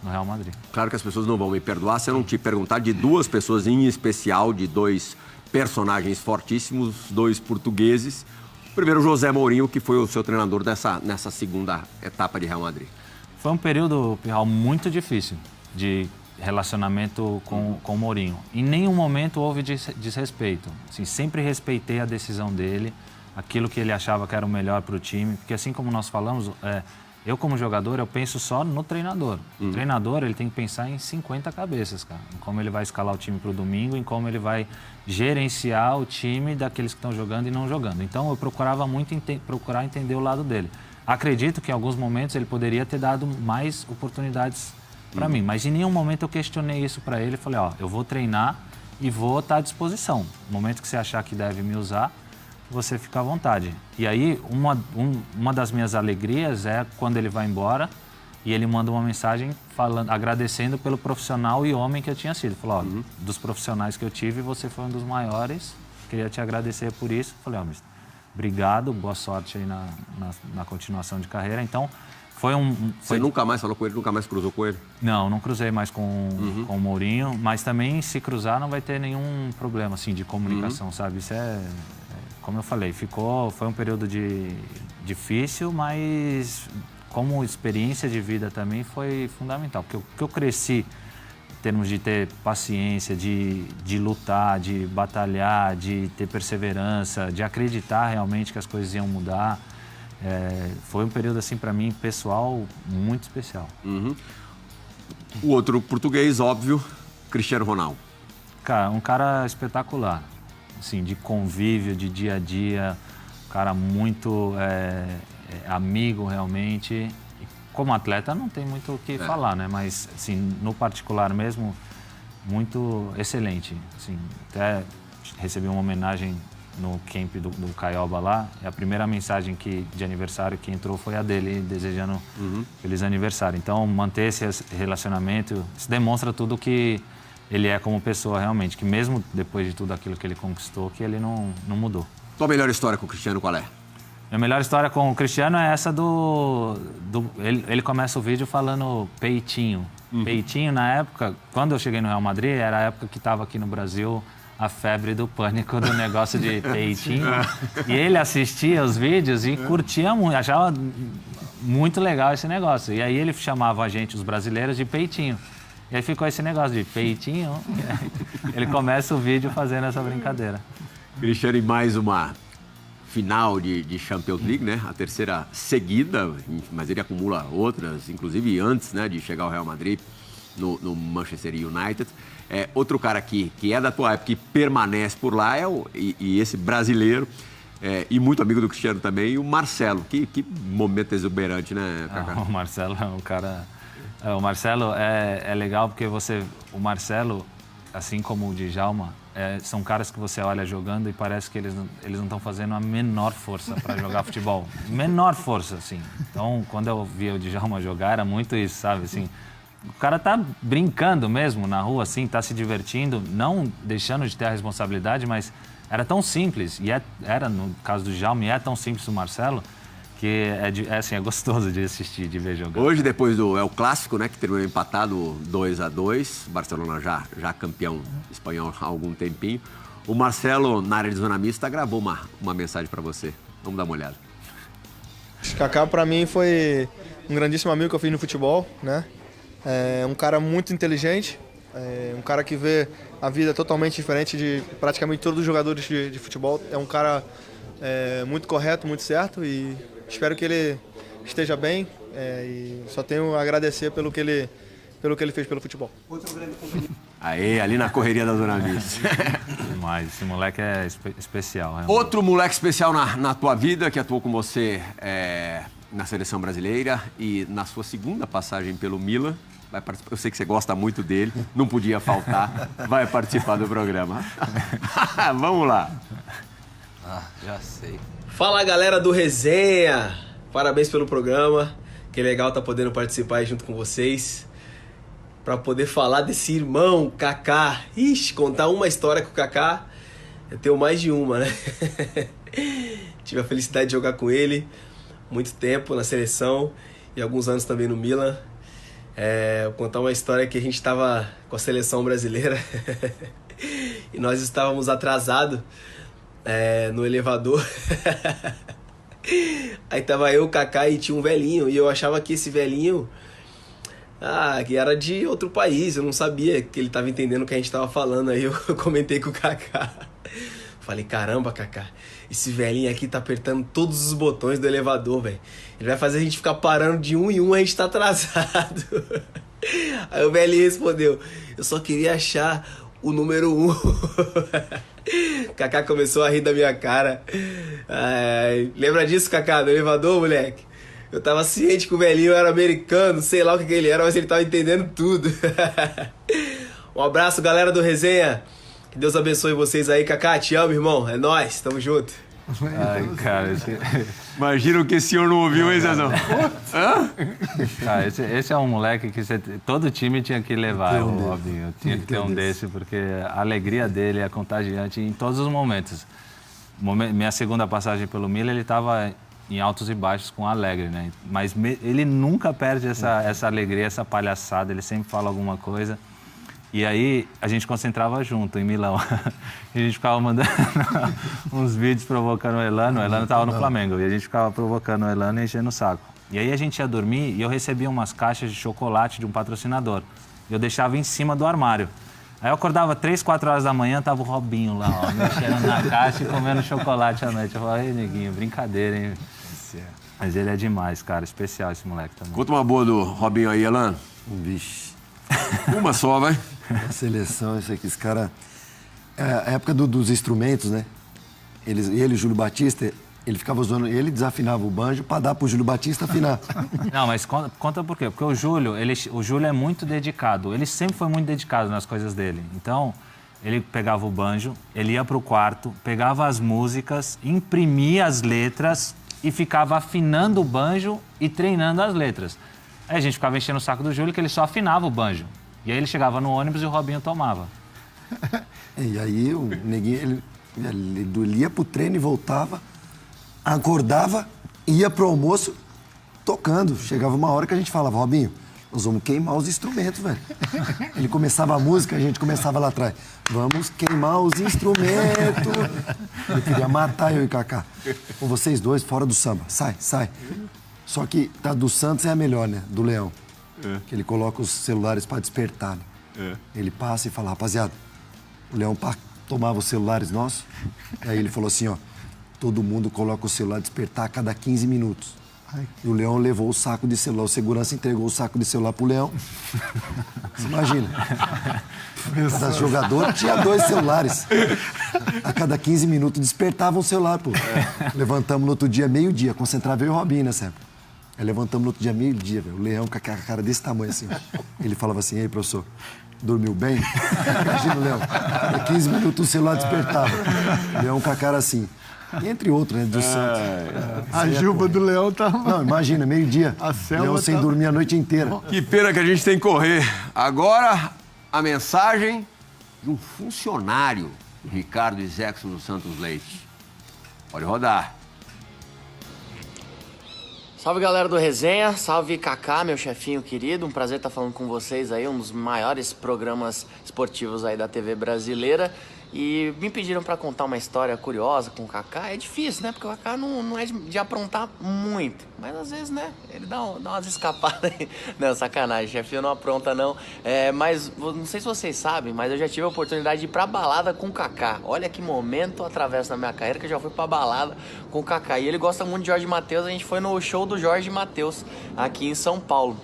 Real Madrid. Claro que as pessoas não vão me perdoar se eu não te perguntar de 2 pessoas em especial, de 2 personagens fortíssimos, 2 portugueses. Primeiro, José Mourinho, que foi o seu treinador nessa segunda etapa de Real Madrid. Foi um período, Pirral, muito difícil de relacionamento com o Mourinho. Em nenhum momento houve desrespeito. Assim, sempre respeitei a decisão dele, aquilo que ele achava que era o melhor para o time. Porque assim como nós falamos, eu como jogador, eu penso só no treinador. O treinador, ele tem que pensar em 50 cabeças, cara. Em como ele vai escalar o time para o domingo, em como ele vai gerenciar o time daqueles que estão jogando e não jogando. Então, eu procurava muito procurar entender o lado dele. Acredito que em alguns momentos ele poderia ter dado mais oportunidades para mim, mas em nenhum momento eu questionei isso para ele. Falei, eu vou treinar e vou estar à disposição. No momento que você achar que deve me usar, você fica à vontade. E aí, uma das minhas alegrias é quando ele vai embora e ele manda uma mensagem agradecendo pelo profissional e homem que eu tinha sido. Falou, dos profissionais que eu tive, você foi um dos maiores, queria te agradecer por isso. Falei, obrigado, boa sorte aí na continuação de carreira. Então, Você nunca mais falou com ele, nunca mais cruzou com ele? Não cruzei mais com o Mourinho, mas também se cruzar não vai ter nenhum problema assim, de comunicação, sabe? Isso como eu falei, foi um período difícil, mas como experiência de vida também foi fundamental. Porque o que eu cresci em termos de ter paciência, de lutar, de batalhar, de ter perseverança, de acreditar realmente que as coisas iam mudar. Foi um período, assim, para mim, pessoal, muito especial. O outro português, óbvio, Cristiano Ronaldo. Cara, um cara espetacular, assim, de convívio, de dia a dia, um cara muito amigo, realmente. E como atleta, não tem muito o que falar, né? Mas, assim, no particular mesmo, muito excelente. Assim, até recebi uma homenagem no camp do Caioba lá, e a primeira mensagem de aniversário que entrou foi a dele, desejando feliz aniversário. Então, manter esse relacionamento, isso demonstra tudo que ele é como pessoa realmente, que mesmo depois de tudo aquilo que ele conquistou, que ele não mudou. Tua melhor história com o Cristiano qual é? A melhor história com o Cristiano é essa ele começa o vídeo falando peitinho. Peitinho, na época, quando eu cheguei no Real Madrid, era a época que estava aqui no Brasil a febre do pânico do negócio de peitinho. E ele assistia os vídeos e curtia muito, achava muito legal esse negócio. E aí ele chamava a gente, os brasileiros, de peitinho. E aí ficou esse negócio de peitinho. Ele começa o vídeo fazendo essa brincadeira. Cristiano, em mais uma final de Champions League, né? A terceira seguida, mas ele acumula outras, inclusive antes, né, de chegar ao Real Madrid, no Manchester United. Outro cara aqui, que é da tua época, que permanece por lá, e esse brasileiro, e muito amigo do Cristiano também, o Marcelo. Que momento exuberante, né, Kaká? O Marcelo é um cara... O Marcelo é legal porque o Marcelo, assim como o Djalma, são caras que você olha jogando e parece que eles não estão fazendo a menor força para jogar futebol. Menor força, assim. Então, quando eu via o Djalma jogar, era muito isso, sabe? Assim, o cara tá brincando mesmo na rua, assim, tá se divertindo, não deixando de ter a responsabilidade, mas era tão simples, e era no caso do Djalma, e é tão simples do Marcelo, que é gostoso de assistir, de ver jogar. Hoje, depois do El Clássico, né, que terminou empatado 2-2, Barcelona já campeão espanhol há algum tempinho, o Marcelo, na área de zona mista, gravou uma mensagem para você. Vamos dar uma olhada. Kaká, para mim, foi um grandíssimo amigo que eu fiz no futebol, né? Um cara muito inteligente, um cara que vê a vida totalmente diferente de praticamente todos os jogadores de futebol. É um cara muito correto, muito certo, e espero que ele esteja bem, e só tenho a agradecer pelo que ele fez pelo futebol. Aí, ali na correria da zona mista. Demais, esse moleque é especial. Realmente. Outro moleque especial na tua vida, que atuou com você na seleção brasileira e na sua segunda passagem pelo Milan. Vai participar. Eu sei que você gosta muito dele, não podia faltar, vai participar do programa. Vamos lá. Já sei. Fala, galera do Resenha! Parabéns pelo programa. Que legal tá podendo participar aí junto com vocês. Pra poder falar desse irmão, Kaká. Ixi, contar uma história com o Kaká. Eu tenho mais de uma, né? Tive a felicidade de jogar com ele muito tempo na seleção e alguns anos também no Milan. Vou contar uma história que a gente estava com a seleção brasileira e nós estávamos atrasados no elevador. Aí tava eu, o Kaká, e tinha um velhinho, e eu achava que esse velhinho que era de outro país. Eu não sabia que ele tava entendendo o que a gente tava falando. Aí eu comentei com o Kaká. Falei, caramba, Kaká, esse velhinho aqui tá apertando todos os botões do elevador, velho. Ele vai fazer a gente ficar parando de um em um, a gente tá atrasado. Aí o velhinho respondeu, eu só queria achar o número 1. Kaká começou a rir da minha cara. Lembra disso, Kaká, do elevador, moleque? Eu tava ciente que o velhinho era americano, sei lá o que ele era, mas ele tava entendendo tudo. Um abraço, galera do Resenha. Que Deus abençoe vocês aí. Kaká, te amo, irmão. É nóis, tamo junto. Ai, cara, imagina o que esse senhor não ouviu, hein, Zezão? Cara, esse é um moleque que todo time tinha que levar, óbvio. Tinha que ter um desse, porque a alegria dele é contagiante em todos os momentos. Minha segunda passagem pelo Milan, ele estava em altos e baixos com Alegre, né? Mas ele nunca perde essa alegria, essa palhaçada, ele sempre fala alguma coisa. E aí a gente concentrava junto em Milão. E a gente ficava mandando uns vídeos provocando o Elano estava no Flamengo, e a gente ficava provocando o Elano e enchendo o saco. E aí a gente ia dormir e eu recebia umas caixas de chocolate de um patrocinador. Eu deixava em cima do armário. Aí eu acordava 3, 4 horas da manhã, tava o Robinho lá, ó, mexendo na caixa e comendo chocolate à noite. Eu falava, ei, neguinho, brincadeira, hein? Mas ele é demais, cara. Especial esse moleque também. Conta uma boa do Robinho aí, Elan. Vixe. Uma só, vai. A seleção, isso aqui, esse cara... É a época dos instrumentos, né? Ele e o Júlio Batista, ele ficava usando... Ele desafinava o banjo pra dar pro Júlio Batista afinar. Não, mas conta por quê? Porque o Júlio é muito dedicado. Ele sempre foi muito dedicado nas coisas dele. Então, ele pegava o banjo, ele ia pro quarto, pegava as músicas, imprimia as letras e ficava afinando o banjo e treinando as letras. Aí a gente ficava enchendo o saco do Júlio que ele só afinava o banjo. E aí ele chegava no ônibus e o Robinho tomava. E aí o neguinho, ele ia pro treino e voltava, acordava, ia pro almoço tocando. Chegava uma hora que a gente falava, Robinho, nós vamos queimar os instrumentos, velho. Ele começava a música, a gente começava lá atrás. Vamos queimar os instrumentos. Ele queria matar eu e Kaká. Com vocês dois, fora do samba. Sai, sai. Só que tá do Santos é a melhor, né? Do Leão. Que ele coloca os celulares pra despertar. Né? Ele passa e fala, rapaziada, o Leão tomava os celulares nossos. E aí ele falou assim, ó, todo mundo coloca o celular despertar a cada 15 minutos. E o Leão levou o saco de celular. O segurança entregou o saco de celular pro Leão. Você imagina. Cada jogador tinha 2 celulares. A cada 15 minutos despertava um celular, pô. Levantamos no outro dia, meio-dia. Concentrava eu e o Robinho nessa época. Aí levantamos no outro dia, meio-dia, velho. O Leão com a cara desse tamanho assim. Ó. Ele falava assim, ei, professor, dormiu bem? Imagina o Leão. A 15 minutos o celular despertava. O Leão com a cara assim. E entre outros, né, do Santos. A juba do Leão tá... Não, imagina, meio-dia. Leão sem dormir a noite inteira. Que pena que a gente tem que correr. Agora, a mensagem de um funcionário, Ricardo Izexo do Santos Leite. Pode rodar. Salve, galera do Resenha. Salve, Kaká, meu chefinho querido. Um prazer estar falando com vocês aí, um dos maiores programas esportivos aí da TV brasileira. E me pediram para contar uma história curiosa com o Kaká. É difícil, né? Porque o Kaká não é de aprontar muito. Mas às vezes, né? Ele dá umas escapadas aí. Não, sacanagem, chefinho não apronta não. Mas não sei se vocês sabem, mas eu já tive a oportunidade de ir pra balada com o Kaká. Olha que momento através da minha carreira que eu já fui pra balada com o Kaká. E ele gosta muito de Jorge Mateus. A gente foi no show do Jorge Mateus aqui em São Paulo.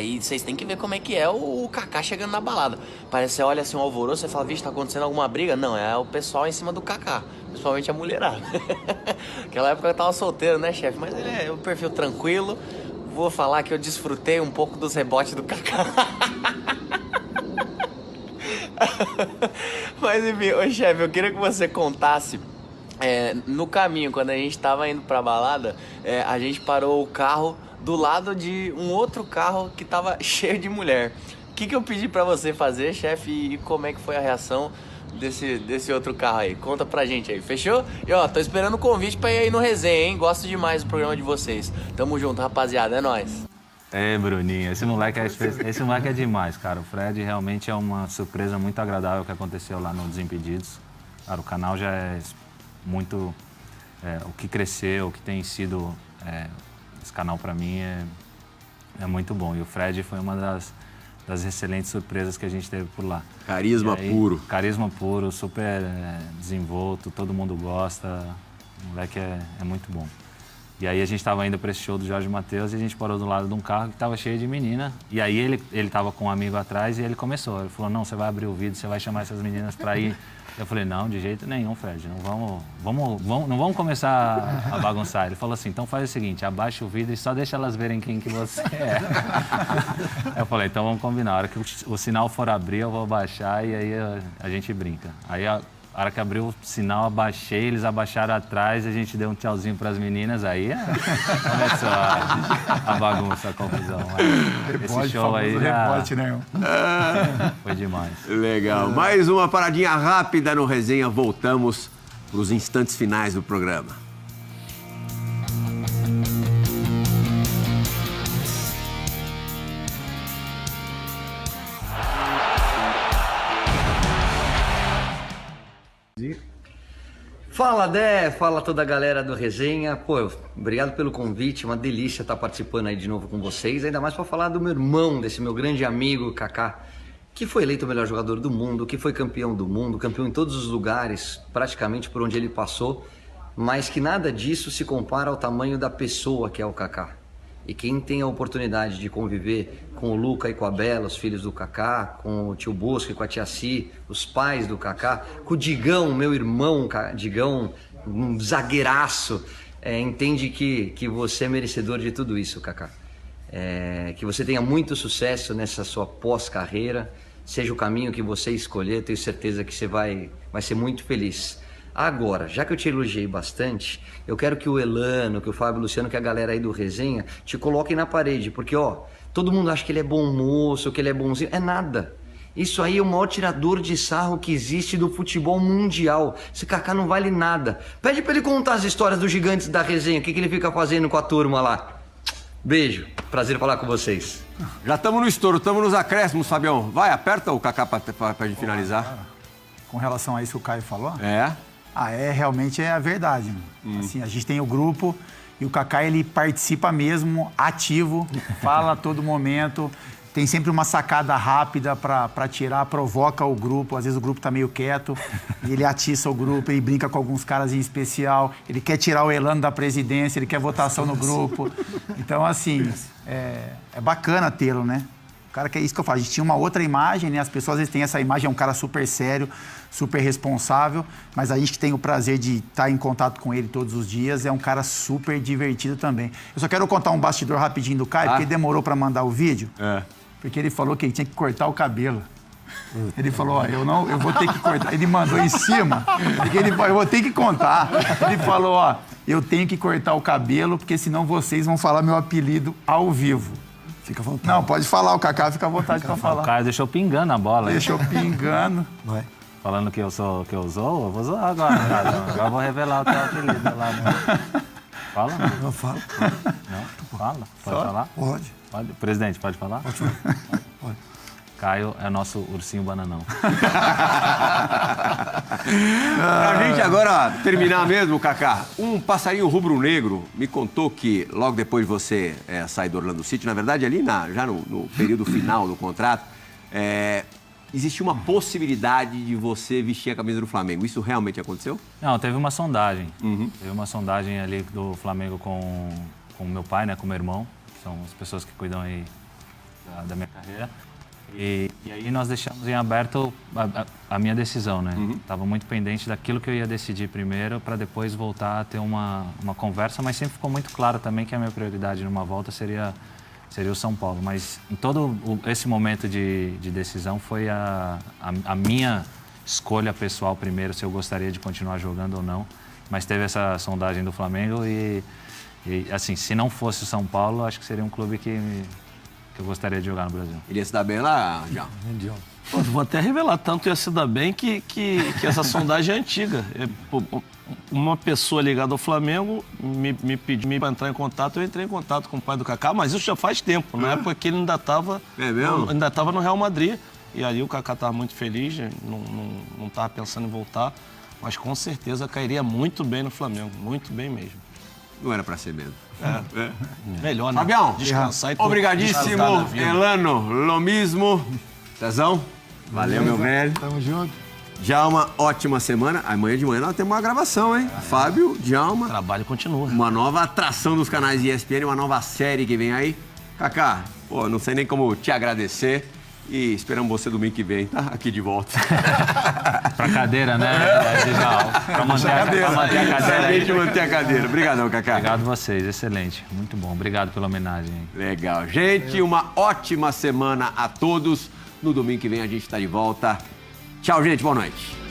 E vocês têm que ver como é que é o Kaká chegando na balada. Parece que você olha assim um alvoroço, você fala, vixe, tá acontecendo alguma briga? Não, é o pessoal em cima do Kaká, principalmente a mulherada. Aquela época eu tava solteiro, né, chefe? Mas ele é um perfil tranquilo. Vou falar que eu desfrutei um pouco dos rebotes do Kaká. Mas enfim, ô chefe, eu queria que você contasse. No caminho, quando a gente tava indo pra balada, a gente parou o carro do lado de um outro carro que tava cheio de mulher. O que eu pedi pra você fazer, chefe, e como é que foi a reação desse outro carro aí? Conta pra gente aí, fechou? E ó, tô esperando o convite pra ir aí no Resenha, hein? Gosto demais do programa de vocês. Tamo junto, rapaziada, é nóis. Bruninho, esse moleque é demais, cara. O Fred realmente é uma surpresa muito agradável que aconteceu lá no Desimpedidos. Cara, o canal já é muito... o que cresceu, o que tem sido... esse canal pra mim é muito bom. E o Fred foi uma das excelentes surpresas que a gente teve por lá. Carisma puro. Carisma puro, super desenvolto, todo mundo gosta. O moleque é muito bom. E aí a gente estava indo para esse show do Jorge Mateus e a gente parou do lado de um carro que estava cheio de menina. E aí ele estava com um amigo atrás e ele começou. Ele falou, não, você vai abrir o vidro, você vai chamar essas meninas para ir. Eu falei, não, de jeito nenhum, Fred, não vamos começar a bagunçar. Ele falou assim, então faz o seguinte, abaixa o vidro e só deixa elas verem quem que você é. Eu falei, então vamos combinar, a hora que o sinal for abrir eu vou abaixar e aí a gente brinca. Aí a hora que abriu o sinal, abaixei, eles abaixaram atrás, a gente deu um tchauzinho para as meninas, aí começou a bagunça, a confusão. Esse show aí rebote, né? Foi demais. Legal. Mais uma paradinha rápida no Resenha. Voltamos para os instantes finais do programa. Fala, Dé! Fala toda a galera do Resenha. Pô, obrigado pelo convite, uma delícia estar participando aí de novo com vocês, ainda mais para falar do meu irmão, desse meu grande amigo, Kaká, que foi eleito o melhor jogador do mundo, que foi campeão do mundo, campeão em todos os lugares, praticamente por onde ele passou. mas que nada disso se compara ao tamanho da pessoa que é o Kaká. E quem tem a oportunidade de conviver com o Luca e com a Bela, os filhos do Kaká, com o tio Bosco e com a tia Si, os pais do Kaká, com o Digão, meu irmão, Digão, um zagueiraço, entende que você é merecedor de tudo isso, Kaká. Que você tenha muito sucesso nessa sua pós-carreira, seja o caminho que você escolher, tenho certeza que você vai ser muito feliz. Agora, já que eu te elogiei bastante, eu quero que o Elano, que o Fábio Luciano, que a galera aí do Resenha, te coloquem na parede, porque, todo mundo acha que ele é bom moço, que ele é bonzinho. É nada. Isso aí é o maior tirador de sarro que existe do futebol mundial. Esse Kaká não vale nada. Pede pra ele contar as histórias dos gigantes da Resenha, o que ele fica fazendo com a turma lá. Beijo, prazer falar com vocês. Já estamos no estouro, estamos nos acréscimos, Fabião. Vai, aperta o Kaká pra gente finalizar. Com relação a isso que o Caio falou? Realmente é a verdade. Assim, a gente tem o grupo e o Kaká, ele participa mesmo, ativo, fala a todo momento, tem sempre uma sacada rápida para tirar, provoca o grupo, às vezes o grupo tá meio quieto, e ele atiça o grupo, ele brinca com alguns caras em especial, ele quer tirar o Elano da presidência, ele quer votação no grupo. Então, assim, é bacana tê-lo, né? O cara, que é isso que eu falo, a gente tinha uma outra imagem, né? As pessoas às vezes têm essa imagem, é um cara super sério, super responsável, mas a gente que tem o prazer de estar em contato com ele todos os dias, é um cara super divertido também. Eu só quero contar um bastidor rapidinho do Caio, porque demorou para mandar o vídeo, porque ele falou que ele tinha que cortar o cabelo. Ele falou, eu vou ter que cortar. Ele mandou em cima, porque eu vou ter que contar. Ele falou, eu tenho que cortar o cabelo, porque senão vocês vão falar meu apelido ao vivo. Fica à vontade. Não, pode falar, o Kaká fica à vontade para falar. O Caio deixou pingando a bola. Deixou pingando. Vai. Falando que eu zoo, eu vou zoar agora, cara. Agora eu vou revelar o teu apelido lá. Fala? Não fala. Não? Fala? Pode falar? Pode. Presidente, pode falar? Pode falar. Pode. Caio é nosso ursinho bananão. Pra gente agora terminar mesmo, Kaká, um passarinho rubro-negro me contou que logo depois de você sair do Orlando City, na verdade ali já no período final do contrato, existia uma possibilidade de você vestir a camisa do Flamengo. Isso realmente aconteceu? Não, teve uma sondagem. Teve uma sondagem ali do Flamengo com o meu pai, né, com o meu irmão, que são as pessoas que cuidam aí da minha carreira. E aí nós deixamos em aberto a minha decisão, né? Estava muito pendente daquilo que eu ia decidir primeiro para depois voltar a ter uma conversa, mas sempre ficou muito claro também que a minha prioridade numa volta seria o São Paulo. Mas em todo esse momento de decisão foi a minha escolha pessoal primeiro, se eu gostaria de continuar jogando ou não. Mas teve essa sondagem do Flamengo e assim, se não fosse o São Paulo, acho que seria um clube que eu gostaria de jogar no Brasil. Iria se dar bem lá, já? Vou até revelar, tanto ia se dar bem que essa sondagem é antiga. Uma pessoa ligada ao Flamengo me pediu para entrar em contato, eu entrei em contato com o pai do Kaká, mas isso já faz tempo, na época que ele ainda estava no Real Madrid. E aí o Kaká estava muito feliz, não estava pensando em voltar, mas com certeza cairia muito bem no Flamengo, muito bem mesmo. Não era para ser mesmo. Melhor, né? Fabião, descansar e obrigadíssimo. Elano, Lomismo, Cezão, valeu, meu velho. Tamo junto. Djalma, ótima semana. Amanhã de manhã nós temos uma gravação, hein? Fábio, Djalma. O trabalho continua. Uma nova atração dos canais ESPN, uma nova série que vem aí. Kaká, não sei nem como te agradecer. E esperamos você domingo que vem, tá? Aqui de volta. Pra cadeira, né? Pra manter a cadeira. Deixa eu manter a cadeira. Obrigadão, Kaká. Obrigado a vocês, excelente. Muito bom. Obrigado pela homenagem. Legal. Gente, uma ótima semana a todos. No domingo que vem a gente tá de volta. Tchau, gente. Boa noite.